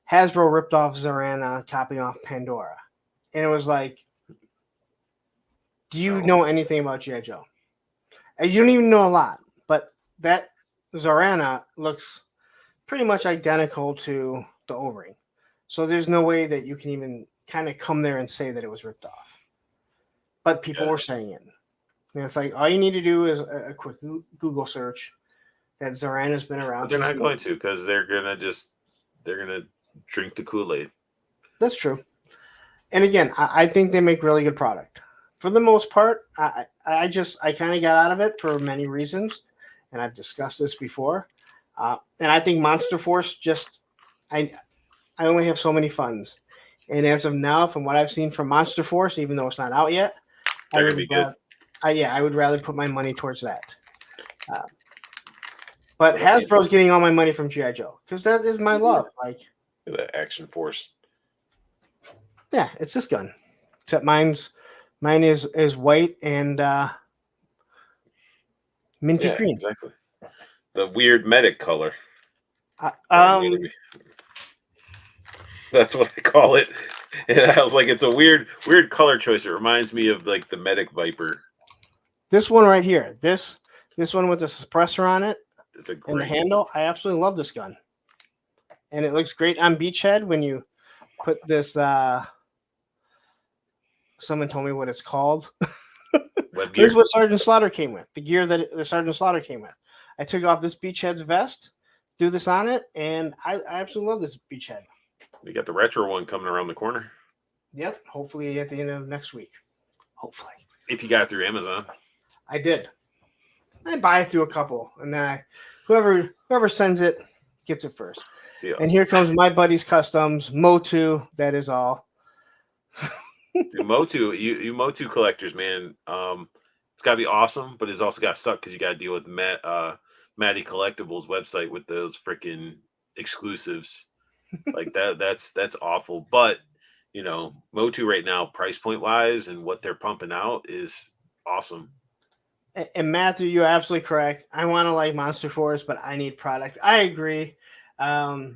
Hasbro ripped off Zorana, copying off Pandora, and it was like, do you know anything about G.I. Joe? And you don't even know a lot, but that Zorana looks pretty much identical to the O-ring, so there's no way that you can even kind of come there and say that it was ripped off. But people were saying it, and it's like all you need to do is a quick Google search. That Zorana's been around. But they're not going to, because they're gonna drink the Kool-Aid. That's true. And again, I think they make really good product. For the most part, I kind of got out of it for many reasons, and I've discussed this before. And I think Monster Force I only have so many funds, and as of now, from what I've seen from Monster Force, even though it's not out yet, they're gonna be good. I would rather put my money towards that. But Hasbro's getting all my money from G.I. Joe because that is my love. Like the Action Force. Yeah, it's this gun, except mine is white and minty green. Exactly. The weird medic color. That's what I call it. And I was like, it's a weird color choice. It reminds me of like the medic Viper. This one right here. This one with the suppressor on it. It's a and the handle. I absolutely love this gun, and it looks great on Beachhead when you put this. Someone told me what it's called. This is what Sergeant Slaughter came with. The gear that the Sergeant Slaughter came with. I took off this Beachhead's vest, threw this on it, and I absolutely love this Beachhead. We got the retro one coming around the corner. Yep. Hopefully at the end of next week. Hopefully. If you got it through Amazon. I did. I buy through a couple, and then whoever sends it gets it first. And here comes my buddy's customs, Motu. That is all. Dude, Motu, you Motu collectors, man. It's got to be awesome, but it's also got to suck because you got to deal with Matty Collectibles website with those freaking exclusives like that. That's awful. But you know, Motu right now, price point wise, and what they're pumping out is awesome. And Matthew, you're absolutely correct. I want to like Monster Force, but I need product. I agree. I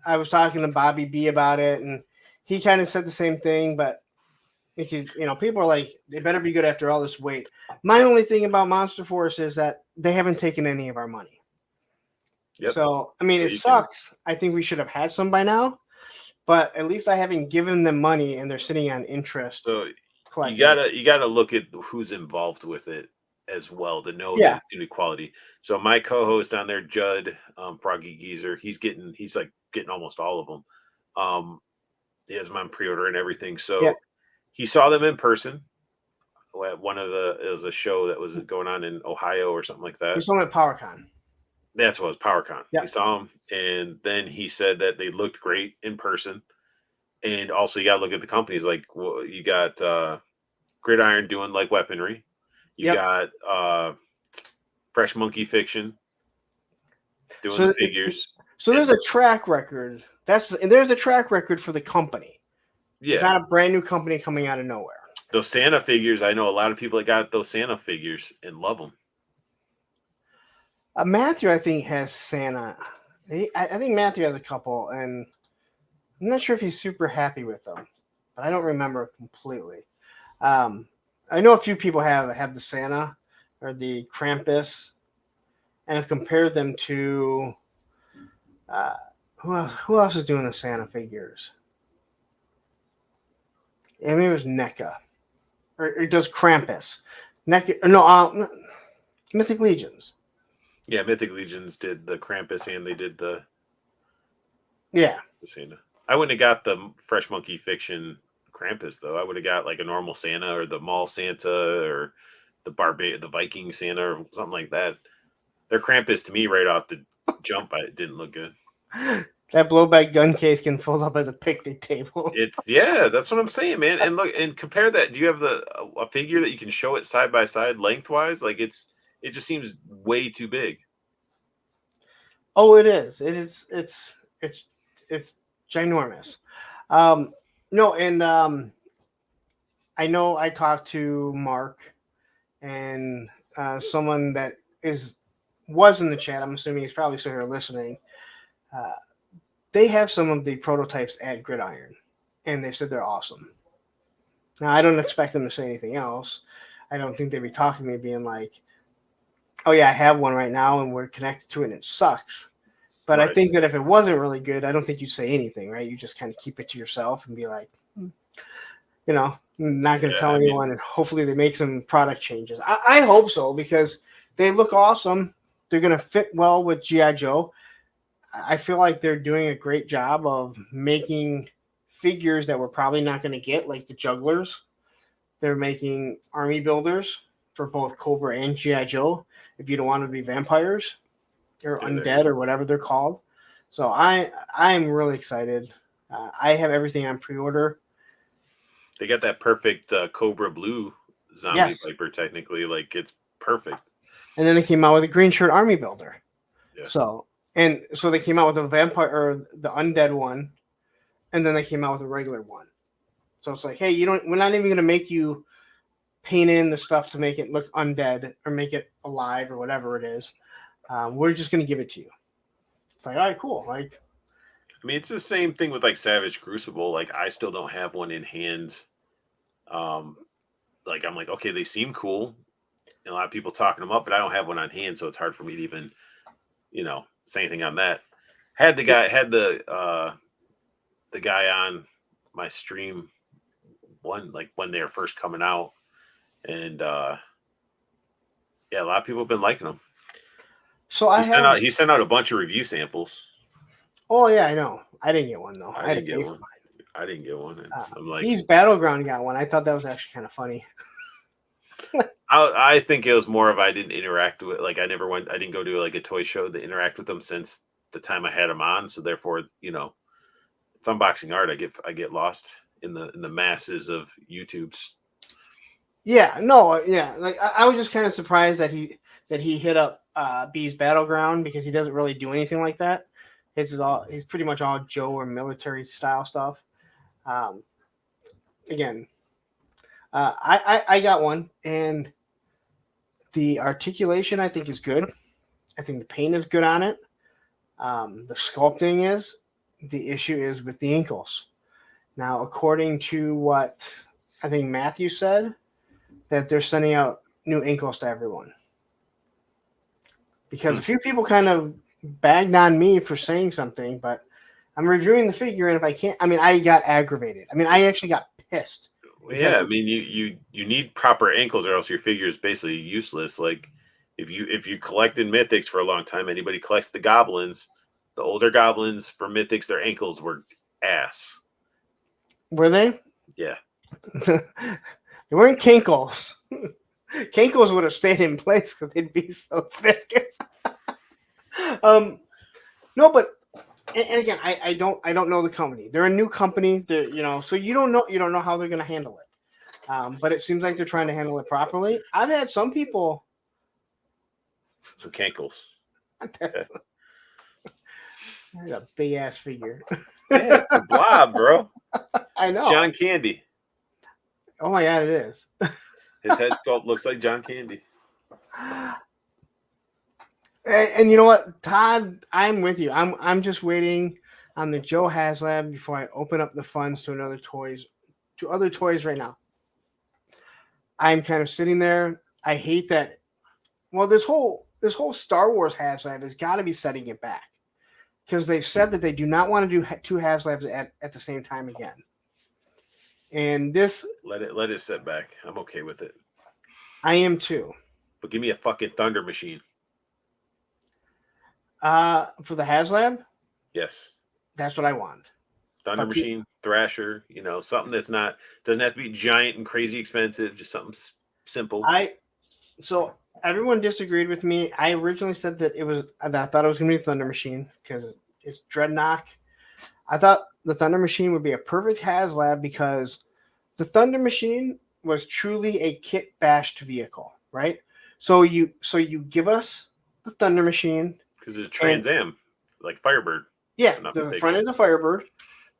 was talking to Bobby B about it, and he kind of said the same thing. But because people are like, they better be good after all this wait. My only thing about Monster Force is that they haven't taken any of our money. Yep. So I mean, it sucks. I think we should have had some by now, but at least I haven't given them money, and they're sitting on interest. So you gotta look at who's involved with it as well to know the quality. So my co-host on there, Judd, Froggy Geezer, he's like getting almost all of them. He has them on pre-order and everything. So he saw them in person. It was a show that was going on in Ohio or something like that. We saw them at PowerCon. That's what it was, PowerCon. Yep. He saw them, and then he said that they looked great in person. And also, you got to look at the companies. Like, you got Gridiron doing like weaponry. You got Fresh Monkey Fiction doing the figures. So there's a track record. There's a track record for the company. Yeah. It's not a brand new company coming out of nowhere. Those Santa figures, I know a lot of people that got those Santa figures and love them. Matthew, I think, has Santa. I think Matthew has a couple, and I'm not sure if he's super happy with them, but I don't remember completely. I know a few people have the Santa or the Krampus, and have compared them to who else is doing the Santa figures? Yeah, maybe it was NECA, or does Krampus. Mythic Legions. Yeah, Mythic Legions did the Krampus and they did the Yeah. Santa. I wouldn't have got the Fresh Monkey Fiction Krampus though. I would have got like a normal Santa or the Mall Santa or the Viking Santa or something like that. Their Krampus to me right off the jump, it didn't look good. That blowback gun case can fold up as a picnic table. That's what I'm saying, man. And look, and compare that. Do you have a figure that you can show it side by side lengthwise? Like it just seems way too big. Oh, it is. It is. It's ginormous. No, and I know I talked to Mark and someone that was in the chat. I'm assuming he's probably still here listening. They have some of the prototypes at Gridiron, and they said they're awesome. Now, I don't expect them to say anything else. I don't think they'd be talking to me being like, oh, yeah, I have one right now, and we're connected to it, and it sucks. But right. I think that if it wasn't really good, I don't think you'd say anything, right? You just kind of keep it to yourself and be like, not going to tell anyone, and hopefully they make some product changes. I hope so, because they look awesome. They're going to fit well with G.I. Joe. I feel like they're doing a great job of making figures that we're probably not going to get, like the jugglers. They're making army builders for both Cobra and G.I. Joe, if you don't want to be vampires or undead or whatever they're called. So I'm really excited. I have everything on pre-order. They got that perfect Cobra Blue zombie Viper, technically. Like, it's perfect. And then they came out with a green shirt army builder. Yeah. So they came out with a vampire or the undead one, and then they came out with a regular one. So it's like, hey, we're not even going to make you paint in the stuff to make it look undead or make it alive or whatever it is. We're just going to give it to you. It's like, all right, cool. Like, I mean, it's the same thing with like Savage Crucible. Like, I still don't have one in hand. Like, I'm like, okay, they seem cool. And a lot of people talking them up, but I don't have one on hand, so it's hard for me to even, say anything on that. Had the guy on my stream when they were first coming out, and a lot of people have been liking them. So he sent out a bunch of review samples. Oh yeah, I know. I didn't get one though. I didn't get one. I didn't get one. I'm like, he's Battleground got one. I thought that was actually kind of funny. I think it was more of I didn't interact with I didn't go to like a toy show to interact with them since the time I had them on. So therefore, it's unboxing art. I get lost in the masses of YouTubes. Yeah, no, yeah. Like I was just kind of surprised that he hit up B's Battleground, because he doesn't really do anything like that. He's pretty much all Joe or military style stuff. Again, I got one, and the articulation I think is good. I think the paint is good on it. The sculpting is. The issue is with the ankles. Now, according to what I think Matthew said, that they're sending out new ankles to everyone. Because a few people kind of bagged on me for saying something, but I'm reviewing the figure, and if I can't, I got aggravated. I actually got pissed. Yeah, you need proper ankles, or else your figure is basically useless. Like if you collected mythics for a long time, anybody collects the goblins, the older goblins for mythics, their ankles were ass. Were they? Yeah. They weren't kinkles. Kinkles would have stayed in place because they'd be so thick. No, but and again, I don't know the company. They're a new company. So you don't know how they're going to handle it. But it seems like they're trying to handle it properly. I've had some people. Some kinkles. That's a big ass figure. Yeah, it's a blob, bro. I know. It's John Candy. Oh my god, it is. His head sculpt looks like John Candy. And you know what, Todd, I'm with you. I'm just waiting on the Joe HasLab before I open up the funds to other toys right now. I'm kind of sitting there. I hate that. Well, this whole Star Wars HasLab has got to be setting it back, because they've said that they do not want to do two HasLabs at the same time again. And this let it sit back. I'm okay with it. I am too. But give me a fucking Thunder Machine. For the HasLab, Yes. that's what I want. Thunder But Machine, Thrasher, something that's not doesn't have to be giant and crazy expensive, just something simple. So everyone disagreed with me. I originally said that I thought it was going to be Thunder Machine because it's Dreadnought. I thought the Thunder Machine would be a perfect HasLab because the Thunder Machine was truly a kit bashed vehicle, right? So you give us the Thunder Machine because it's Trans Am, like Firebird. Yeah, the front is a Firebird,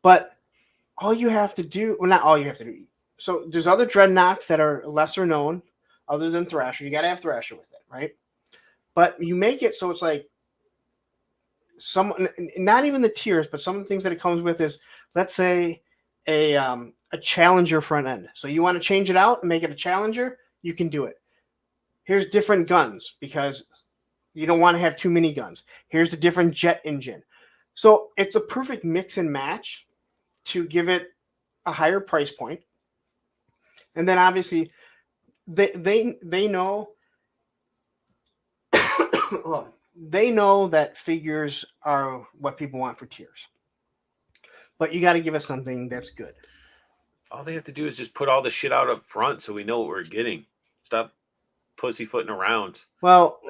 but all you have to do, well, not all you have to do. So there's other Dreadnoughts that are lesser known, other than Thrasher. You got to have Thrasher with it, right? But you make it so it's like not even the tiers, but some of the things that it comes with is, let's say, a Challenger front end. So you want to change it out and make it a Challenger, you can do it. Here's different guns because you don't want to have too many guns. Here's a different jet engine. So it's a perfect mix and match to give it a higher price point. And then obviously they know they know that figures are what people want for tiers. But you got to give us something that's good. All they have to do is just put all the shit out up front so we know what we're getting. Stop pussyfooting around. Well,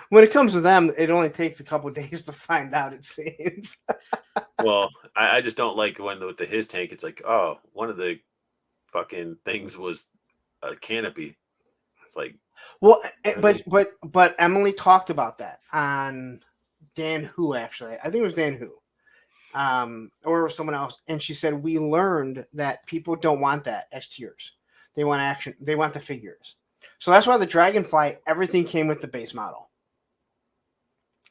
when it comes to them, it only takes a couple of days to find out, it seems. Well, I just don't like when with the his tank, it's like, oh, one of the fucking things was a canopy. It's like, well, but Emily talked about that on Dan Who, actually. I think it was Dan Who. Or it was someone else. And she said, we learned that people don't want that as tiers. They want action. They want the figures. So that's why the Dragonfly, everything came with the base model.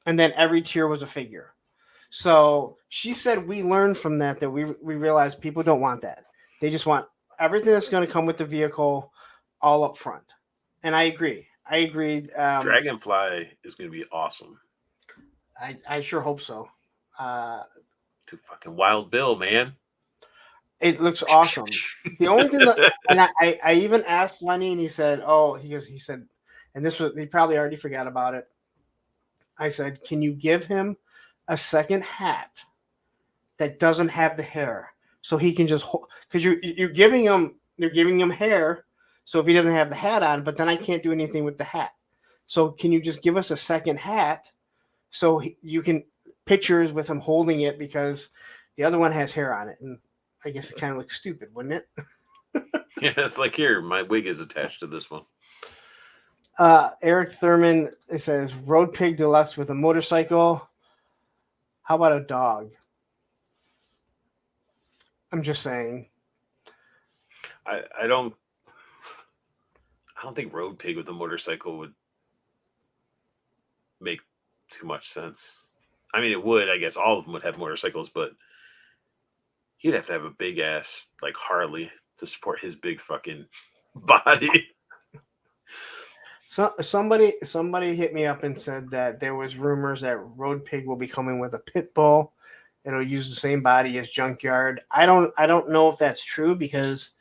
And then every tier was a figure. So she said we learned from that we realized people don't want that. They just want everything that's going to come with the vehicle all up front. And I agree. I agreed. Dragonfly is going to be awesome. I sure hope so. To fucking Wild Bill, man. It looks awesome. The only thing that, and I even asked Lenny, and he said, he said, and this was, he probably already forgot about it. I said, can you give him a second hat that doesn't have the hair, so he can just hold, because you're giving him hair, so if he doesn't have the hat on, but then I can't do anything with the hat. So can you just give us a second hat so you can pictures with him holding it, because the other one has hair on it, and I guess it kind of looks stupid, wouldn't it? Yeah, it's like, here, my wig is attached to this one. Eric Thurman, it says Road Pig Deluxe with a motorcycle. How about a dog? I'm just saying. I don't think Road Pig with a motorcycle would make too much sense. I mean, it would. I guess all of them would have motorcycles, but he'd have to have a big ass like Harley to support his big fucking body. So somebody hit me up and said that there was rumors that Road Pig will be coming with a pit bull. It'll use the same body as Junkyard. I don't know if that's true, because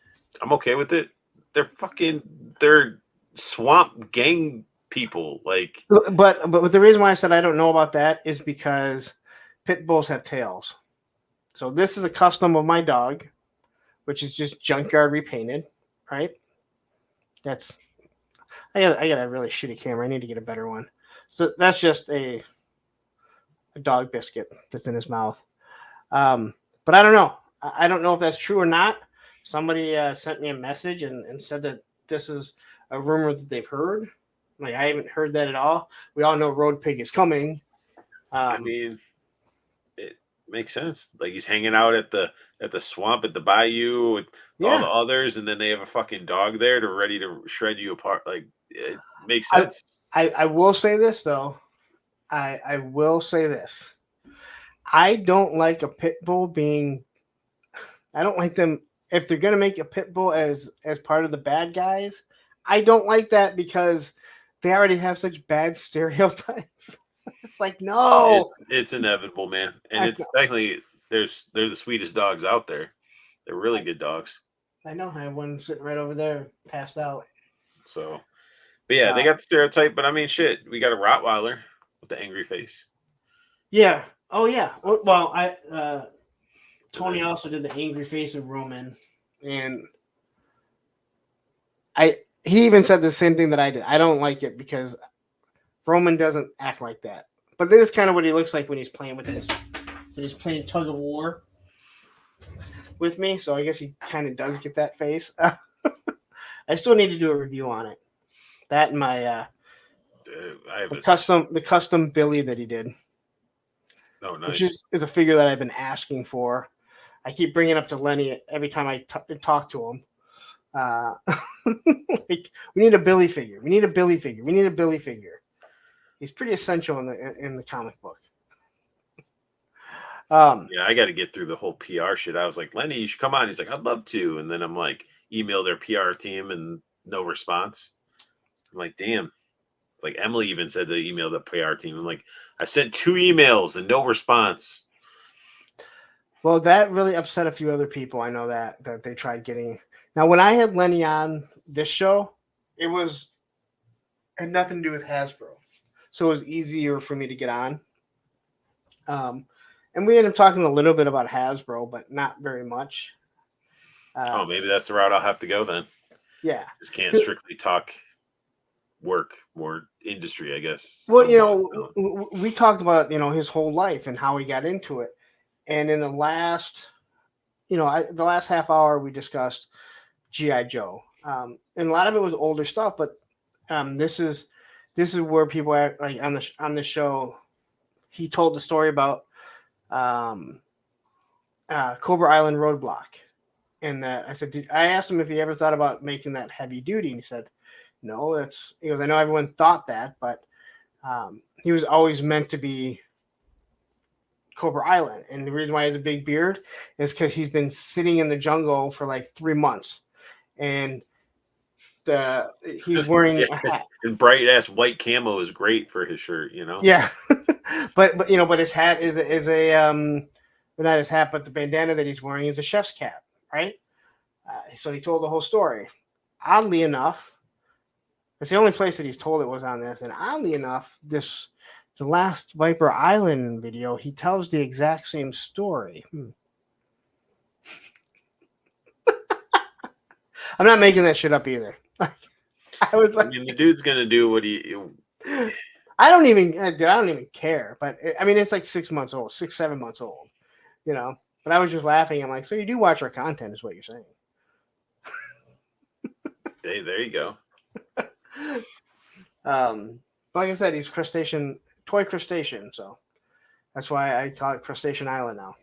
I'm okay with it. They're swamp gang people. Like, but the reason why I said I don't know about that is because pit bulls have tails. So this is a custom of my dog, which is just Junkyard repainted, right? I got a really shitty camera. I need to get a better one. So that's just a dog biscuit that's in his mouth. But I don't know. I don't know if that's true or not. Somebody sent me a message and said that this is a rumor that they've heard. Like, I haven't heard that at all. We all know Road Pig is coming. I mean, it makes sense. Like, he's hanging out at the swamp at the bayou with all the others, and then they have a fucking dog there to ready to shred you apart. Like, it makes sense. I will say this though. I will say this. I don't like a pit bull being. I don't like them if they're gonna make a pit bull as part of the bad guys. I don't like that because they already have such bad stereotypes. It's like, no, it's inevitable, man. And it's technically they're the sweetest dogs out there. They're really good dogs. I know. I have one sitting right over there, passed out. So, but yeah, they got the stereotype. But I mean, shit, we got a Rottweiler with the angry face. Yeah. Oh yeah. Well, Tony also did the angry face of Roman, and he even said the same thing that I did. I don't like it because Roman doesn't act like that. But this is kind of what he looks like when he's playing with this. So he's playing tug of war with me, so I guess he kind of does get that face. I still need to do a review on it. That and my I have the custom Billy that he did. Oh, nice. Which is a figure that I've been asking for. I keep bringing up to Lenny every time I talk to him. Like, we need a Billy figure. We need a Billy figure. We need a Billy figure. He's pretty essential in the comic book. Yeah, I got to get through the whole PR shit. I was like, Lenny, you should come on. He's like, I'd love to. And then I'm like, email their PR team and no response. I'm like, damn. It's like Emily even said to email the PR team. I'm like, I sent 2 emails and no response. Well, that really upset a few other people. I know that they tried getting. Now, when I had Lenny on this show, it had nothing to do with Hasbro, so it was easier for me to get on. And we ended up talking a little bit about Hasbro, but not very much. Oh, maybe that's the route I'll have to go then. Yeah, just can't strictly talk work, more industry, I guess. Well, we talked about his whole life and how he got into it. And in the last, the last half hour, we discussed G.I. Joe, and a lot of it was older stuff. But this is where people are, like on the show. He told the story about Cobra Island Roadblock, and I said, I asked him if he ever thought about making that heavy duty, and he said, no. He goes, I know everyone thought that, but he was always meant to be Cobra Island. And the reason why he has a big beard is because he's been sitting in the jungle for like 3 months, and he's wearing a hat. And bright ass white camo is great for his shirt, Yeah, but his hat is a not his hat, but the bandana that he's wearing is a chef's cap, right? So he told the whole story. Oddly enough, it's the only place that he's told it was on this, and oddly enough, the last Viper Island video, he tells the exact same story. I'm not making that shit up either. I was like, the dude's gonna do what he. I don't even care. But it's like 6 months old, 6-7 months old, But I was just laughing. I'm like, so you do watch our content, is what you're saying? Hey, there you go. Like I said, he's toy crustacean, so that's why I call it Crustacean Island now.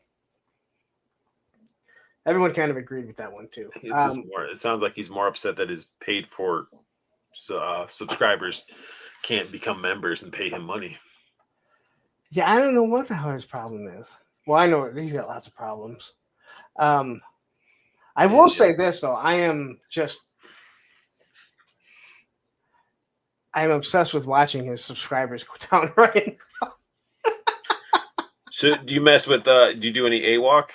Everyone kind of agreed with that one too. It sounds like he's more upset that his paid for subscribers can't become members and pay him money. Yeah, I don't know what the hell his problem is. Well, I know he's got lots of problems. I will say this though, I am obsessed with watching his subscribers go down right now. So, do you mess with? Do you do any AWOC?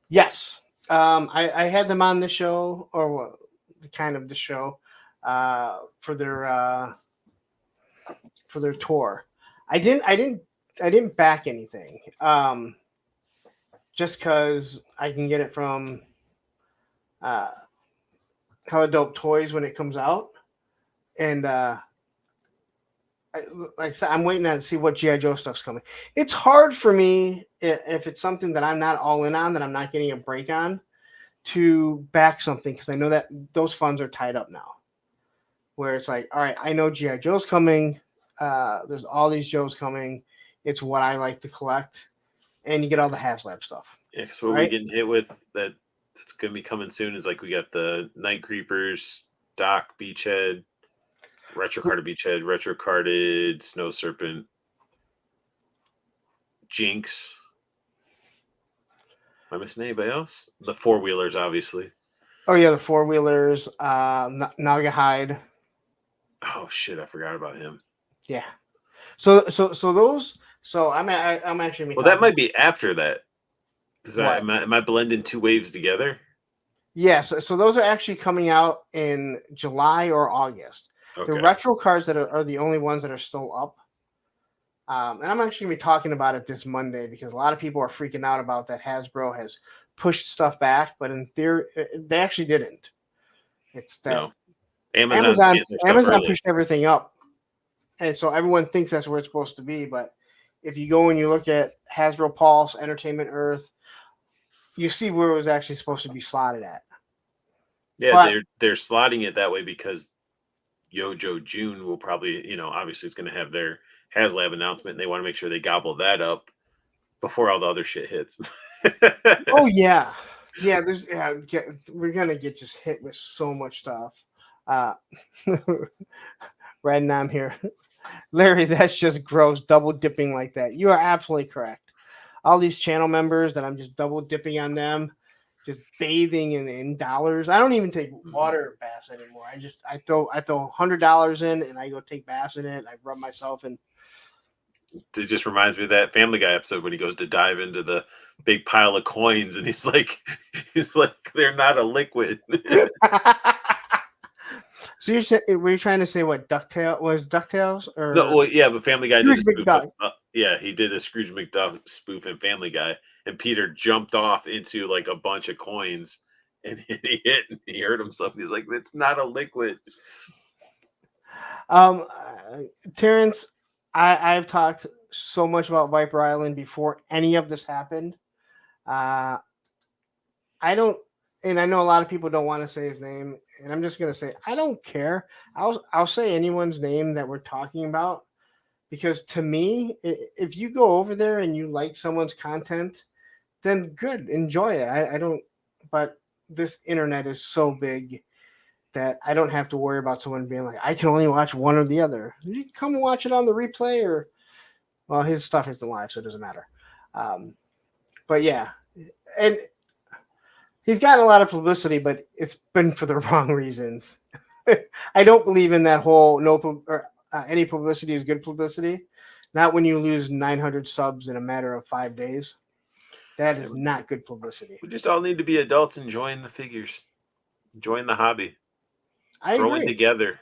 Yes, I had them on the show, or the show, for their tour. I didn't back anything, just because I can get it from Hella Dope Toys when it comes out, and like I said, I'm waiting to see what G.I. Joe stuff's coming. It's hard for me if it's something that I'm not all in on, that I'm not getting a break on, to back something, because I know that those funds are tied up now. Where it's like, all right, I know G.I. Joe's coming. There's all these Joes coming. It's what I like to collect, and you get all the HasLab stuff. Yeah, because what we're getting hit with that's going to be coming soon is like we got the Night Creepers, Doc Beachhead, Retro Carded Beachhead, Retro Carded Snow Serpent, Jinx. Am I missing anybody else? The 4-wheelers, obviously. Oh yeah, the 4-wheelers. Naga Hide. Oh shit, I forgot about him. Yeah. So those. So I'm actually. Well, that might be after that. Am I blending 2 waves together? Yes, so those are actually coming out in July or August. The Okay. retro cards that are the only ones that are still up. And I'm actually going to be talking about it this Monday because a lot of people are freaking out about that Hasbro has pushed stuff back, but in theory, they actually didn't. It's that No. Amazon's Amazon getting their stuff Amazon early. pushed everything up, and so everyone thinks that's where it's supposed to be. But if you go and you look at Hasbro Pulse, Entertainment Earth, you see where it was actually supposed to be slotted at. Yeah, But they're slotting it that way because Yojo June will probably, obviously it's going to have their HasLab announcement, and they want to make sure they gobble that up before all the other shit hits. oh yeah, we're gonna get just hit with so much stuff. Right now I'm here, Larry. That's just gross. Double dipping like that. You are absolutely correct. All these channel members that I'm just double dipping on them, just bathing in dollars. I don't even take water baths anymore. I throw $100 in and I go take baths in it. I rub myself in. It just reminds me of that Family Guy episode when he goes to dive into the big pile of coins, and he's like, they're not a liquid. So were you trying to say what DuckTales or No, well, yeah, but Family Guy Scrooge did a McDuck. spoof yeah, he did a Scrooge McDuck spoof in Family Guy, and Peter jumped off into like a bunch of coins, and he hit, and he hurt himself. He's like, "It's not a liquid." Terrence, I've talked so much about Viper Island before any of this happened. I don't, and I know a lot of people don't want to say his name, and I'm just gonna say I don't care. I'll say anyone's name that we're talking about because to me, if you go over there and you like someone's content, then good, enjoy it. I don't, but this internet is so big that I don't have to worry about someone being like, I can only watch one or the other. You come and watch it on the replay, or well, his stuff isn't live, so it doesn't matter. But yeah, and he's gotten a lot of publicity, but it's been for the wrong reasons. I don't believe in that whole any publicity is good publicity. Not when you lose 900 subs in a matter of 5 days. That is not good publicity. We just all need to be adults enjoying the figures, enjoying the hobby, I growing agree. together.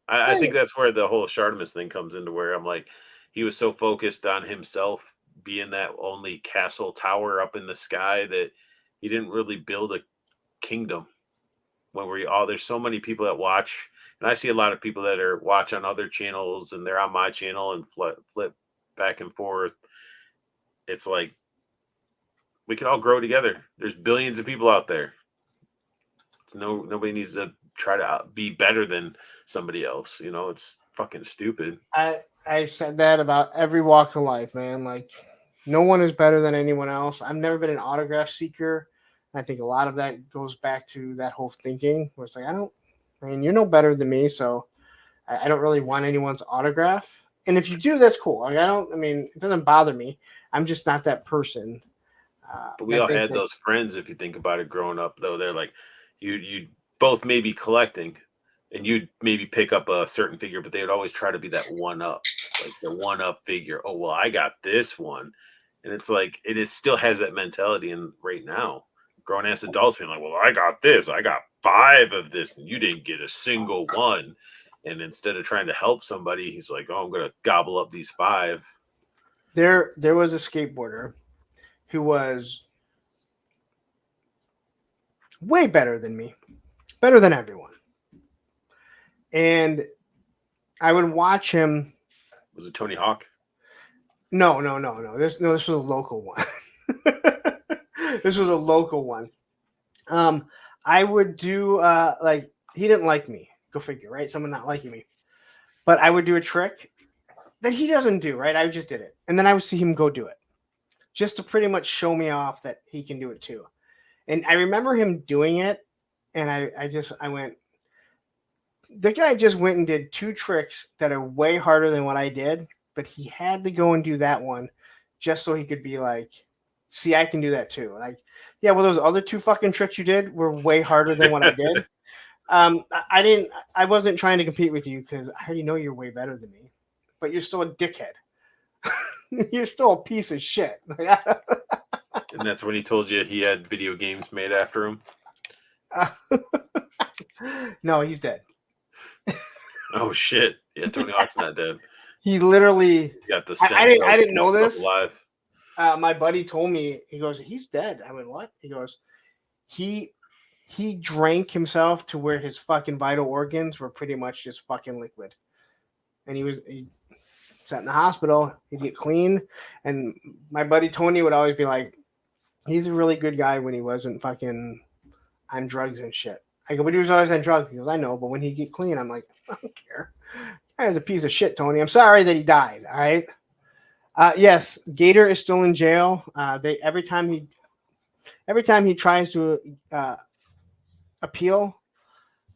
I think that's where the whole Shartimus thing comes into where I'm like, he was so focused on himself being that only castle tower up in the sky that he didn't really build a kingdom. When there's so many people that watch, and I see a lot of people that are watch on other channels and they're on my channel and flip back and forth. It's like we can all grow together. There's billions of people out there. Nobody needs to try to be better than somebody else. It's fucking stupid. I said that about every walk of life, man. Like, no one is better than anyone else. I've never been an autograph seeker. I think a lot of that goes back to that whole thinking where it's like, you're no better than me, so I don't really want anyone's autograph. And if you do, that's cool. Like, it doesn't bother me. I'm just not that person. But we all had those friends, if you think about it, growing up, though. They're like, you both may be collecting, and you'd maybe pick up a certain figure, but they would always try to be that one up, like the one up figure. Oh, well, I got this one. And it's like, it still has that mentality. And right now, grown ass adults being like, well, I got this. I got 5 of this, and you didn't get a single one. And instead of trying to help somebody, he's like, oh, I'm going to gobble up these 5. There was a skateboarder who was way better than me, better than everyone. And I would watch him. Was it Tony Hawk? No. This was a local one. This was a local one. I would do like, he didn't like me. Go figure, right? Someone not liking me. But I would do a trick that he doesn't do, right? I just did it. And then I would see him go do it. Just to pretty much show me off that he can do it too. And I remember him doing it, and I went, the guy just went and did 2 tricks that are way harder than what I did, but he had to go and do that one just so he could be like, see, I can do that too. Like, yeah, well, those other 2 fucking tricks you did were way harder than what I did. I wasn't trying to compete with you because I already know you're way better than me, but you're still a dickhead. You're still a piece of shit. And that's when he told you he had video games made after him. No, he's dead. Oh shit! Yeah, Tony Hawk's not dead. He literally. He got the I didn't know this. Alive. My buddy told me. He goes, "He's dead." I went, "What?" He goes, "He drank himself to where his fucking vital organs were pretty much just fucking liquid, and he sat in the hospital. He'd get clean, and my buddy Tony would always be like, he's a really good guy when he wasn't fucking on drugs and shit. I go, but he was always on drugs. He goes, I know, but when he get clean, I'm like, I don't care. That was a piece of shit, Tony. I'm sorry that he died. All right. Yes, Gator is still in jail. Every time he tries to appeal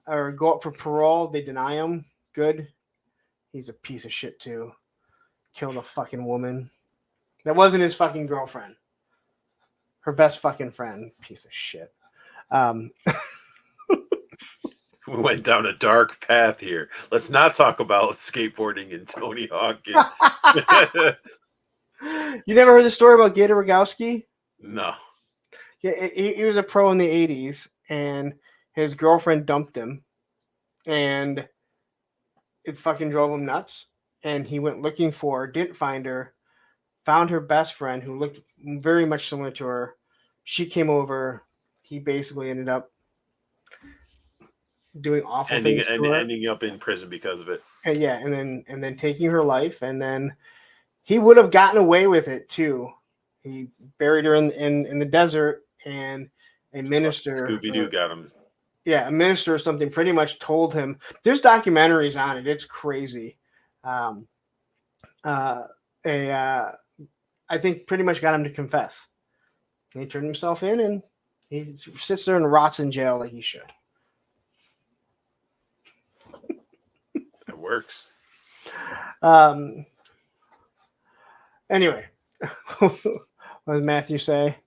or go up for parole, they deny him. Good. He's a piece of shit too. Killed a fucking woman. That wasn't his fucking girlfriend. Her best fucking friend. Piece of shit. We went down a dark path here. Let's not talk about skateboarding and Tony Hawk. You never heard the story about Gator Rogowski? No. Yeah, he was a pro in the 80s, and his girlfriend dumped him, and it fucking drove him nuts. And he went looking for her, didn't find her, found her best friend who looked very much similar to her. She came over. He basically ended up doing awful things to her. Ending up in prison because of it. And yeah, and then taking her life, and then he would have gotten away with it too. He buried her in the desert, and a minister, Scooby-Doo got him. Yeah, a minister or something pretty much told him. There's documentaries on it. It's crazy. I think pretty much got him to confess. And he turned himself in, and he sits there and rots in jail like he should. It works. Anyway, what does Matthew say?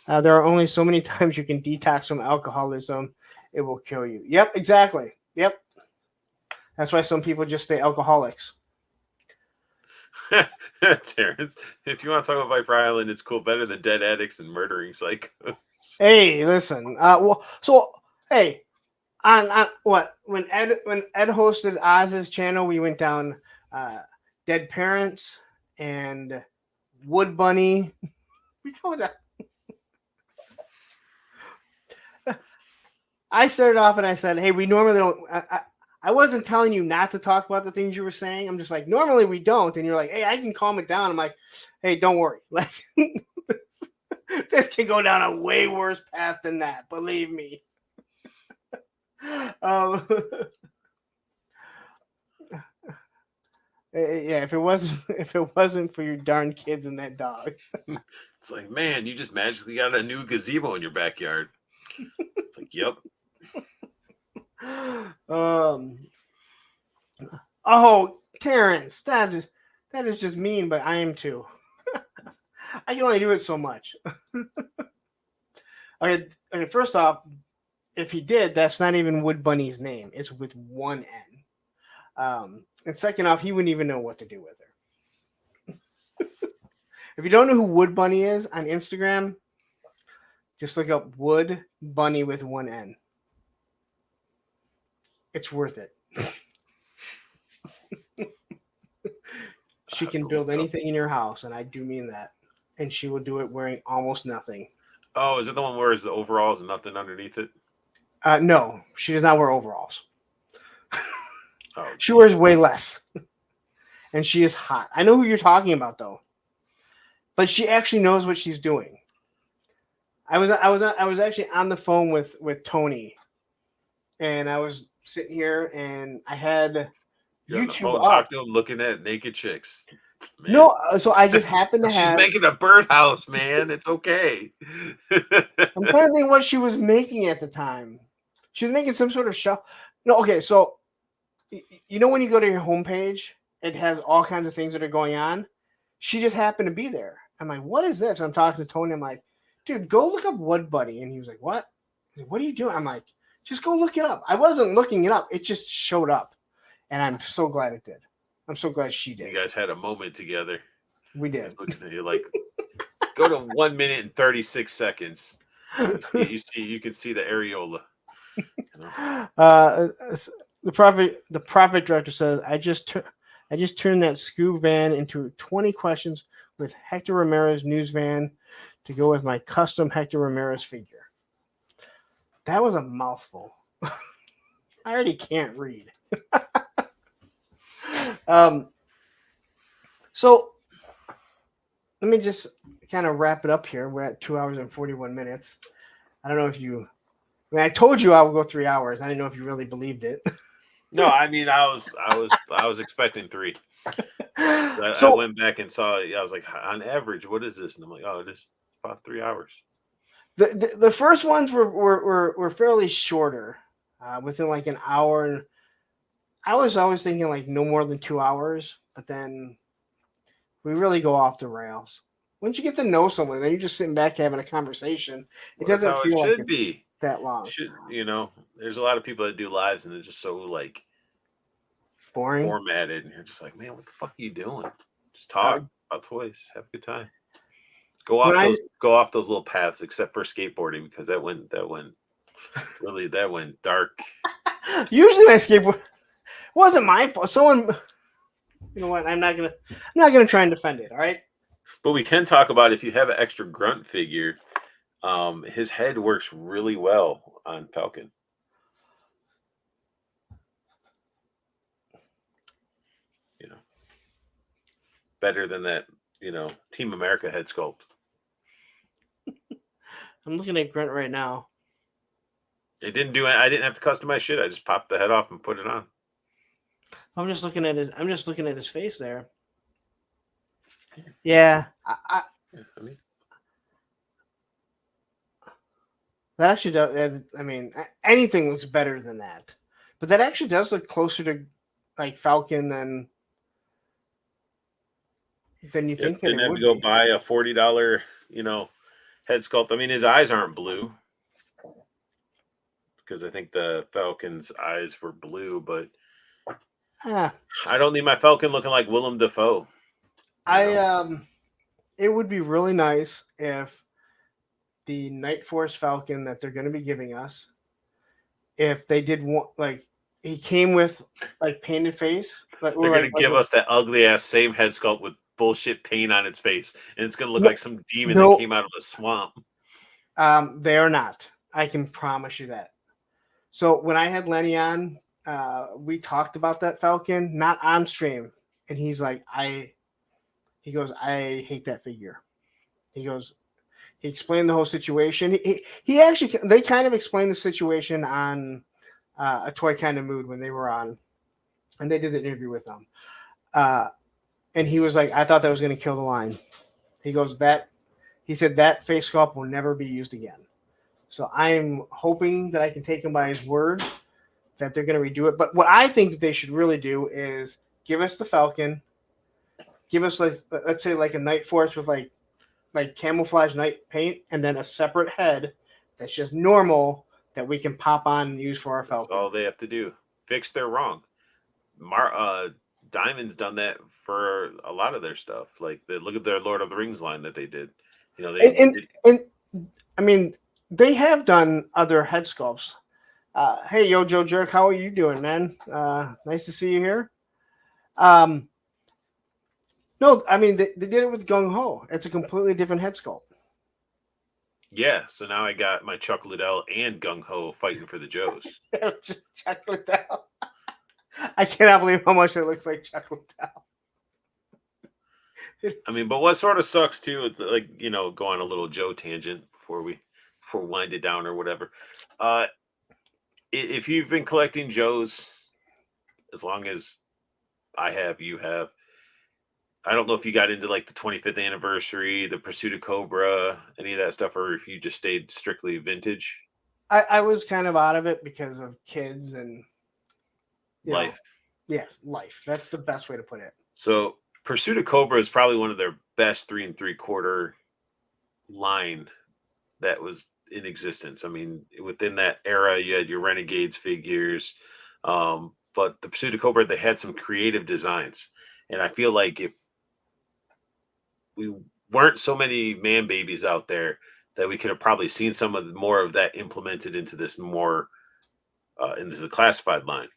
There are only so many times you can detox from alcoholism. It will kill you. Yep, exactly. Yep. That's why some people just stay alcoholics. Terrence, if you want to talk about Viper Island, it's cool. Better than dead addicts and murdering psychos. Hey, listen. Hey, on what when Ed hosted Oz's channel, we went down Dead Parents and Wood Bunny. We go down. I started off and I said, "Hey, we normally don't." I wasn't telling you not to talk about the things you were saying. I'm just like, normally we don't. And you're like, hey, I can calm it down. I'm like, hey, don't worry. Like, this can go down a way worse path than that. Believe me. Yeah, if it wasn't for your darn kids and that dog. It's like, man, you just magically got a new gazebo in your backyard. It's like, yep. Oh, Terrence, that is just mean, but I am too. I can only do it so much. Okay, first off, if he did, that's not even Wood Bunny's name. It's with one N. And second off, he wouldn't even know what to do with her. If you don't know who Wood Bunny is on Instagram, just look up Wood Bunny with one N. It's worth it. She can build anything in your house, and I do mean that. And she will do it wearing almost nothing. Oh, is it the one where the overalls and nothing underneath it? No, she does not wear overalls. Oh, she wears way less. And she is hot. I know who you're talking about, though. But she actually knows what she's doing. I was actually on the phone with Tony, and I was sitting here, and I had YouTube up. Talk to him, looking at naked chicks. Man. No, so I just happened to have. She's making a birdhouse, man. It's okay. I'm trying to think what she was making at the time. She was making some sort of show. No, okay, so you know when you go to your homepage, it has all kinds of things that are going on. She just happened to be there. I'm like, what is this? I'm talking to Tony. I'm like, dude, go look up Wood Bunny. And he was like, what? He's like, what are you doing? I'm like, just go look it up. I wasn't looking it up. It just showed up. And I'm so glad it did. I'm so glad she did. You guys had a moment together. We did. Looking at you like, Go to 1 minute and 36 seconds. You can see the areola. The profit director says, I just turned that Scoob van into 20 questions with Hector Ramirez news van to go with my custom Hector Ramirez figure. That was a mouthful. I already can't read. So let me just kind of wrap it up here. We're at 2 hours and 41 minutes. I don't know if you. I mean, I told you I would go 3 hours. I didn't know if you really believed it. No, I mean, I was expecting 3. I went back and saw it. I was like, on average, what is this? And I'm like, oh, it's about 3 hours. The first ones were fairly shorter, within like an hour. And I was always thinking like no more than 2 hours, but then we really go off the rails. Once you get to know someone, then you're just sitting back having a conversation. It doesn't feel like it's that long. There's a lot of people that do lives and it's just so like boring, formatted, and you're just like, man, what the fuck are you doing? Just talk about toys, have a good time. Go off those little paths, except for skateboarding, because that went dark. Usually my skateboard wasn't my fault. Someone, you know what? I'm not gonna try and defend it. All right. But we can talk about, if you have an extra grunt figure, his head works really well on Falcon. Better than that, Team America head sculpt. I'm looking at Grunt right now. It didn't do it. I didn't have to customize shit. I just popped the head off and put it on. I'm just looking at his face there. Yeah, I mean, that actually does. I mean, anything looks better than that, but that actually does look closer to like Falcon than you think. Didn't have to go buy a $40, head sculpt. I mean, his eyes aren't blue, because I think the Falcon's eyes were blue, but I don't need my Falcon looking like Willem Dafoe. It would be really nice if the Night Force Falcon that they're going to be giving us, if they did want, like, he came with like painted face. They're going to give us that ugly ass same head sculpt with bullshit paint on its face, and it's going to look like some demon that came out of a swamp. They are not. I can promise you that. So when I had Lenny on, we talked about that Falcon, not on stream, and he's like, he goes, I hate that figure. He explained the whole situation. He actually, they kind of explained the situation on A Toy Kind of Mood when they were on, and they did the interview with them. And he was like, I thought that was going to kill the line. He said that face sculpt will never be used again. So I'm hoping that I can take him by his word that they're going to redo it. But what I think that they should really do is give us the Falcon, give us, like, let's say like a Night Force with like camouflage night paint, and then a separate head that's just normal that we can pop on and use for our Falcon. That's all they have to do. Fix their wrong. Diamond's done that for a lot of their stuff. Like, look at their Lord of the Rings line that they did. And I mean, they have done other head sculpts. Hey, Yo Joe Jerk, how are you doing, man? Nice to see you here. No, I mean, they did it with Gung Ho. It's a completely different head sculpt. Yeah, so now I got my Chuck Liddell and Gung Ho fighting for the Joes. Chuck Liddell. I cannot believe how much it looks like Chuck Liddell. I mean, but what sort of sucks too, like, go on a little Joe tangent before we wind it down or whatever. If you've been collecting Joes as long as you have, I don't know if you got into like the 25th anniversary, the Pursuit of Cobra, any of that stuff, or if you just stayed strictly vintage. I was kind of out of it because of kids and life. Yes, life. That's the best way to put it. So Pursuit of Cobra is probably one of their best 3 3/4 line that was in existence. I mean, within that era, you had your Renegades figures, but the Pursuit of Cobra, they had some creative designs, and I feel like if we weren't so many man babies out there that we could have probably seen some of more of that implemented into this more into the classified line.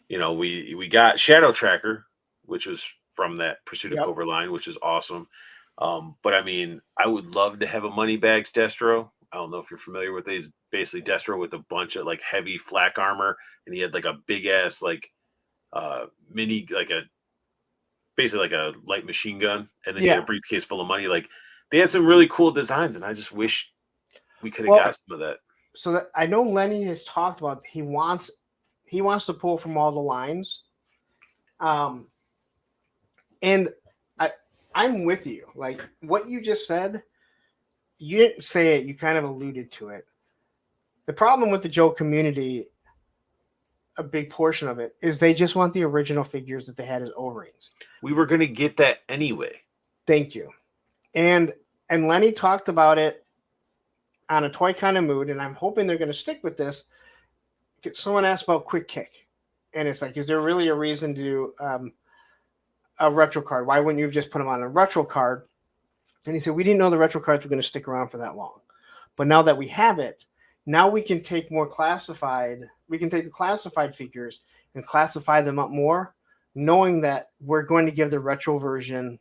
We got Shadow Tracker, which was from that Pursuit of Yep. Cobra line, which is awesome. But I mean, I would love to have a Moneybags Destro. I don't know if you're familiar with these. Basically, Destro with a bunch of like heavy flak armor, and he had like a big ass like mini basically like a light machine gun, and then he had a briefcase full of money. Like they had some really cool designs, and I just wish we could have got some of that. So that I know Lenny has talked about he wants to pull from all the lines. And I'm with you. Like what you just said, you didn't say it, you kind of alluded to it. The problem with the Joe community, a big portion of it, is they just want the original figures that they had as O-rings. We were going to get that anyway. Thank you. And Lenny talked about it on a toy kind of mood, and I'm hoping they're going to stick with this. Someone asked about Quick Kick, and it's like, is there really a reason to do a retro card? Why wouldn't you have just put them on a retro card? And he said, we didn't know the retro cards were going to stick around for that long. But now that we have it, now we can take more classified. We can take the classified figures and classify them up more, knowing that we're going to give the retro version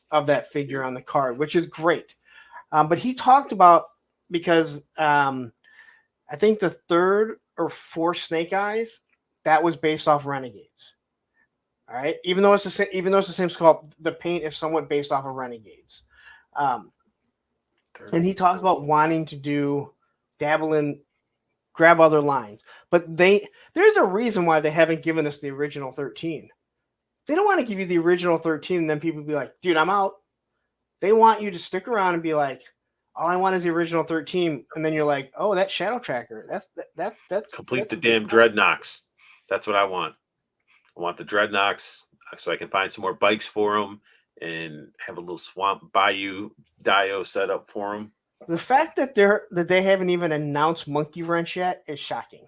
of that figure on the card, which is great. But he talked about, because I think the third or fourth Snake Eyes, that was based off Renegades. All right, even though it's the same sculpt, the paint is somewhat based off of Renegades. And he talked about wanting to dabble in, grab other lines, but there's a reason why they haven't given us the original 13. They don't want to give you the original 13, and then people be like, "Dude, I'm out." They want you to stick around and be like, "All I want is the original 13," and then you're like, "Oh, that's Shadow Tracker. That's complete the damn Dreadnoks. That's what I want. I want the Dreadnoks so I can find some more bikes for them and have a little Swamp Bayou Dio set up for them." The fact that they haven't even announced Monkey Wrench yet is shocking,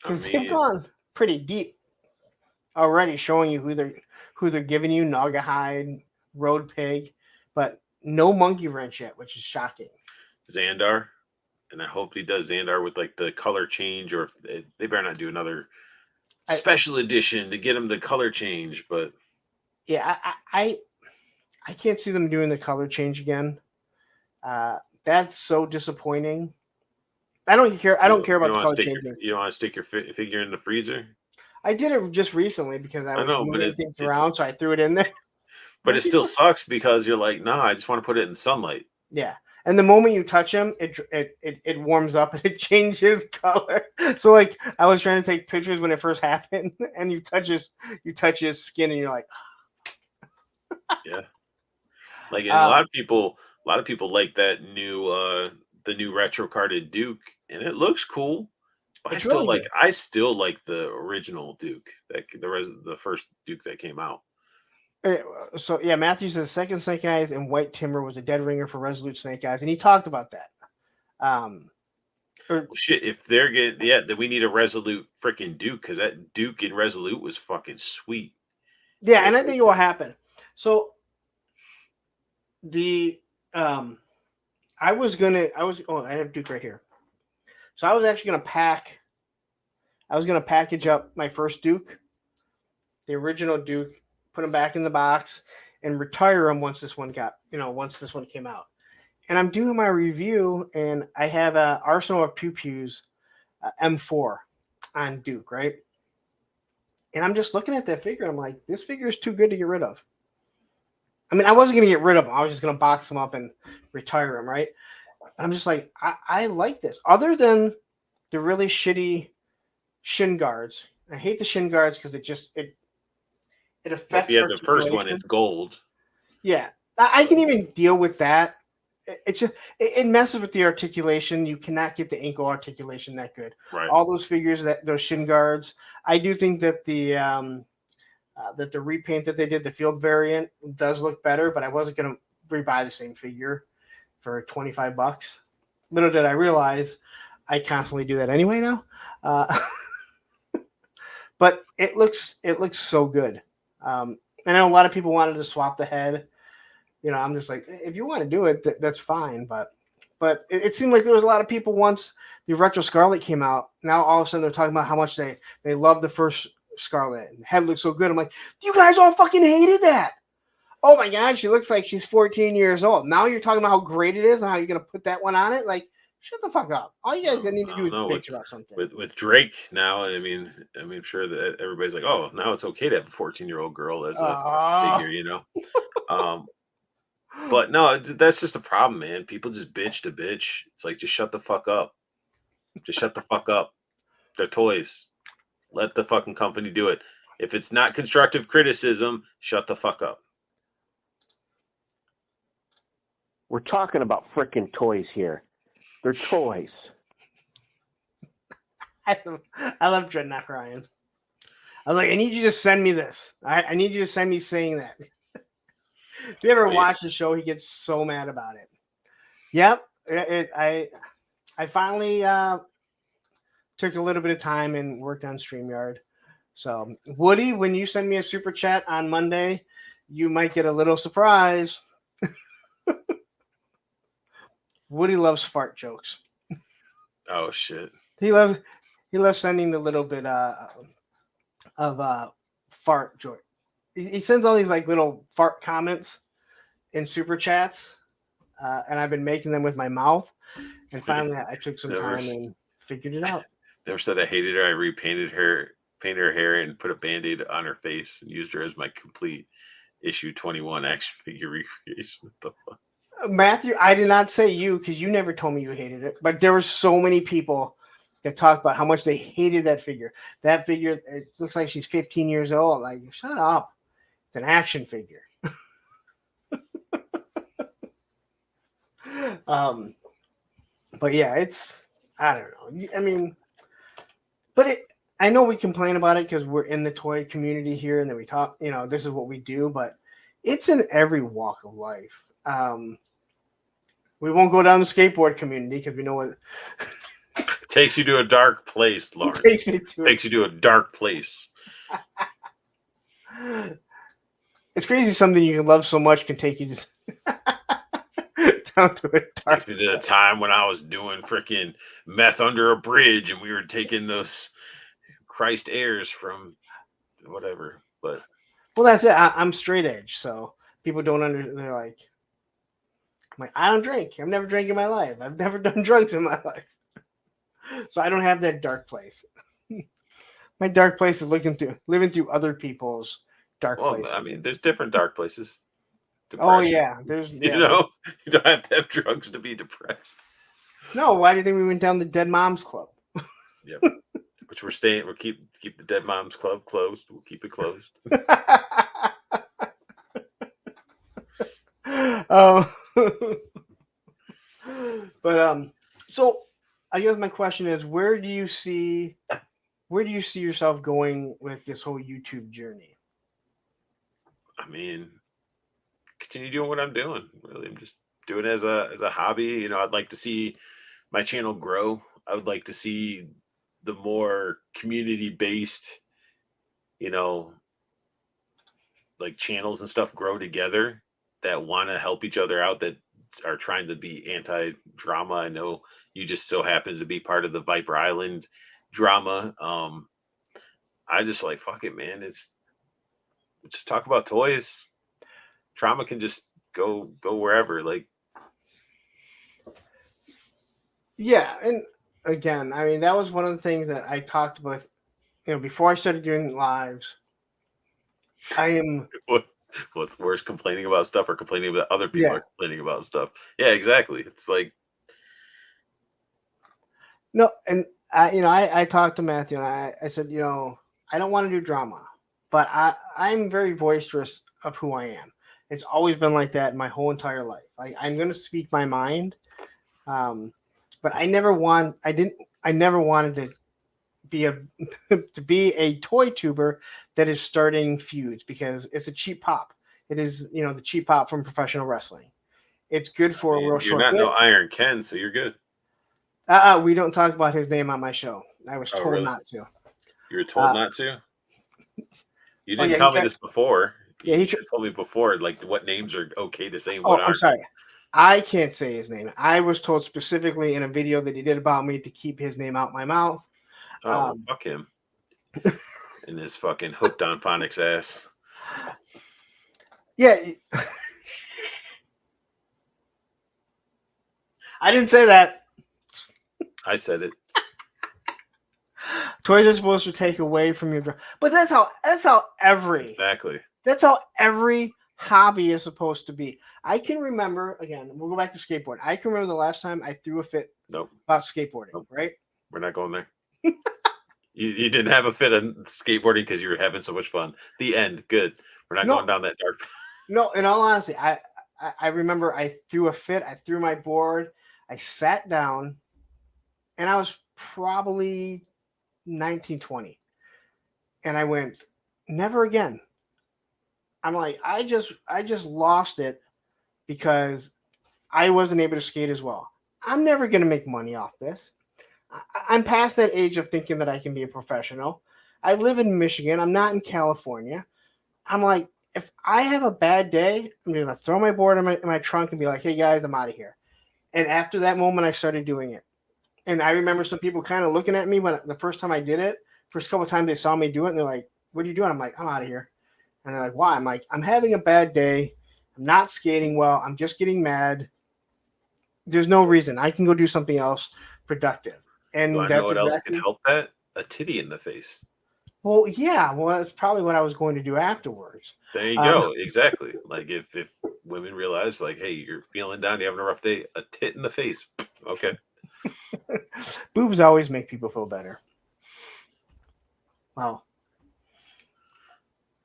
because they've gone pretty deep already, showing you who they're giving you: Naugahyde, Road Pig, but no Monkey Wrench yet, which is shocking. Xandar, and I hope he does Xandar with like the color change, or they better not do another special edition to get him the color change. But yeah, I can't see them doing the color change again. That's so disappointing. I don't care about the color changing. You don't want to stick your figure in the freezer? I did it just recently because I was moving things around, so I threw it in there. But it still sucks because you're like, nah, I just want to put it in sunlight. Yeah. And the moment you touch him, it warms up and it changes color. So like I was trying to take pictures when it first happened, and you touch his skin, and you're like, yeah. Like, and a lot of people like that new the new retro carded Duke, and it looks cool. But I still like the original Duke, the first Duke that came out. So yeah, Matthew says second Snake Eyes and White Timber was a dead ringer for Resolute Snake Eyes, and he talked about that. Shit, if they're getting then we need a Resolute freaking Duke, because that Duke in Resolute was fucking sweet. Yeah, and I think it will happen. So I have Duke right here. So I was actually gonna package up my first Duke, the original Duke, put them back in the box, and retire them once this one came out. And I'm doing my review, and I have a Arsenal of Pew Pews M4 on Duke, right? And I'm just looking at that figure. I'm like, this figure is too good to get rid of. I mean, I wasn't going to get rid of them. I was just going to box them up and retire them, right? And I'm just like, I like this. Other than the really shitty shin guards. I hate the shin guards because it affects. If you have the first one, it's gold. Yeah, I can even deal with that. It messes with the articulation. You cannot get the ankle articulation that good. Right. All those figures, those shin guards. I do think that the repaint that they did, the field variant, does look better, but I wasn't going to rebuy the same figure for $25. Little did I realize I constantly do that anyway now. But it looks so good. And I know a lot of people wanted to swap the head. I'm just like, if you want to do it, that's fine. But it seemed like there was a lot of people once the Retro Scarlet came out. Now all of a sudden they're talking about how much they love the first Scarlet. And the head looks so good. I'm like, you guys all fucking hated that. Oh my God, she looks like she's 14 years old. Now you're talking about how great it is and how you're gonna put that one on it. Like, shut the fuck up. All you guys need to do is bitch about something. With Drake now, I mean, I'm sure that everybody's like, oh, now it's okay to have a 14-year-old girl as a figure, But no, that's just a problem, man. People just bitch to bitch. It's like, just shut the fuck up. Just shut the fuck up. They're toys. Let the fucking company do it. If it's not constructive criticism, shut the fuck up. We're talking about freaking toys here. They're toys. I love Dreadnought Ryan. I was like, I need you to send me this. I need you to send me saying that. If you ever watch the show, he gets so mad about it. Yep. I finally took a little bit of time and worked on StreamYard. So, Woody, when you send me a super chat on Monday, you might get a little surprise. Woody loves fart jokes. Oh shit. He loves sending the little bit of fart joke. He sends all these like little fart comments in super chats, and I've been making them with my mouth. And finally, I took some time and figured it out. Never said I hated her. I painted her hair, and put a Band-Aid on her face, and used her as my complete issue 21 action figure recreation. What the fuck? Matthew, I did not say you because you never told me you hated it. But there were so many people that talked about how much they hated that figure. That figure, it looks like she's 15 years old. Like, shut up. It's an action figure. But yeah, I don't know. I mean, but I know we complain about it because we're in the toy community here and then we talk, this is what we do, but it's in every walk of life. We won't go down the skateboard community because we know what takes you to a dark place, Lauren. Takes you to a dark place. It's crazy something you can love so much can take you down to a dark Takes me to the time when I was doing freaking meth under a bridge and we were taking those Christ airs from whatever. But well, that's it. I'm straight edge, so people don't understand. They're like, I'm like, I don't drink. I've never drank in my life. I've never done drugs in my life. So I don't have that dark place. My dark place is living through other people's dark places. I mean, there's different dark places. Depression. Oh yeah, you don't have to have drugs to be depressed. No, why do you think we went down the Dead Moms Club? Yep. Which we're staying. We'll keep the Dead Moms Club closed. We'll keep it closed. But so I guess my question is, where do you see yourself going with this whole YouTube journey? I mean, continue doing what I'm doing. Really, I'm just doing it as a hobby. I'd like to see my channel grow. I would like to see the more community-based, like channels and stuff grow together that want to help each other out, that are trying to be anti-drama. I know you just so happens to be part of the Viper Island drama. I just like, fuck it, man. Just talk about toys. Trauma can just go wherever. Like, yeah, and again, I mean, that was one of the things that I talked about. Before I started doing lives, I am. What's worse, complaining about stuff or complaining about other people are complaining about stuff? Yeah, exactly. It's like, no, and I talked to Matthew and I said, I don't want to do drama, but I'm very boisterous of who I am. It's always been like that my whole entire life. I'm going to speak my mind, but I never wanted to be a toy tuber that is starting feuds because it's a cheap pop. It is, the cheap pop from professional wrestling. It's good for a real short. You're not no Iron Ken, so you're good. We don't talk about his name on my show. I was told not to. You were told not to? You didn't tell me this before. Yeah, he told me before, like what names are okay to say and Oh, what I'm aren't. sorry. I can't say his name. I was told specifically in a video that he did about me to keep his name out my mouth. Oh, fuck him. And his fucking hooked on phonics ass. Yeah. I didn't say that. I said it. Toys are supposed to take away from your, but that's how Exactly. that's how every hobby is supposed to be. I can remember, again, we'll go back to skateboard. I can remember the last time I threw a fit about skateboarding, right? We're not going there. You didn't have a fit on skateboarding because you were having so much fun. The end. Good. We're not going down that dark. No, in all honesty, I remember I threw a fit. I threw my board. I sat down, and I was probably 19, 20. And I went, never again. I'm like, I just lost it because I wasn't able to skate as well. I'm never going to make money off this. I'm past that age of thinking that I can be a professional. I live in Michigan. I'm not in California. I'm like, if I have a bad day, I'm going to throw my board in my trunk and be like, hey, guys, I'm out of here. And after that moment, I started doing it. And I remember some people kind of looking at me when the first time I did it. First couple of times they saw me do it, and they're like, what are you doing? I'm like, I'm out of here. And they're like, why? I'm like, I'm having a bad day. I'm not skating well. I'm just getting mad. There's no reason. I can go do something else productive. And I know what else can help that? A titty in the face. Well, yeah. Well, that's probably what I was going to do afterwards. There you go. Exactly. Like if women realize, like, hey, you're feeling down, you're having a rough day, a tit in the face. Okay. Boobs always make people feel better. Well,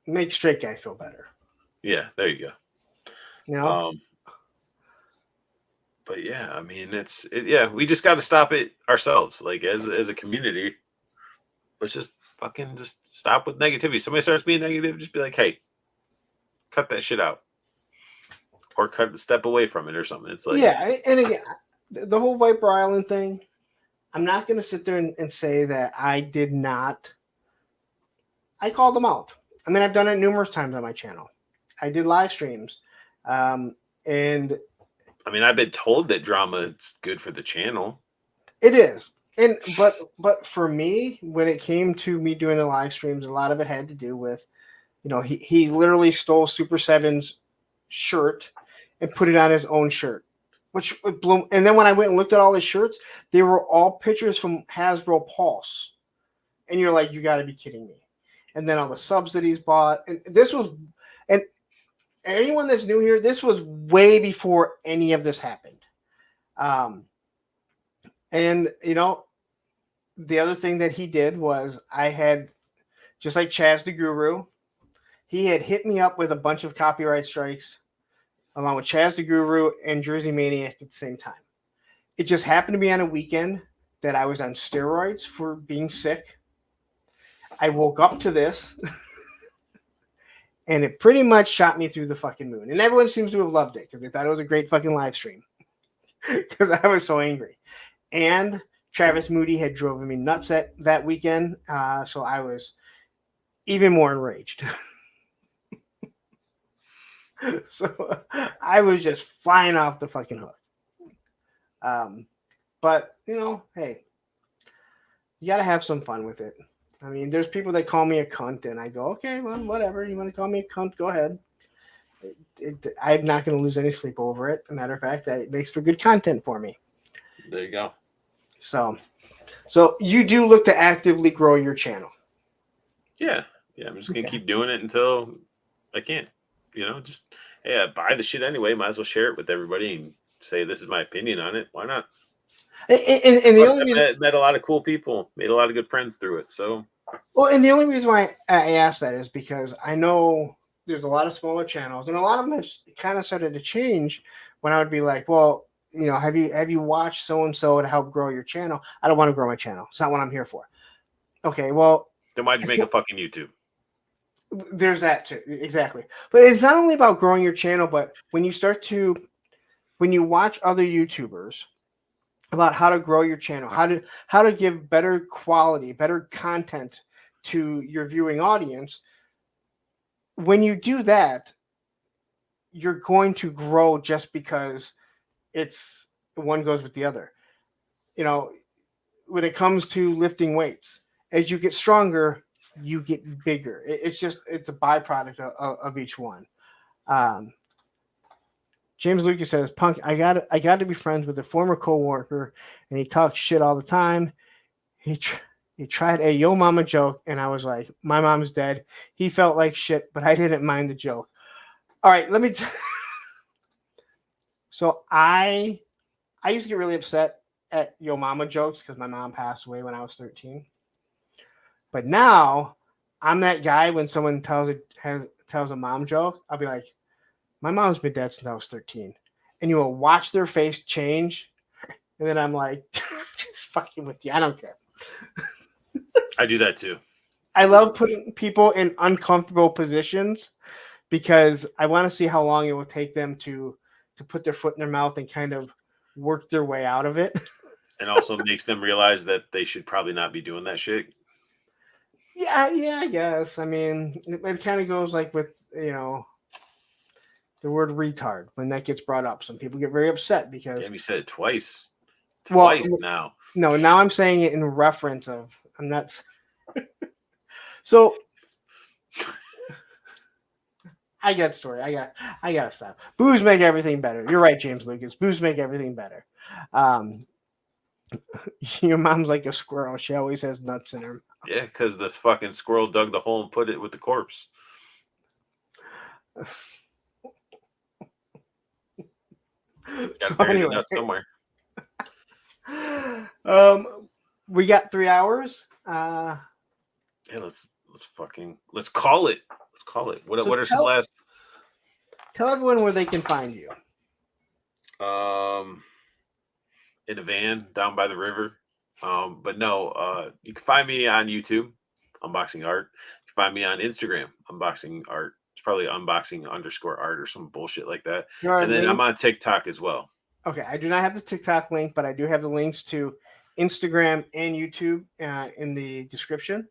make straight guys feel better. Yeah, there you go. You know? But yeah, I mean, yeah, we just got to stop it ourselves. Like as a community, let's just fucking just stop with negativity. Somebody starts being negative, just be like, hey, cut that shit out. Or step away from it or something. It's like, yeah, and again, the whole Viper Island thing, I'm not going to sit there and say that I did not. I called them out. I mean, I've done it numerous times on my channel. I did live streams. And I mean, I've been told that drama is good for the channel. It is. And but for me, when it came to me doing the live streams, a lot of it had to do with, he literally stole Super 7's shirt and put it on his own shirt, which blew. And then when I went and looked at all his shirts, they were all pictures from Hasbro Pulse. And you're like, you got to be kidding me. And then all the subs that he's bought. And this was, and anyone that's new here, this was way before any of this happened. And, the other thing that he did was I had, just like Chaz the Guru, he had hit me up with a bunch of copyright strikes along with Chaz the Guru and Jersey Maniac at the same time. It just happened to be on a weekend that I was on steroids for being sick. I woke up to this and it pretty much shot me through the fucking moon. And everyone seems to have loved it because they thought it was a great fucking live stream because I was so angry. And Travis Moody had driven me nuts that weekend, so I was even more enraged. So I was just flying off the fucking hook. But, hey, you got to have some fun with it. I mean, there's people that call me a cunt, and I go, okay, well, whatever. You want to call me a cunt, go ahead. I'm not going to lose any sleep over it. As a matter of fact, it makes for good content for me. There you go. So you do look to actively grow your channel. Yeah. I'm just gonna keep doing it until I can't. Just hey, I buy the shit anyway. Might as well share it with everybody and say this is my opinion on it. Why not? And the only reason, met a lot of cool people, made a lot of good friends through it. So and the only reason why I asked that is because I know there's a lot of smaller channels, and a lot of them have kind of started to change. When I would be like, well, have you watched so and so to help grow your channel? I don't want to grow my channel. It's not what I'm here for. Okay, well, then why'd you make a fucking YouTube? There's that too, exactly. But it's not only about growing your channel, but when you watch other YouTubers about how to grow your channel, how to give better quality, better content to your viewing audience, when you do that, you're going to grow just because it's one goes with the other. You know, when it comes to lifting weights, as you get stronger, you get bigger. It's a byproduct of each one. James Lucas says, "Punk, I got to be friends with a former coworker, and he talks shit all the time. He tried a yo mama joke, and I was like, my mom's dead. He felt like shit, but I didn't mind the joke. All right, let me. So I used to get really upset at yo mama jokes because my mom passed away when I was 13. But now I'm that guy when someone tells a mom joke, I'll be like, my mom's been dead since I was 13. And you will watch their face change. And then I'm like, just fucking with you. I don't care. I do that too. I love putting people in uncomfortable positions because I want to see how long it will take them to put their foot in their mouth and kind of work their way out of it. And also makes them realize that they should probably not be doing that shit. Yeah, I guess. I mean, it kind of goes like with, the word retard when that gets brought up. Some people get very upset because. Damn, you said it twice. Well, Now. No, now I'm saying it in reference of. I'm not. So. I got a story. I got to stop. Booze make everything better. You're right, James Lucas. Booze make everything better. Your mom's like a squirrel. She always has nuts in her. Yeah, because the fucking squirrel dug the hole and put it with the corpse. So anyway, somewhere. We got 3 hours. Yeah, let's call it. Let's call it. What are some last? Tell everyone where they can find you. In a van down by the river. But no, you can find me on YouTube, Unboxing Art. You can find me on Instagram, Unboxing Art. It's probably unboxing_art or some bullshit like that. And then I'm on TikTok as well. Okay, I do not have the TikTok link, but I do have the links to Instagram and YouTube in the description.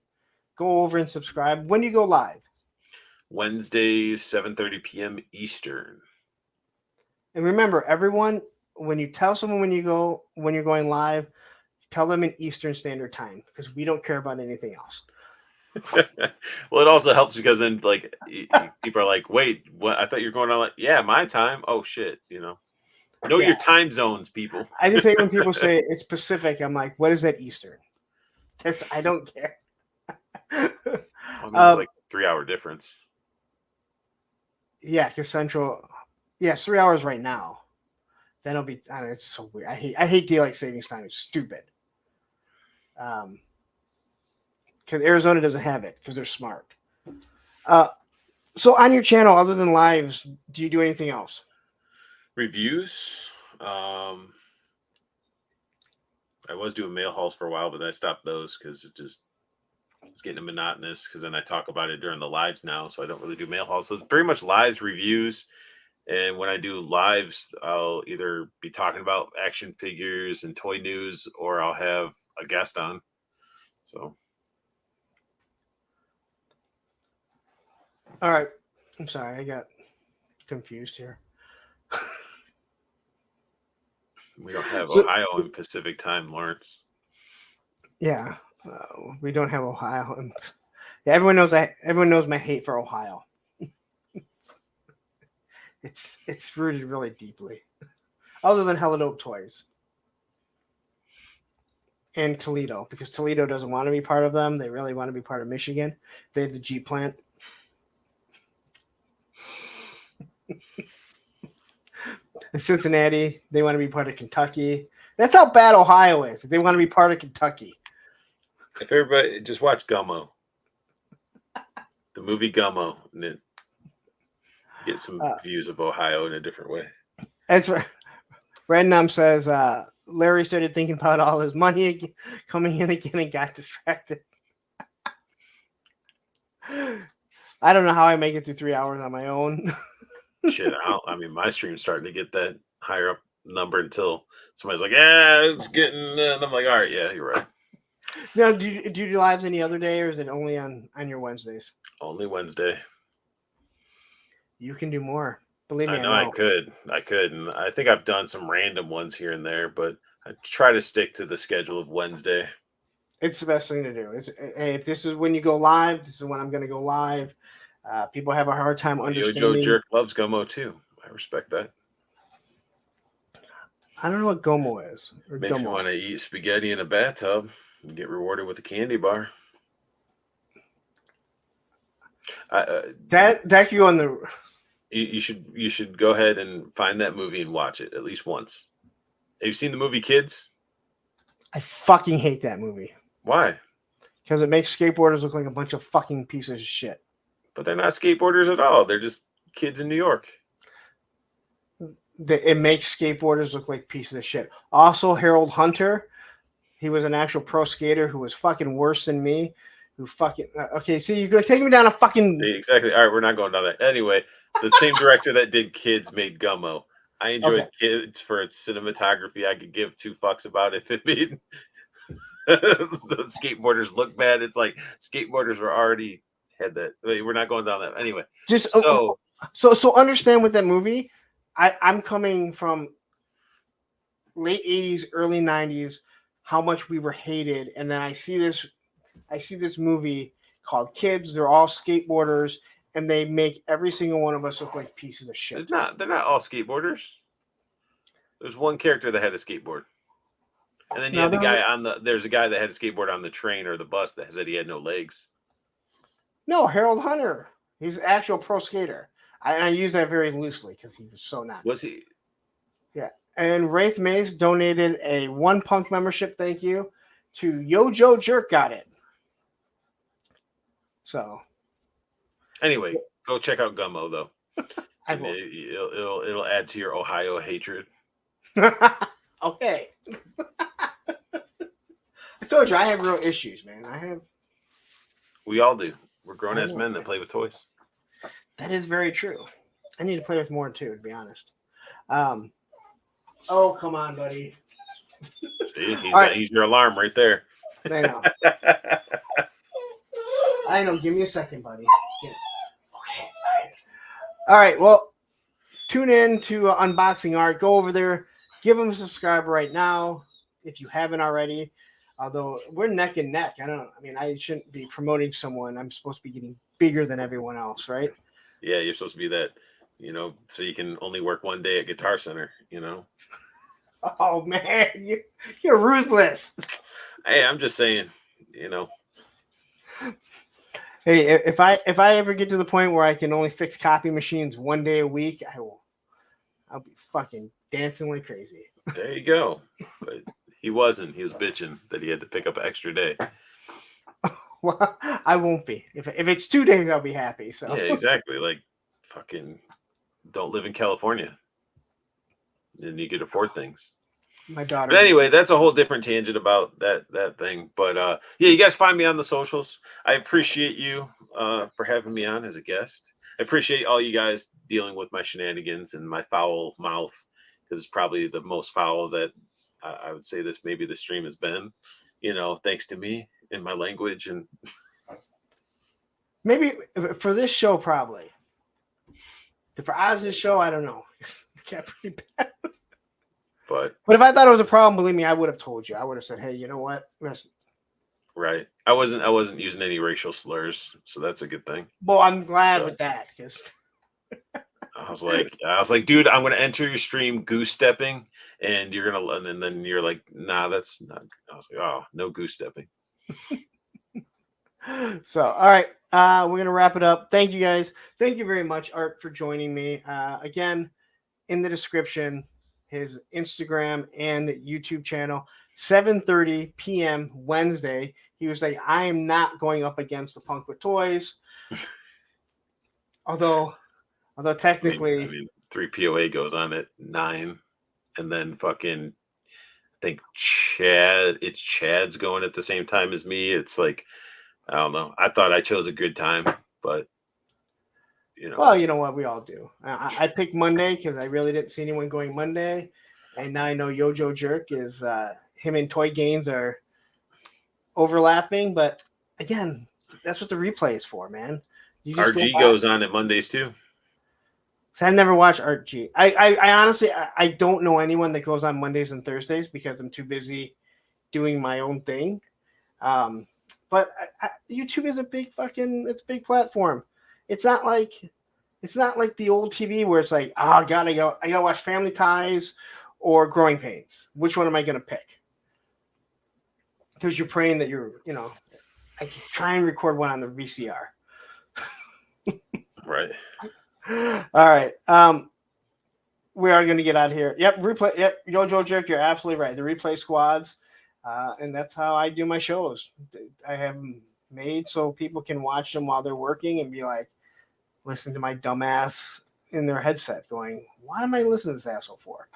Go over and subscribe. When do you go live? Wednesdays, 7:30 p.m. Eastern. And remember, everyone, when you tell someone when you're going live, tell them in Eastern Standard Time because we don't care about anything else. Well, it also helps because then like people are like, wait, what? I thought you were going on like, yeah, my time. Oh shit, Know your time zones, people. I just hate when people say it's Pacific. I'm like, what is that Eastern? Because I don't care. It's like a 3-hour difference. Yeah, because Central, it's 3 hours right now. Then it'll be. I don't know, it's so weird. I hate daylight savings time. It's stupid. Because Arizona doesn't have it because they're smart. So on your channel, other than lives, do you do anything else? Reviews. I was doing mail hauls for a while, but I stopped those because it just was getting monotonous. Because then I talk about it during the lives now, so I don't really do mail hauls. So it's pretty much lives, reviews, and when I do lives, I'll either be talking about action figures and toy news, or I'll have a guest on. So. All right. I'm sorry. I got confused here. We don't have Ohio in Pacific time, Lawrence. Yeah. We don't have Ohio. Yeah, everyone knows my hate for Ohio. It's rooted really deeply. Other than Helen Oak Toys. And Toledo, because Toledo doesn't want to be part of them. They really want to be part of Michigan. They have the Jeep plant. In Cincinnati, they want to be part of Kentucky. That's how bad Ohio is. They want to be part of Kentucky. If everybody just watch Gummo, the movie Gummo, and then get some views of Ohio in a different way. That's right. Random says Larry started thinking about all his money coming in again and got distracted. I don't know how I make it through 3 hours on my own. Shit, my stream's starting to get that higher up number until somebody's like, "Yeah, it's getting." And I'm like, "All right, yeah, you're right." Now, do you do lives any other day, or is it only on your Wednesdays? Only Wednesday. You can do more. Believe me, I know I could. And I think I've done some random ones here and there, but I try to stick to the schedule of Wednesday. It's the best thing to do. Hey, if this is when you go live, this is when I'm going to go live. People have a hard time understanding. Yojo Jerk loves Gummo too. I respect that. I don't know what Gomo is. Makes me want to eat spaghetti in a bathtub and get rewarded with a candy bar. That could go on the. You should go ahead and find that movie and watch it at least once. Have you seen the movie Kids? I fucking hate that movie. Why? Because it makes skateboarders look like a bunch of fucking pieces of shit. But they're not skateboarders at all. They're just kids in New York. It makes skateboarders look like pieces of shit. Also, Harold Hunter, he was an actual pro skater who was fucking worse than me. Who fucking okay? See, you're gonna take me down a fucking exactly. All right, we're not going down that anyway. The same director that did Kids made Gummo. I enjoyed Kids for its cinematography. I could give two fucks about if it made the skateboarders look bad. It's like skateboarders were already had that. We're not going down that anyway. Just so understand with that movie. I'm coming from late 80s, early 90s, how much we were hated, and then I see this movie called Kids. They're all skateboarders, and they make every single one of us look like pieces of shit. They're not all skateboarders. There's one character that had a skateboard. And then you had the guy there's a guy that had a skateboard on the train or the bus that said he had no legs. No, Harold Hunter. He's an actual pro skater. I use that very loosely because he was so not. Was he? Yeah. And Wraith Mace donated a One Punk membership. Thank you to Yojo Jerk. Got it. So. Anyway, go check out Gummo though. It'll add to your Ohio hatred. Okay. I told you I have real issues, man. We all do. We're grown ass men that play with toys. That is very true. I need to play with more too, to be honest. Oh, come on, buddy. See, he's your alarm right there. I know. I know. Give me a second, buddy. Okay. All right. Well, tune in to Unboxing Art. Go over there. Give them a subscribe right now if you haven't already. Although we're neck and neck. I shouldn't be promoting someone. I'm supposed to be getting bigger than everyone else, right? Yeah, you're supposed to be that, so you can only work one day at Guitar Center, Oh, man. You're ruthless. Hey, I'm just saying, Hey, if I ever get to the point where I can only fix copy machines one day a week, I'll be fucking dancing like crazy. There you go. But he wasn't. He was bitching that he had to pick up an extra day. Well, I won't be. If it's 2 days, I'll be happy. So yeah, exactly. Like, fucking don't live in California. And you could afford things. My daughter. But anyway, that's a whole different tangent about that thing. But yeah, you guys find me on the socials. I appreciate you for having me on as a guest. I appreciate all you guys dealing with my shenanigans and my foul mouth, because it's probably the most foul that I would say this stream has been. Thanks to me and my language, and maybe for this show, probably. For Oz's show, I don't know. It got pretty bad. But if I thought it was a problem, believe me, I would have told you. I would have said, "Hey, you know what?" Right. I wasn't using any racial slurs, so that's a good thing. Well, I'm glad with that, because I was like, dude, I'm gonna enter your stream goose stepping, and then you're like, nah, that's not. I was like, oh, no goose stepping. So, all right, we're gonna wrap it up. Thank you guys. Thank you very much, Art, for joining me. Again, in the description, his Instagram and YouTube channel, 7:30 p.m. Wednesday. He was like, I am not going up against the Punk with Toys. Although technically, I mean, 3 POA goes on at 9, and then fucking, I think Chad's going at the same time as me. It's like, I don't know. I thought I chose a good time, but Well, you know what? We all do. I picked Monday because I really didn't see anyone going Monday, and now I know Yojo Jerk is him and Toy Gaines are overlapping. But again, that's what the replay is for, man. RG goes on at Mondays too. I've never watched Art G. I honestly I don't know anyone that goes on Mondays and Thursdays because I'm too busy doing my own thing. But YouTube is a big it's a big platform. It's not like the old TV where it's like, oh god, I gotta watch Family Ties or Growing Pains. Which one am I gonna pick? Because you're praying that I can try and record one on the VCR. Right. All right. We are going to get out of here. Yep. Replay. Yep. Joe Jerk, you're absolutely right. The replay squads. And that's how I do my shows. I have them made so people can watch them while they're working and be like, listen to my dumbass in their headset going, what am I listening to this asshole for?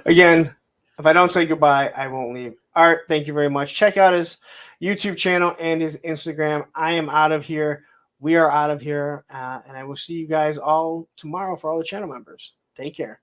Again, if I don't say goodbye, I won't leave. Art, thank you very much. Check out his YouTube channel and his Instagram. I am out of here. We are out of here. And I will see you guys all tomorrow for all the channel members. Take care.